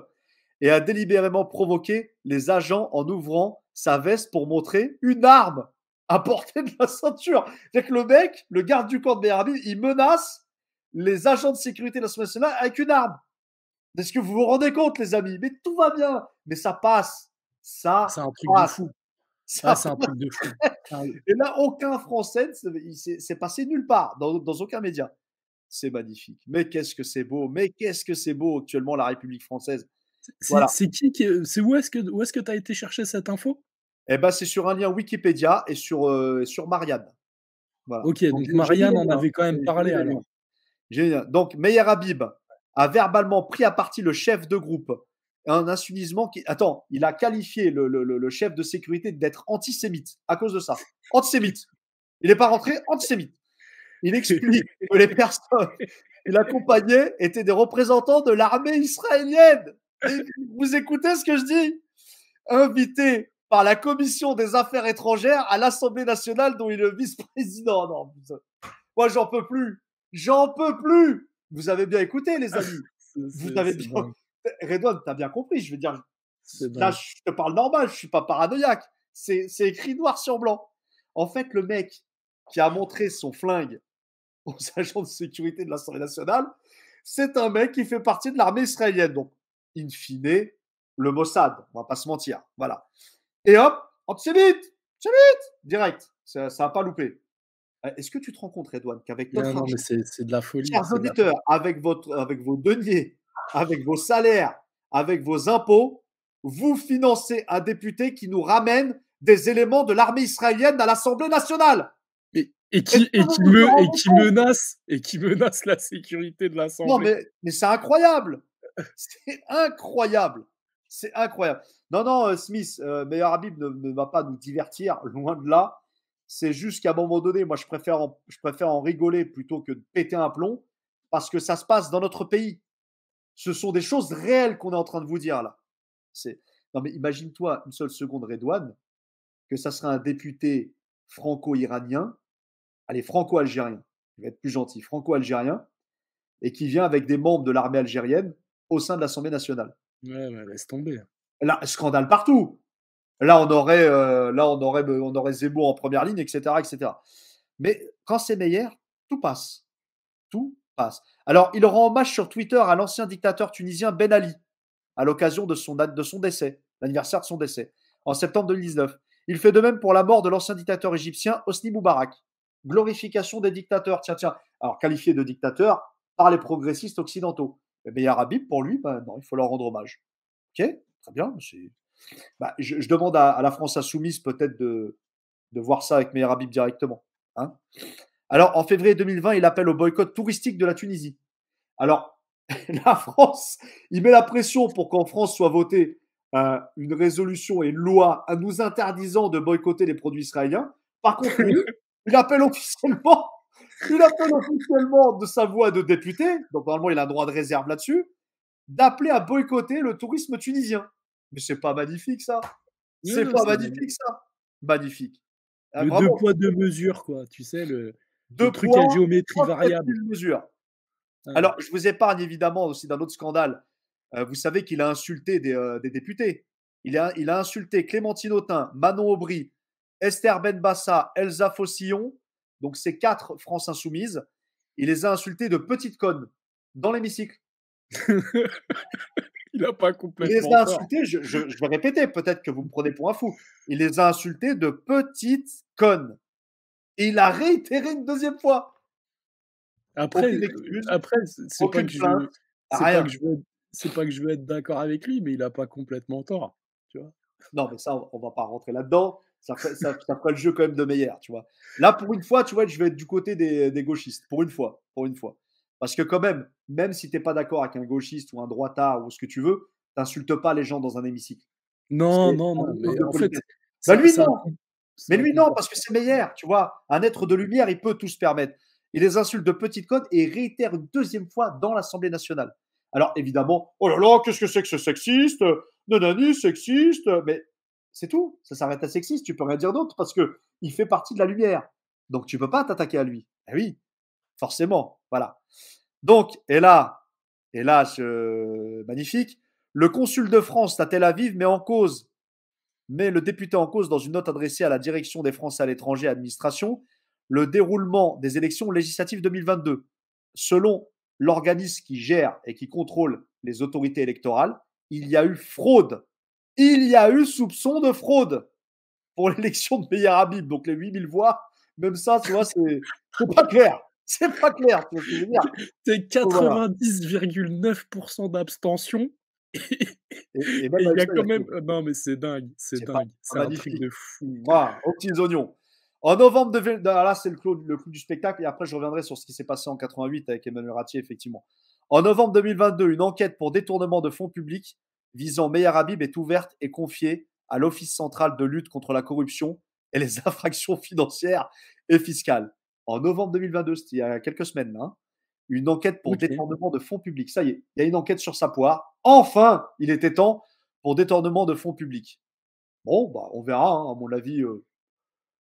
Speaker 1: et a délibérément provoqué les agents en ouvrant sa veste pour montrer une arme à portée de la ceinture. C'est-à-dire que le mec, le garde du corps de Meir Habib, il menace les agents de sécurité de l'Assemblée nationale avec une arme. Est-ce que vous vous rendez compte, les amis? Mais tout va bien. Mais ça passe. Ça
Speaker 2: C'est un truc
Speaker 1: passe.
Speaker 2: de fou.
Speaker 1: Ça
Speaker 2: c'est un truc de fou.
Speaker 1: Et là, aucun Français, c'est passé nulle part, dans aucun média. C'est magnifique. Mais qu'est-ce que c'est beau. Mais qu'est-ce que c'est beau actuellement, la République française. Voilà.
Speaker 2: C'est où est-ce que tu as été chercher cette info?
Speaker 1: Eh ben, c'est sur un lien Wikipédia et sur Marianne. Voilà.
Speaker 2: Ok, donc Marianne en avait quand même parlé alors.
Speaker 1: Donc, Meir Habib a verbalement pris à partie le chef de groupe. Un insunissement qui. Attends, il a qualifié le chef de sécurité d'être antisémite à cause de ça. Antisémite. Il n'est pas rentré, antisémite. Il explique que les personnes qu'il accompagnait étaient des représentants de l'armée israélienne. Et vous écoutez ce que je dis? Invité par la Commission des Affaires étrangères à l'Assemblée nationale dont il est le vice-président. Non, moi, j'en peux plus. J'en peux plus. Vous avez bien écouté, les amis. Vous avez bien. Redouane, tu as bien compris. Je veux dire, là, je te parle normal. Je ne suis pas paranoïaque. C'est écrit noir sur blanc. En fait, le mec qui a montré son flingue aux agents de sécurité de l'Assemblée nationale, c'est un mec qui fait partie de l'armée israélienne. Donc, in fine, le Mossad. On ne va pas se mentir. Voilà. Et hop, antisémite, direct. Ça n'a pas loupé. Est-ce que tu te rends compte, Redouane, qu'avec notre argent,
Speaker 2: mais c'est de la folie.
Speaker 1: Chers auditeurs, avec vos deniers, avec vos salaires, avec vos impôts, vous financez un député qui nous ramène des éléments de l'armée israélienne à l'Assemblée nationale.
Speaker 2: Et qui menace la sécurité de l'Assemblée.
Speaker 1: Non, mais c'est incroyable. C'est incroyable. C'est incroyable. Non, Smith, Meir Habib ne va pas nous divertir, loin de là. C'est juste qu'à un moment donné, moi, je préfère en rigoler plutôt que de péter un plomb, parce que ça se passe dans notre pays. Ce sont des choses réelles qu'on est en train de vous dire là. Non, mais imagine-toi une seule seconde, Redouane, que ça serait un député franco-iranien, allez, franco-algérien, je vais être plus gentil, franco-algérien, et qui vient avec des membres de l'armée algérienne au sein de l'Assemblée nationale.
Speaker 2: Ouais, laisse tomber.
Speaker 1: Là, scandale partout. Là, on aurait Zemmour en première ligne, etc., etc. Mais quand c'est Meir, tout passe. Tout passe. Alors, il rend hommage sur Twitter à l'ancien dictateur tunisien Ben Ali, à l'occasion de son décès, l'anniversaire de son décès, en septembre 2019. Il fait de même pour la mort de l'ancien dictateur égyptien Hosni Moubarak. Glorification des dictateurs. Tiens. Alors, qualifié de dictateur par les progressistes occidentaux. Mais Meir Habib, pour lui, non, il faut leur rendre hommage. Ok, très bien. Je demande à la France insoumise peut-être de voir ça avec Meir Habib directement. Hein. Alors, en février 2020, il appelle au boycott touristique de la Tunisie. Alors, La France, il met la pression pour qu'en France soit votée une résolution et une loi à nous interdisant de boycotter les produits israéliens. Par contre, lui, il appelle officiellement, de sa voix de député, donc normalement il a un droit de réserve là-dessus, d'appeler à boycotter le tourisme tunisien. Mais c'est pas magnifique ça? C'est
Speaker 2: Non,
Speaker 1: pas
Speaker 2: c'est
Speaker 1: magnifique ça? Magnifique.
Speaker 2: le deux
Speaker 1: Vraiment,
Speaker 2: poids, deux mesures, quoi. Tu sais, le
Speaker 1: deux
Speaker 2: truc à
Speaker 1: poids,
Speaker 2: géométrie
Speaker 1: trois fois
Speaker 2: variable.
Speaker 1: une mesure.
Speaker 2: Ouais.
Speaker 1: Alors, je vous épargne évidemment aussi d'un autre scandale. Vous savez qu'il a insulté des députés. Il a insulté Clémentine Autain, Manon Aubry, Esther Benbassa, Elsa Fossillon, donc ces 4 France Insoumises. Il les a insultés de petites connes dans l'hémicycle.
Speaker 2: Il a pas
Speaker 1: Il les
Speaker 2: complètement
Speaker 1: a
Speaker 2: tort.
Speaker 1: insultés, je vais répéter, peut-être que vous me prenez pour un fou. Il les a insultés de petites connes. Et il a réitéré une deuxième fois.
Speaker 2: Après,
Speaker 1: Aucune excuse,
Speaker 2: après, c'est pas
Speaker 1: aucune
Speaker 2: que je
Speaker 1: plainte,
Speaker 2: c'est pas
Speaker 1: rien.
Speaker 2: que je veux c'est pas que je veux être d'accord avec lui, mais il a pas complètement tort, tu vois?
Speaker 1: Non, mais ça, on va pas rentrer là-dedans. Ça ferait le jeu quand même de meilleur, tu vois. Là, pour une fois, tu vois, je vais être du côté des gauchistes. Pour une fois. Pour une fois. Parce que quand même si tu n'es pas d'accord avec un gauchiste ou un droitard ou ce que tu veux, t'insultes pas les gens dans un hémicycle.
Speaker 2: Non,
Speaker 1: C'est
Speaker 2: non,
Speaker 1: un
Speaker 2: non,
Speaker 1: minimum
Speaker 2: mais
Speaker 1: de
Speaker 2: en fait,
Speaker 1: politesse. Bah
Speaker 2: c'est un
Speaker 1: lui,
Speaker 2: c'est un
Speaker 1: non.
Speaker 2: com c'est
Speaker 1: Mais
Speaker 2: un
Speaker 1: lui, non, parce que
Speaker 2: comportement.
Speaker 1: c'est meilleur, tu vois. Un être de lumière, il peut tout se permettre. Il les insulte de petite conne et réitère une deuxième fois dans l'Assemblée nationale. Alors, évidemment, oh là là, qu'est-ce que c'est que ce sexiste? Nanani, sexiste. Mais c'est tout. Ça s'arrête à sexiste. Tu peux rien dire d'autre parce que il fait partie de la lumière. Donc, tu peux pas t'attaquer à lui. Eh oui, forcément. Voilà. Donc, magnifique. Le consul de France à Tel Aviv met le député en cause dans une note adressée à la direction des Français à l'étranger administration le déroulement des élections législatives 2022. Selon l'organisme qui gère et qui contrôle les autorités électorales, il y a eu fraude. Il y a eu soupçon de fraude pour l'élection de Meyer Habib. Donc les 8000 voix, même ça, tu vois, c'est pas clair. C'est pas clair, tu vois ce que je veux dire.
Speaker 2: C'est
Speaker 1: Donc, voilà.
Speaker 2: 90,9 d'abstention
Speaker 1: Et
Speaker 2: et
Speaker 1: même
Speaker 2: il y
Speaker 1: avec
Speaker 2: a
Speaker 1: ça, il y
Speaker 2: quand
Speaker 1: a
Speaker 2: même
Speaker 1: fraude.
Speaker 2: non, mais c'est dingue, c'est
Speaker 1: C'est pas
Speaker 2: dingue. C'est un truc
Speaker 1: magnifique.
Speaker 2: de fou.
Speaker 1: Voilà, aux petits oignons. En novembre là, c'est le clou du spectacle. Et après, je reviendrai sur ce qui s'est passé en 88 avec Emmanuel Ratier, effectivement. En novembre 2022, une enquête pour détournement de fonds publics visant Meyer Habib est ouverte et confiée à l'Office central de lutte contre la corruption et les infractions financières et fiscales. En novembre 2022, c'était il y a quelques semaines, là, hein, une enquête pour
Speaker 2: OK.
Speaker 1: détournement de fonds publics. Ça y est, il y a une enquête sur sa poire. Enfin, il était temps pour détournement de fonds publics. Bon, bah, on verra, hein, à mon avis.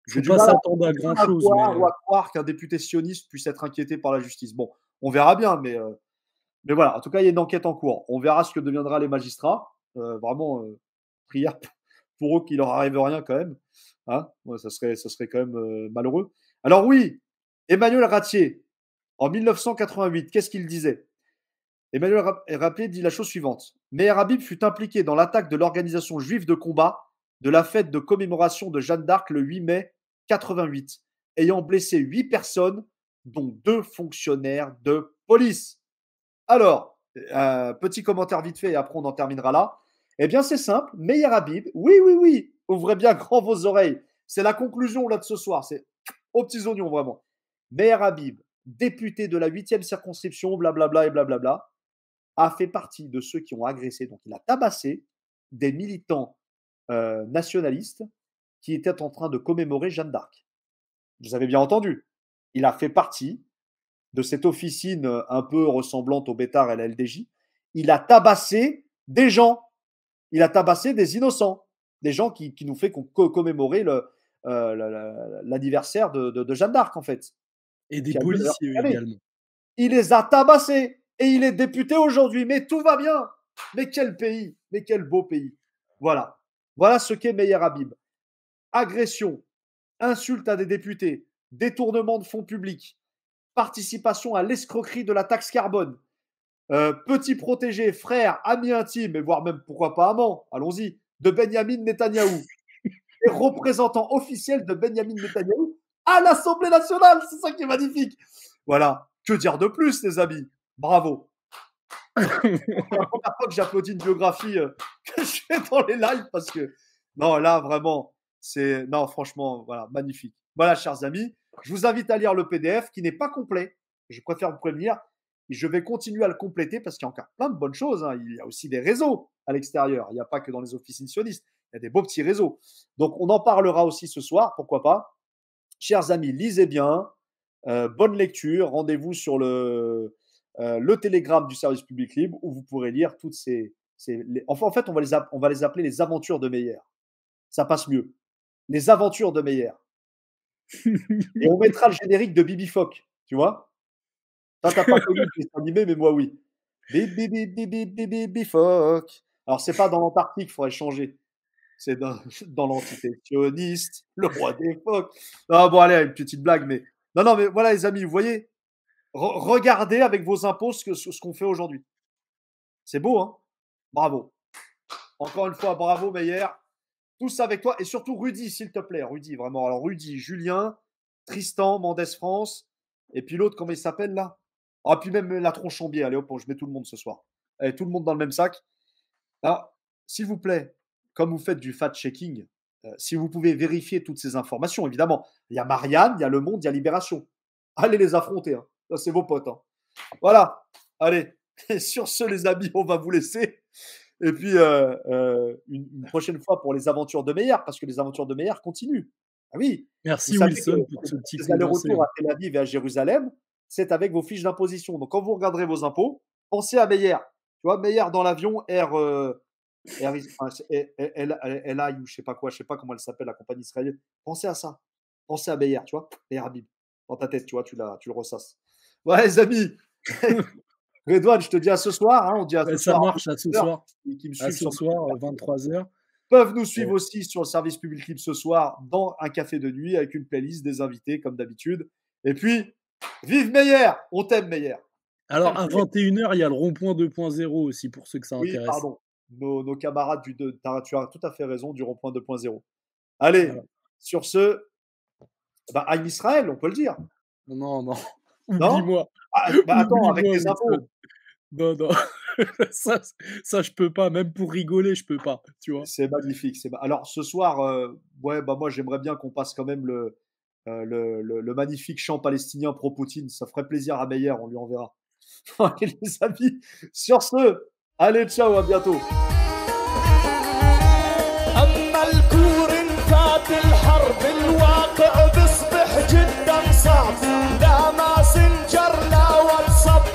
Speaker 1: J'ai
Speaker 2: Faut
Speaker 1: du
Speaker 2: pas
Speaker 1: mal
Speaker 2: s'attendre
Speaker 1: à,
Speaker 2: à grand chose,
Speaker 1: voir ou
Speaker 2: mais
Speaker 1: à croire qu'un député sioniste puisse être inquiété par la justice. Bon, on verra bien, mais voilà, en tout cas, il y a une enquête en cours. On verra ce que deviendra les magistrats. Vraiment, prière pour eux qu'il leur arrive rien quand même. Hein, ouais, ça serait quand même malheureux. Alors oui, Emmanuel Ratier, en 1988, qu'est-ce qu'il disait? Emmanuel Ratier dit la chose suivante. Meher Habib fut impliqué dans l'attaque de l'organisation juive de combat de la fête de commémoration de Jeanne d'Arc le 8 mai 88, ayant blessé 8 personnes, dont 2 fonctionnaires de police. Alors, petit commentaire vite fait et après on en terminera là. Eh bien, c'est simple. Meher Habib, oui, oui, oui, ouvrez bien grand vos oreilles. C'est la conclusion là de ce soir. C'est aux petits oignons, vraiment. Meher Habib, député de la 8e circonscription, blablabla et blablabla, a fait partie de ceux qui ont agressé, donc il a tabassé des militants nationalistes qui étaient en train de commémorer Jeanne d'Arc. Vous avez bien entendu. Il a fait partie de cette officine un peu ressemblante au Bétard et à la LDJ. Il a tabassé des gens. Il a tabassé des innocents. Des gens qui nous fait commémorer l'anniversaire de Jeanne d'Arc, en fait.
Speaker 2: et des
Speaker 1: Qui a lieu d'ailleurs
Speaker 2: policiers
Speaker 1: cette année.
Speaker 2: également.
Speaker 1: Il les a tabassés et il est député aujourd'hui. Mais tout va bien. Mais quel pays. Mais quel beau pays. Voilà. Voilà ce qu'est Meyer Habib. Agression, insulte à des députés, détournement de fonds publics, participation à l'escroquerie de la taxe carbone, petit protégé, frère, ami intime, et voire même, pourquoi pas amant, allons-y, de Benyamin Netanyahou, et représentant officiel de Benyamin Netanyahou à l'Assemblée nationale. C'est ça qui est magnifique. Voilà. Que dire de plus, les amis? Bravo. C'est la première fois que j'applaudis une biographie que je fais dans les lives parce que, non, là, vraiment, c'est, non, franchement, voilà, magnifique. Voilà, chers amis, je vous invite à lire le PDF qui n'est pas complet. Je préfère vous prévenir. et je vais continuer à le compléter parce qu'il y a encore plein de bonnes choses. Hein. Il y a aussi des réseaux à l'extérieur. Il n'y a pas que dans les officines sionistes. Il y a des beaux petits réseaux. Donc, on en parlera aussi ce soir, pourquoi pas. Chers amis, lisez bien. Bonne lecture. Rendez-vous sur le Telegram du service public libre où vous pourrez lire toutes en fait, on va les appeler les aventures de Meyer. Ça passe mieux. Les aventures de Meyer. Et on mettra le générique de Bibi Fock, tu vois. Toi, t'as pas connu le dessin animé, mais moi, oui. Bibi Fock. Alors, c'est pas dans l'Antarctique, il faudrait changer. C'est dans l'entité sioniste, le roi des phoques. Ah, bon, allez, une petite blague, mais... Non, mais voilà, les amis, vous voyez, regardez avec vos impôts ce qu'on fait aujourd'hui. C'est beau, hein? Bravo. Encore une fois, bravo, Meyer. Tous avec toi. Et surtout, Rudy, s'il te plaît. Rudy, vraiment. Alors, Rudy, Julien, Tristan, Mendes France. Et puis l'autre, comment il s'appelle, là? Ah, puis même la Tronchambier. Allez, hop, je mets tout le monde ce soir. Allez, tout le monde dans le même sac. Ah, s'il vous plaît, comme vous faites du fact-checking, si vous pouvez vérifier toutes ces informations, évidemment. Il y a Marianne, il y a Le Monde, il y a Libération. Allez les affronter. Hein. Ça, c'est vos potes. Hein. Voilà. Allez. Et sur ce, les amis, on va vous laisser. Et puis, une prochaine fois pour les aventures de Meyer, parce que les aventures de Meyer continuent. Ah oui.
Speaker 2: Merci Wilson pour ce petit
Speaker 1: aller-retour à Tel Aviv et à Jérusalem, c'est avec vos fiches d'imposition. Donc, quand vous regarderez vos impôts, pensez à Meyer. Tu vois, Meyer dans l'avion, LA, ou je sais pas quoi, je sais pas comment elle s'appelle, la compagnie israélienne. Pensez à ça. Pensez à Meyer, tu vois, Meyer Habib. Dans ta tête, tu vois, tu le ressasses. Ouais, les amis. Redouane, je te dis à ce soir. Hein, on dit à ce soir.
Speaker 2: Ça marche, à ce soir.
Speaker 1: Qui me
Speaker 2: à ce soir, 23h.
Speaker 1: Peuvent nous suivre aussi sur le service public libre ce soir dans un café de nuit avec une playlist, des invités comme d'habitude. Et puis, vive Meyer. On t'aime, Meyer.
Speaker 2: Alors, à 21h, il y a le rond-point 2.0 aussi, pour ceux que ça intéresse.
Speaker 1: Oui, pardon. Nos camarades tu as tout à fait raison, du rond-point 2.0. Allez, voilà. Sur ce, Haïm Israël, on peut le dire.
Speaker 2: Non. Oublie-moi.
Speaker 1: Attends, avec les infos.
Speaker 2: Non. ça, je peux pas. Même pour rigoler, je peux pas. Tu vois.
Speaker 1: C'est magnifique. Alors, ce soir, moi, j'aimerais bien qu'on passe quand même le magnifique chant palestinien pro-Poutine. Ça ferait plaisir à Meyer, on lui enverra. Allez, les amis, sur ce, allez, ciao, à bientôt.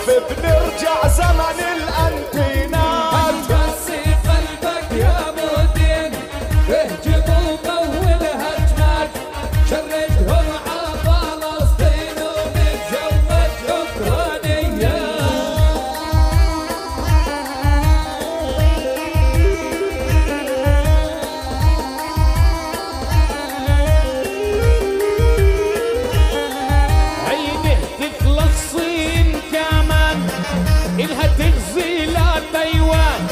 Speaker 4: بنرجع زمن الأنتينات هتقسي قلبك يا مدين اهجم وقوي الهجمات شردهم ع فلسطين ونتزوج أوكرانيا عينه تخلصين كمان إنها تغزي لتايوان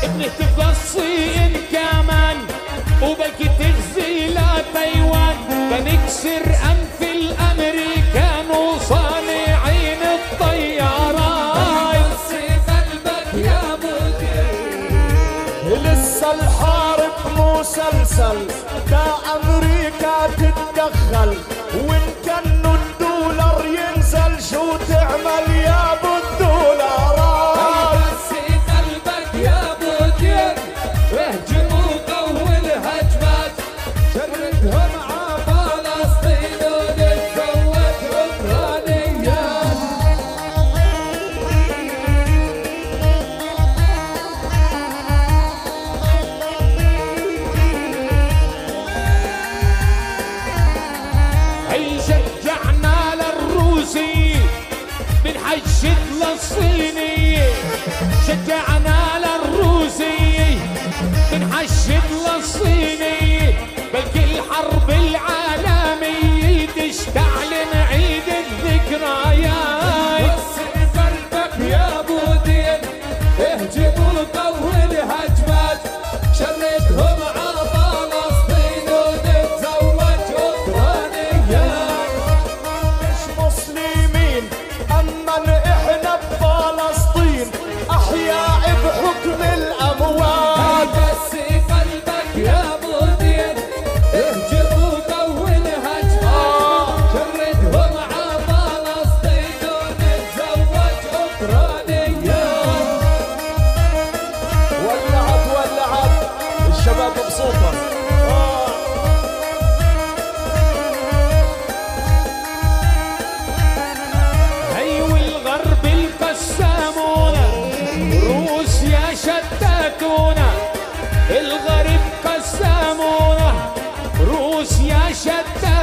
Speaker 4: بنهتف للصين كمان وبكي تغزي لتايوان بنكسر أنف الأمريكان وصانعين الطيارات قسي قلبك يا مدير لسه الحرب مسلسل دا أمريكا تتدخل وإن كانوا الدولار ينزل شو تعمل يا ابو الدولارات قسي قلبك يا مدير اهجم وقوي الهجمات شردهم ع فلسطين ونتزوج اوكرانيات هي شجعنا للروسي بنحشد للصيني شجعنا للروسي بنحشد للصيني بلكي الحرب العالمية تشتعل نعيد الذكريات قسي قلبك يا مدير اهجم وقوي الهجمات شردهم ع فلسطين ونتزوج اوكرانيات مش مسلمين اما احنا بفلسطين احياء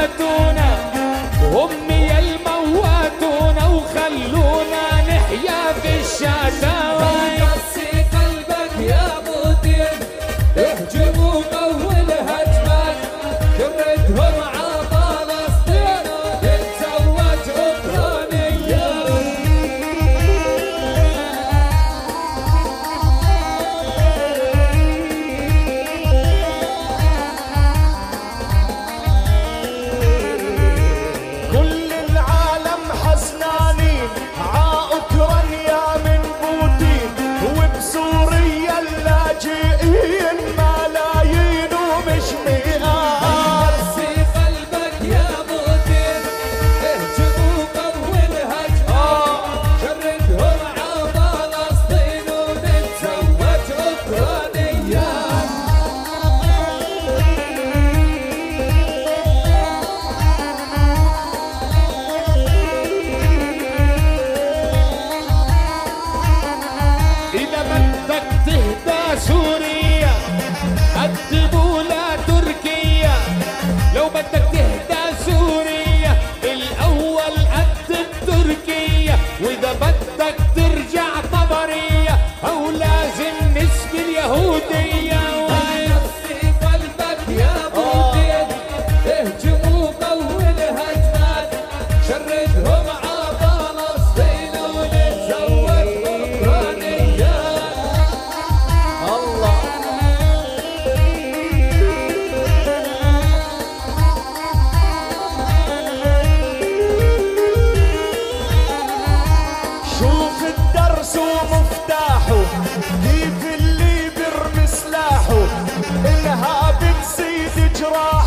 Speaker 4: فاتونا هم يا المواتونا وخلونا نحيا في الشتاوي. قصي قلبك يا بوتين اهجم وقول هجمك كردهم عطال فلسطين نتزوج اوكرانيا. كل العالم حزنانين ع اوكرانيا من بوتين وبسوريا اللاجئين ملايين ومش مئات. قسي قلبك يا بوتين اهجم وقول هجمك شردهم ع فلسطين ونتزوج اوكرانيا. إذا بدك تهدى سوريا قدموا لها تركيا. لو بدك تهدى سوريا الأول قدم تركيا. وإذا بدك ترجع طبرية أو لازم نسبة اليهودية. قسي قلبك يا بوتين اهجم وقول هجمك شردهم ع فلسطين ونتزوج اوكرانيا. الله شوف الدرس ومفتاحه كيف اللي برمي سلاحه انها بتزيد جراحه